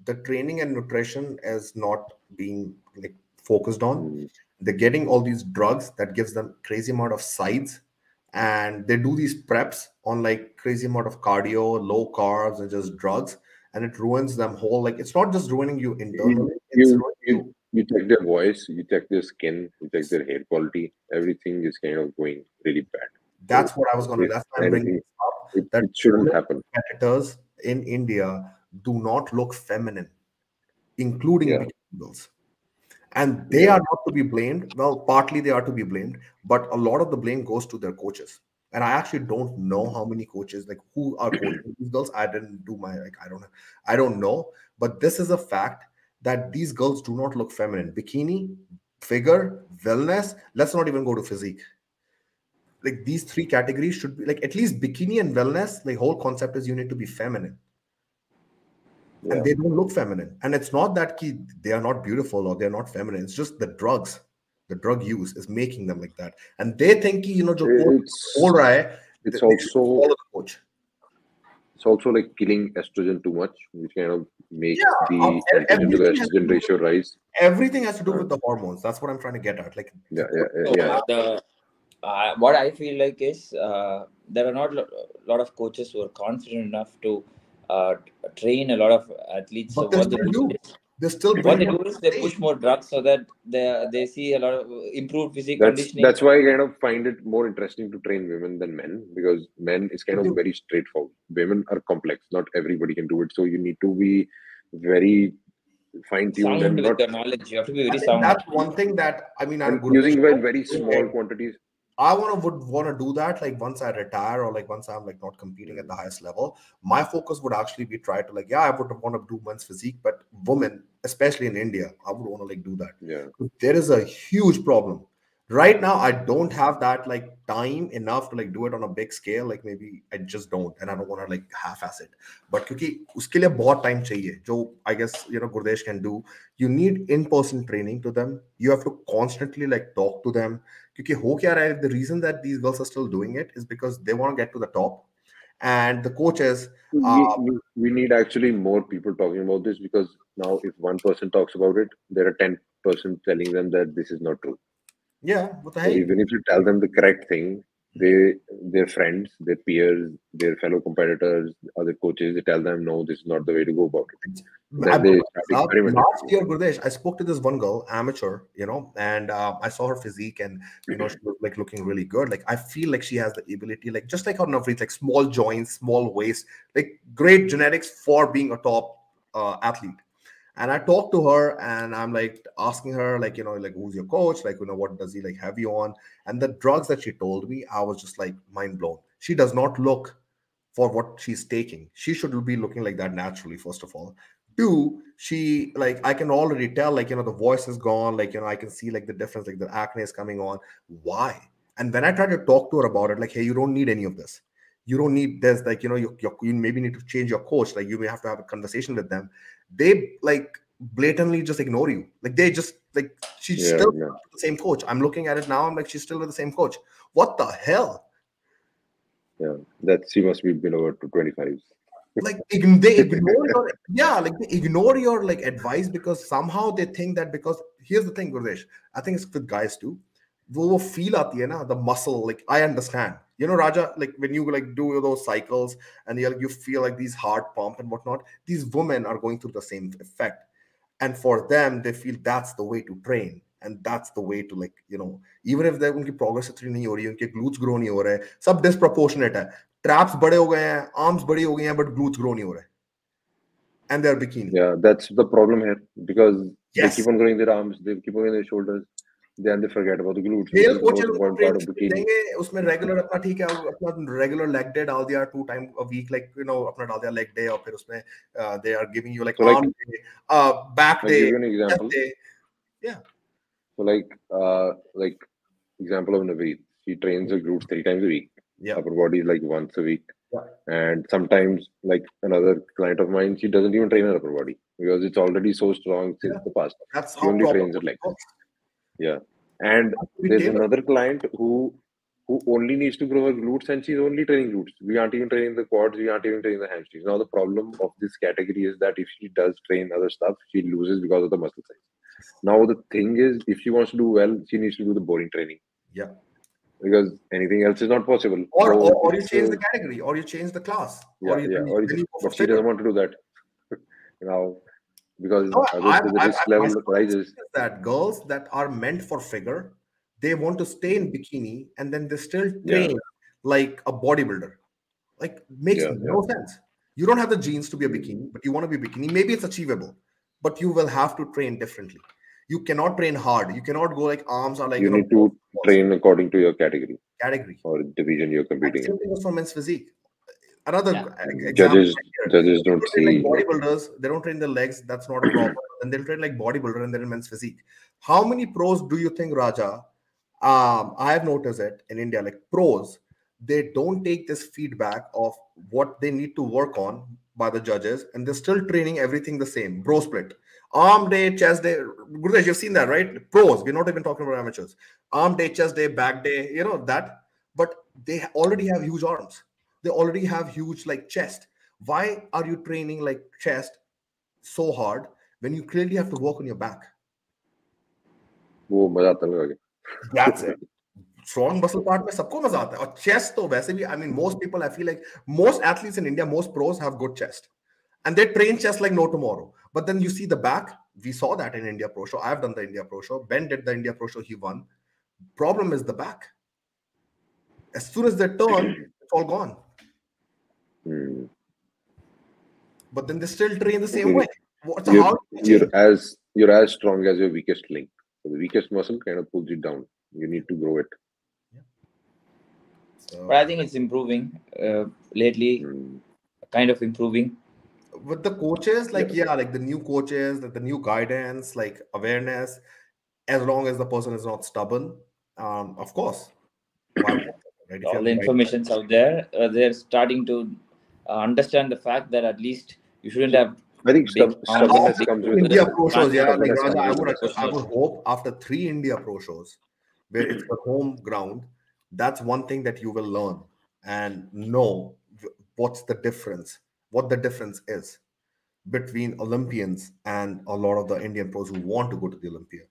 B: the training and nutrition is not being like focused on.
A: Mm.
B: They're getting all these drugs that gives them crazy amount of sides, and they do these preps on like crazy amount of cardio, low carbs, and just drugs, and it ruins them whole. Like it's not just ruining you internally,
A: You,
B: it's
A: you
B: ruining
A: you
B: you.
A: you check their voice, you check their skin, you check their hair quality. Everything is kind of going really bad. So
B: That's what I was going to.
A: if
B: That's why I'm bringing
A: anything,
B: this up. That
A: it shouldn't
B: women
A: happen.
B: competitors in India do not look feminine, including
A: Yeah,
B: bikini girls. And they
A: yeah.
B: are not to be blamed. Well, partly they are to be blamed, but a lot of the blame goes to their coaches. And I actually don't know how many coaches, like who are coaching these girls. I didn't do my like I don't know. But this is a fact that these girls do not look feminine. Bikini, figure, wellness. Let's not even go to physique. Like these three categories should be like at least bikini and wellness. The whole concept is you need to be feminine, and
A: Yeah,
B: they don't look feminine. And it's not that they are not beautiful or they're not feminine. It's just the drugs, the drug use is making them like that. And they think jo coach
A: it's
B: bol raha hai,
A: it's
B: they should
A: also
B: follow the coach.
A: it's also like killing estrogen too much, which kind of makes
B: Yeah,
A: the androgen to the
B: everything has to
A: estrogen
B: do
A: ratio rise.
B: with the hormones. That's what I'm trying to get at. Like
A: Yeah,
B: you
A: yeah,
B: could
A: yeah,
C: So
A: yeah.
C: the what I feel like is there are not a lot of coaches who are confident enough to train a lot of athletes. So
B: but they
C: what they
B: still
C: do
B: do.
C: is
B: They still
C: what
B: bring
C: they
B: them
C: do
B: to
C: is
B: the
C: they
B: stage.
C: push more drugs so that they see a lot of improved physique
A: That's
C: conditioning.
A: that's why I kind of find it more interesting to train women than men, because men is kind
B: But
A: of very straightforward. Women are complex. Not everybody can do it. So you need to be very fine tuned
C: Sound
A: and
C: with
A: not
C: your knowledge. You have to be
B: I
C: very
B: think that's
C: sound.
B: one thing that I mean,
A: and
B: Gurudesh,
A: using very small quantities.
B: I would want to do that like once I retire or like once I'm like not competing at the
A: Mm,
B: highest level. My focus would actually be try to like, yeah, I would want to do men's physique, but women, especially in India, I would want to like do that.
A: yeah,
B: There is a huge problem. Right now, I don't have that like time enough to like do it on a big scale. Like maybe I just don't, and I don't want to like half-ass it. But क्योंकि उसके लिए बहुत time चाहिए, जो I guess Gurdesh can do. You need in-person training to them. You have to constantly like talk to them. क्योंकि हो क्या रहा है, the reason that these girls are still doing it is because they want to get to the top, and the coaches.
A: we,
B: Uh,
A: we we need actually more people talking about this, because now if one person talks about it, there are 10% telling them that this is not true.
B: yeah, what the
A: So
B: heck?
A: even if you tell them the correct thing, their friends, their peers, their fellow competitors, other coaches, they tell them no, this is not the way to go about it. So
B: I
A: then
B: brought
A: they start
B: this up
A: experimenting
B: last
A: with it.
B: year, Gurdesh. I spoke to this one girl, amateur, and I saw her physique, and she was like looking really good. Like I feel like she has the ability, like just like her Navreet, like small joints, small waist, like great genetics for being a top athlete. And I talked to her, and I'm like asking her, like like who's your coach, like what does he like have you on, and the drugs that she told me, I was just like mind blown. She does not look for what she's taking. She should be looking like that naturally, first of all. Two, she like I can already tell, like the voice is gone, like I can see like the difference, like the acne is coming on. Why? And when I try to talk to her about it, like, hey, you don't need any of this. You don't need this, like you maybe need to change your coach, like you may have to have a conversation with them. They like blatantly just ignore you, like they just like she's
A: Yeah,
B: still
A: yeah,
B: the same coach. I'm looking at it now, I'm like, she's still with the same coach. What the hell?
A: yeah. That she must be below to 25.
B: Like they ignore your, yeah, like they ignore your like advice because somehow they think that, because here's the thing, Gurdesh, I think it's with guys too. वो feel आती है ना, the muscle, like I understand, Raja, like when you like do those cycles and you feel like these heart pump and whatnot, these women are going through the same effect, and for them they feel that's the way to train, and that's the way to like even if उनकी progress इतनी नहीं हो रही है, उनके glutes grow नहीं हो रहे, सब disproportionate है, traps बड़े हो गए हैं, arms बड़ी हो गई हैं, but glutes grow नहीं हो रहे, and they're bikini.
A: Yeah, that's the problem here, because they keep
B: Yes,
A: on growing their arms, they keep on growing their shoulders, then they forget about the glutes, which
B: male
A: is the
B: coaches
A: most
B: उनको
A: important part
B: training
A: of bikini.
B: देंगे, उसमें regular अपना ठीक है, अपना regular leg day डाल दिया 2 times a week, like अपना डाल दिया leg day, और फिर उसमें they are giving you like
A: So,
B: arm day, back
A: I'll
B: day,
A: give you an
B: chest
A: example.
B: day. Yeah,
A: So, like example of Naveed, she trains her glutes 3 times a week.
B: yeah,
A: Upper body is like once a week.
B: yeah.
A: And sometimes, like another client of mine, she doesn't even train her upper body because it's already so strong since
B: Yeah.
A: the past.
B: That's
A: She
B: how
A: only
B: proper
A: trains her
B: coaching
A: legs.
B: works.
A: Yeah. And
B: We
A: there's
B: tailor.
A: another client who who only needs to grow her glutes, and she's only training glutes. We aren't even training the quads, we aren't even training the hamstrings. Now the problem of this category is that if she does train other stuff, she loses because of the muscle size. Now the thing is, if she wants to do well, she needs to do the boring training.
B: Yeah.
A: Because anything else is not possible.
B: Or you change the category, or you change the class.
A: Yeah, but she doesn't want to do that. Now, because the risk level rises.
B: That girls that are meant for figure, they want to stay in bikini and then they still train like a bodybuilder. Like, makes no sense. You don't have the genes to be a bikini, but you want to be bikini. Maybe it's achievable, but you will have to train differently. You cannot train hard. You cannot go like arms are like,
A: you need to train according to your category or division you're competing
B: in. Same for men's physique. Another
A: judges don't see
B: like bodybuilders, they don't train the legs, that's not a problem. And they'll train like bodybuilder and then in men's physique. How many pros do you think, Raja? I have noticed it in India, like pros, they don't take this feedback of what they need to work on by the judges, and they're still training everything the same. Bro split, arm day, chest day. Gurudesh, you've seen that, right? Pros, we're not even talking about amateurs. Arm day, chest day, back day, you know that. But they already have huge arms. They already have huge like chest. Why are you training like chest so hard when you clearly have to work on your back? That's it. Strong muscle part में सबको मजा आता है और chest तो वैसे भी I mean most people I feel like most athletes in India, most pros have good chest and they train chest like no tomorrow, but then you see the back. We saw that in India Pro Show. I've done the India Pro Show. Ben did the India Pro Show. He won. Problem is the back. As soon as they turn, it's all gone. But then they still train the same way.
A: You're as strong as your weakest link. So the weakest muscle kind of pulls it down. You need to grow it.
C: So, but I think it's improving lately. Kind of improving.
B: With the coaches, like like the new coaches, the new guidance, like awareness. As long as the person is not stubborn, of course.
C: Right? All the information's out there. They're starting to understand the fact that at least you shouldn't have.
A: I think stubbornness comes with
B: India Pro Shows. Yeah, like Raja, I would hope after 3 India Pro Shows, where it's the home ground, that's one thing that you will learn and know what's the difference, what the difference is between Olympians and a lot of the Indian pros who want to go to the Olympia.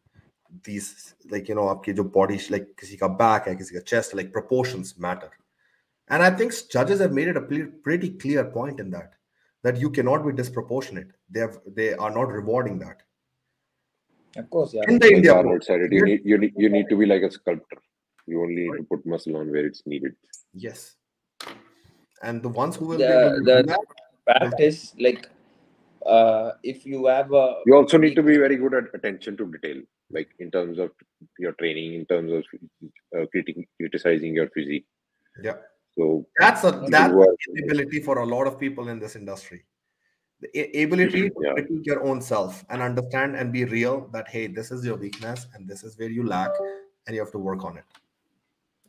B: These, like, you know, आपकी जो body, like किसी का back है, किसी का chest, like proportions matter. And I think judges have made it a pretty clear point in that you cannot be disproportionate. They are not rewarding that.
C: Of course, yeah.
B: In the India,
A: you need to be like a sculptor. You only need to put muscle on where it's needed.
B: Yes. And the ones who will
C: the practice, like if you have
A: you also need to be very good at attention to detail, like in terms of your training, in terms of criticizing your physique.
B: Yeah.
A: So
B: that's ability for a lot of people in this industry. The ability to critique your own self and understand and be real that, hey, this is your weakness and this is where you lack and you have to work on it.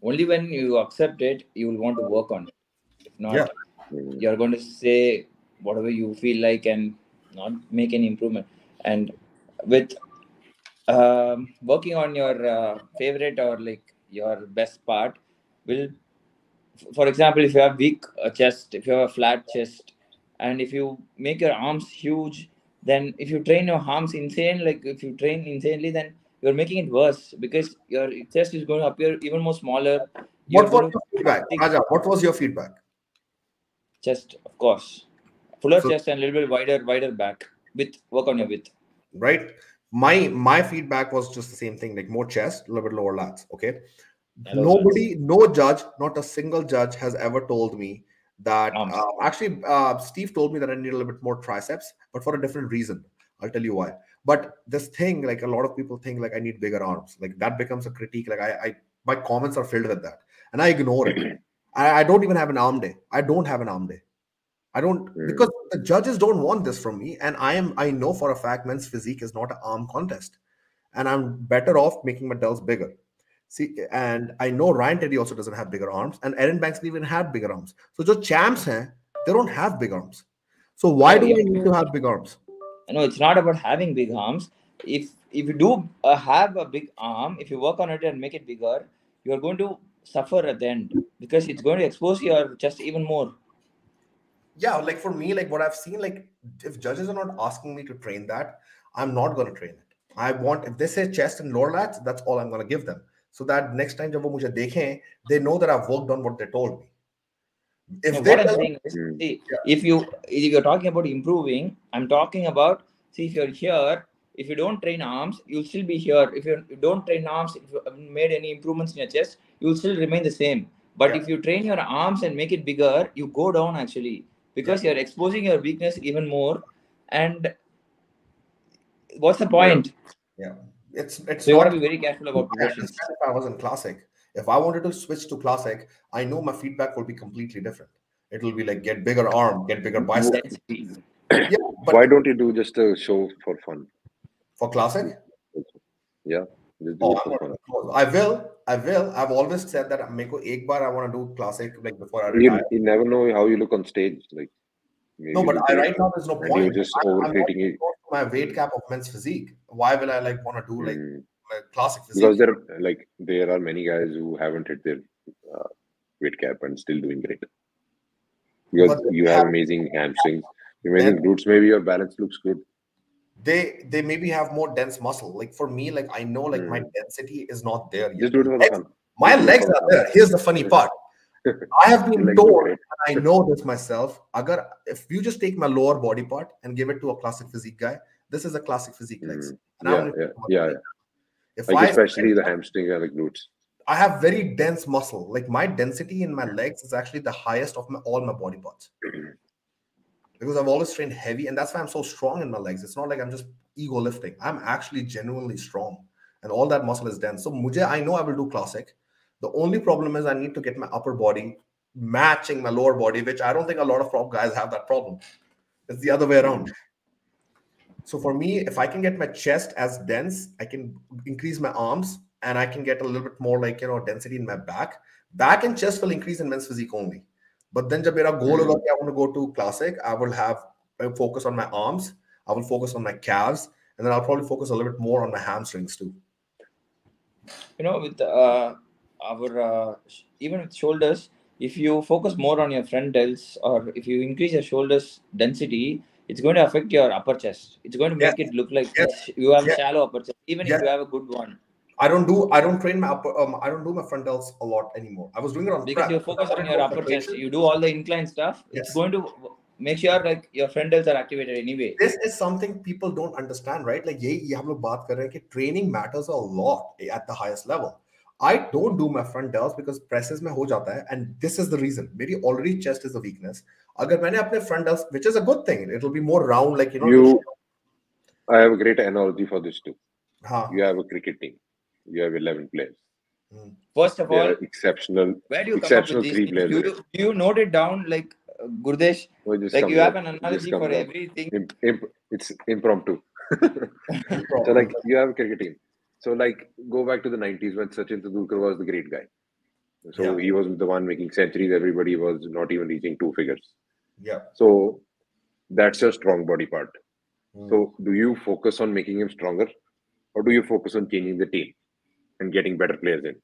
C: Only when you accept it, you will want to work on it. If not, you're going to say whatever you feel like and not make any improvement. And with working on your favorite or like your best part will, for example, if you have weak chest, if you have a flat chest, and if you make your arms huge, then if you train your arms insane, like if you train insanely, then you're making it worse because your chest is going to appear even more smaller.
B: What was your feedback, Raja? What was your feedback?
C: Chest, of course, fuller chest and a little bit wider back. With work on your width.
B: Right. My feedback was just the same thing, like more chest, a little bit lower lats. Okay. No judge, not a single judge has ever told me that. Actually, Steve told me that I need a little bit more triceps, but for a different reason. I'll tell you why. But this thing, like a lot of people think, like I need bigger arms. Like that becomes a critique. Like my comments are filled with that, and I ignore it. I don't even have an arm day. I don't have an arm day. I don't, because the judges don't want this from me, and I know for a fact men's physique is not an arm contest, and I'm better off making my delts bigger. See, and I know Ryan Teddy also doesn't have bigger arms, and Erin Banks didn't even have bigger arms. So the champs, they don't have big arms. So why do I need to have big arms?
C: No, it's not about having big arms. If you do have a big arm, if you work on it and make it bigger, you're going to suffer at the end, because it's going to expose your chest even more.
B: Yeah, like for me, like what I've seen, like if judges are not asking me to train that, I'm not going to train it. I want, if they say chest and lower lats, that's all I'm going to give them, so that next time jab wo mujhe dekhen, they know that I've worked on what they told me. If
C: No,
B: they
C: what I'm
B: tell
C: saying is,
A: Mm.
C: see, if you're talking about improving, I'm talking about, see, if you're here, if you don't train arms, you'll still be here. If you don't train arms, if you haven't made any improvements in your chest, you'll still remain the same. But
B: Yeah.
C: if you train your arms and make it bigger, you go down actually, because you're exposing your weakness even more. And what's the point?
B: Yeah, it's
C: So you
B: not.
C: want to be very careful about
B: I
C: proportions.
B: understand if I was in classic. If I wanted to switch to classic, I know my feedback will be completely different. It will be like get bigger arm, get bigger biceps.
C: Density.
B: Yeah,
A: Why
B: but
A: don't you do just a show for fun?
B: for classic,
A: Yeah, just do
B: oh,
A: it
B: I'm
A: for
B: not
A: fun.
B: even close. I will. I will. I've always said that meko ek baar I want to do classic like before I retire.
A: You never know how you look on stage. Like maybe
B: No,
A: you
B: but
A: look great,
B: right now there's no
A: and you're
B: point.
A: just
B: I'm not
A: overrating
B: even
A: it.
B: close to my weight cap of men's physique. Why will I like want to do like
A: Mm.
B: classic
A: Because
B: physique?
A: there are many guys who haven't hit their uh, weight cap and still doing great. Because
B: But
A: you
B: they
A: have
B: have
A: amazing hamstrings,
B: then
A: amazing glutes. Maybe your balance looks good.
B: they maybe have more dense muscle. Like for me, like I know like my
A: Mm.
B: density is not there yet.
A: Just do it for the fun.
B: My
A: Just do it
B: legs
A: for
B: are
A: fun.
B: there. Here's the funny part. I have
A: Your
B: been
A: legs look
B: told,
A: great.
B: and I know this myself. Agar if you just take my lower body part and give it to a classic physique guy, this is a classic physique legs.
A: Mm.
B: And I'm
A: Yeah.
B: only if
A: Like
B: I
A: especially the hamstring and the glutes.
B: I have very dense muscle. Like my density in my legs is actually the highest of all my body parts. Because I've always trained heavy, and that's why I'm so strong in my legs. It's not like I'm just ego lifting. I'm actually genuinely strong, and all that muscle is dense. So, mujhe, I know I will do classic. The only problem is I need to get my upper body matching my lower body, which I don't think a lot of prop guys have that problem. It's the other way around. So for me, if I can get my chest as dense, I can increase my arms, and I can get a little bit more like density in my back. Back and chest will increase in men's physique only. But then jab mera goal hoga ki I want to go to classic, I will focus on my arms, I will focus on my calves, and then I'll probably focus a little bit more on my hamstrings too.
C: With our even with shoulders, if you focus more on your front delts, or if you increase your shoulders density, it's going to affect your upper chest. It's going to
B: Yes,
C: make it look like
B: yes,
C: you have a
B: yes,
C: shallow upper chest, even if
B: yes.
C: you have a good one.
B: I don't train my upper I don't do my front delts a lot anymore. I was doing it on
C: Because
B: prep.
C: you
B: I
C: focus on
B: wanted
C: your
B: more
C: upper chest,
B: separation.
C: you do all the incline stuff. It's
B: Yes.
C: going to make sure like your front delts are activated anyway.
B: This is something people don't understand, right? Like ये हम लोग बात कर रहे हैं कि training matters a lot at the highest level. I don't do my front delts because presses में हो जाता है, and this is the reason. मेरी already chest is a weakness. अगर मैंने अपने front delts, which is a good thing, it will be more round, like
A: I have a great analogy for this too.
B: हाँ.
A: You have a cricket team. You have 11 players.
C: First of
A: There
C: all,
A: are exceptional,
C: where do you come up with these
A: 3
C: things?
A: players in it.
C: Do you note it down like Gurdesh?
A: Oh, it just
C: Like
A: comes
C: you have
A: up.
C: an
A: It just
C: analogy
A: comes
C: for
A: up.
C: everything.
A: It's impromptu. So like you have a cricket team. So like go back to the 90s when Sachin Tendulkar was the great guy. So he was the one making centuries. Everybody was not even reaching 2 figures.
B: Yeah.
A: So that's your strong body part. So do you focus on making him stronger, or do you focus on changing the team and getting better players in?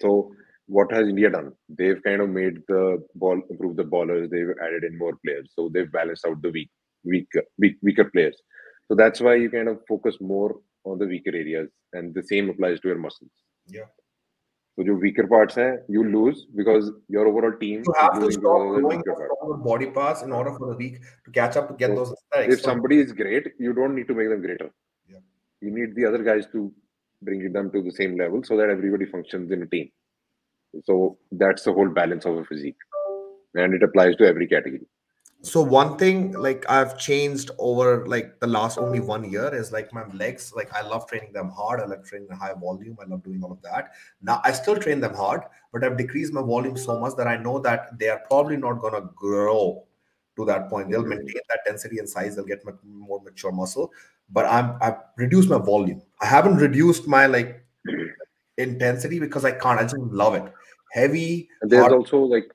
A: So what has India done? They've kind of made the ball, improve the ballers. They've added in more players, so they've balanced out the weaker players. So that's why you kind of focus more on the weaker areas, and the same applies to your muscles.
B: Yeah.
A: So your weaker parts hai, you lose because your overall team
B: You
A: is
B: have to
A: losing
B: stop
A: because of the
B: growing
A: weaker
B: the
A: parts.
B: stronger body parts in order for the weak to catch up to get
A: So
B: those aesthetics.
A: if somebody is great, you don't need to make them greater.
B: Yeah.
A: You need the other guys to bring them to the same level so that everybody functions in a team. So that's the whole balance of a physique, and it applies to every category.
B: So one thing like I've changed over like the last only 1 year is like my legs. Like I love training them hard. I love training high volume. I love doing all of that. Now I still train them hard, but I've decreased my volume so much that I know that they are probably not gonna grow to that point. They'll maintain that density and size. They'll get more mature muscle. But I've reduced my volume. I haven't reduced my like intensity because I can't. I just love it. Heavy.
A: And there's
B: hard.
A: also like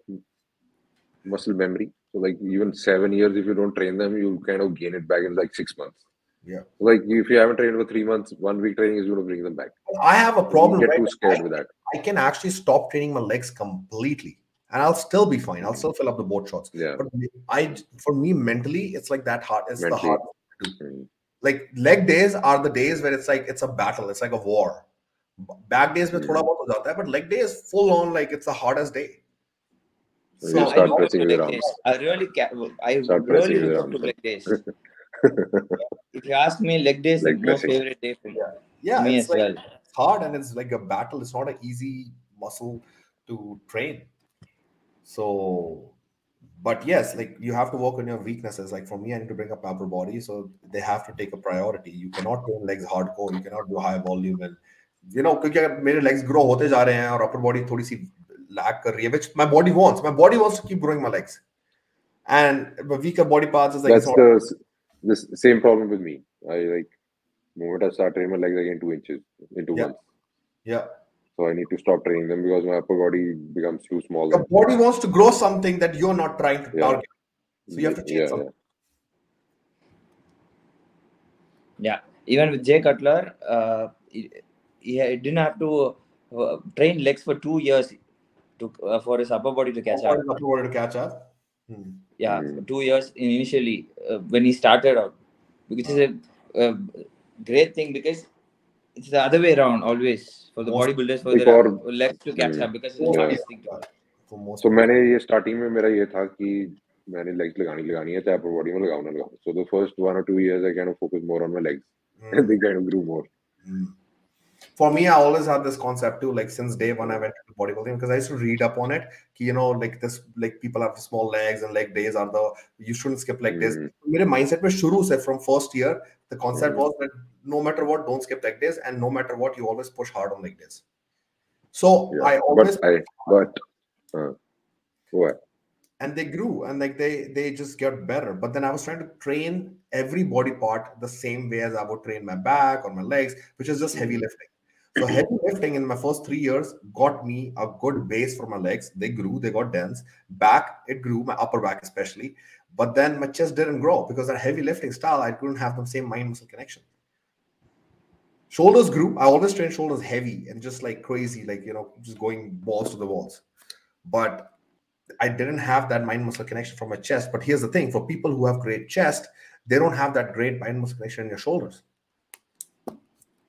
A: muscle memory. So like even 7 years, if you don't train them, you kind of gain it back in like 6 months.
B: Yeah.
A: Like if you haven't trained for 3 months, 1 week training is going to bring them back.
B: I have a problem.
A: You get
B: Right?
A: too scared with that.
B: I can actually stop training my legs completely, and I'll still be fine. I'll still fill up the board shots.
A: Yeah.
B: But for me mentally, it's like that hard. It's the
A: Mentally.
B: hardest to do. Like leg days are the days where it's like it's a battle. It's like a war. Back days में थोड़ा बहुत हो जाता है, but leg day is full on, like it's the hardest day.
A: So you start pressing with your arms.
C: I really look up to leg days. If you ask me, leg days is the most favorite day for me as well.
B: It's hard and it's like a battle. It's not an easy muscle to train. So, but yes, like you have to work on your weaknesses. Like for me, I need to bring up upper body, so they have to take a priority. You cannot train legs hardcore. You cannot do high volume, and क्योंकि अगर मेरे legs grow होते जा रहे हैं और upper body थोड़ी सी lag कर रही है, which my body wants to keep growing my legs, and the weaker body parts is like
A: that's the same problem with me. I like moment I start training my legs again 2 inches into once.
B: Yeah.
A: So I need to stop training them because my upper body becomes too small.
B: Your body wants to grow something that you're not trying to target. So you have to change something.
C: Yeah. Even with Jay Cutler, he didn't have to train legs for 2 years for his upper body to catch up.
B: Upper body to catch up.
C: Yeah, for 2 years initially when he started out, which is a great thing because it's the other way around always for the bodybuilders for their legs to catch up because it's the hardest thing to do.
A: So मैंने ये starting में मेरा ये था कि मैंने legs लगानी है चाहे upper body में लगाऊं ना लगाऊं. So the first 1 or 2 years I kind of focused more on my legs and they kind of grew more.
B: For me, I always had this concept too, like since day one I went into bodybuilding, because I used to read up on it, like this, like people have small legs and leg days are you shouldn't skip leg days. मेरे mindset में शुरू से from first year, the concept was that no matter what, don't skip leg days, and no matter what, you always push hard on leg days. So I always
A: what?
B: And they grew and like they just got better. But then I was trying to train every body part the same way as I would train my back or my legs, which is just heavy lifting. So heavy lifting in my first 3 years got me a good base for my legs. They grew, they got dense. Back, it grew, my upper back especially. But then my chest didn't grow because that heavy lifting style, I couldn't have the same mind-muscle connection. Shoulders grew. I always train shoulders heavy and just like crazy, like, just going balls to the walls. But I didn't have that mind-muscle connection from my chest. But here's the thing, for people who have great chest, they don't have that great mind-muscle connection in your shoulders.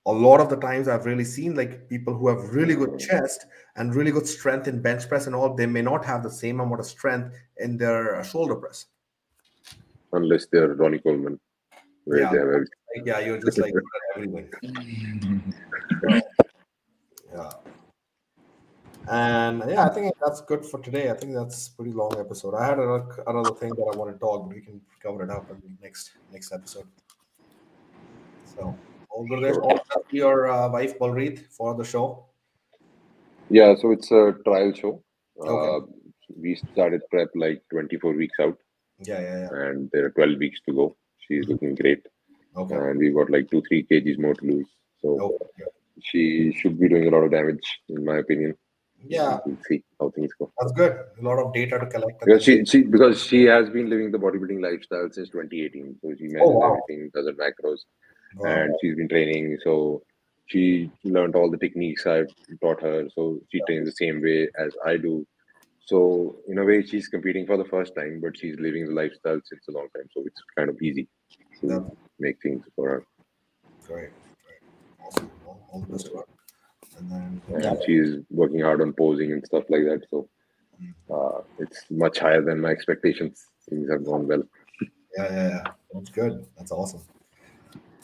B: A lot of the times I've really seen like people who have really good chest and really good strength in bench press and all, they may not have the same amount of strength in their shoulder press.
A: Unless they're Ronnie Coleman.
B: Yeah, you're just like everything. Yeah. And I think that's good for today. I think that's a pretty long episode. I had another thing that I want to talk, but we can cover it up in the next episode. So, all your wife Balreet for the show?
A: Yeah, so it's a trial show.
B: Okay.
A: We started prep like 24 weeks out.
B: Yeah.
A: And there are 12 weeks to go. She's looking great.
B: Okay.
A: And we've got like 2-3 kgs more to lose. So she should be doing a lot of damage, in my opinion.
B: Yeah.
A: We'll see how things go.
B: That's good. A lot of data to collect.
A: Because she has been living the bodybuilding lifestyle since 2018. So she measures everything, does her macros. Wow. And she's been training. So she learned all the techniques I've taught her. So she trains the same way as I do. So in a way, she's competing for the first time, but she's living the lifestyle since a long time. So it's kind of easy to make things for her.
B: Great. Awesome. All the best to her. And
A: then she's working hard on posing and stuff like that. So it's much higher than my expectations. Things have gone well.
B: Yeah. That's good. That's awesome.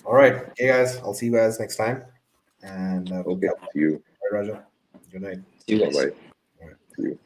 B: All right. Okay, guys. I'll see you guys next time. And
A: okay. See you.
B: Bye, Raja. Good night.
C: See you guys.
A: Bye.
B: All right.
A: See you.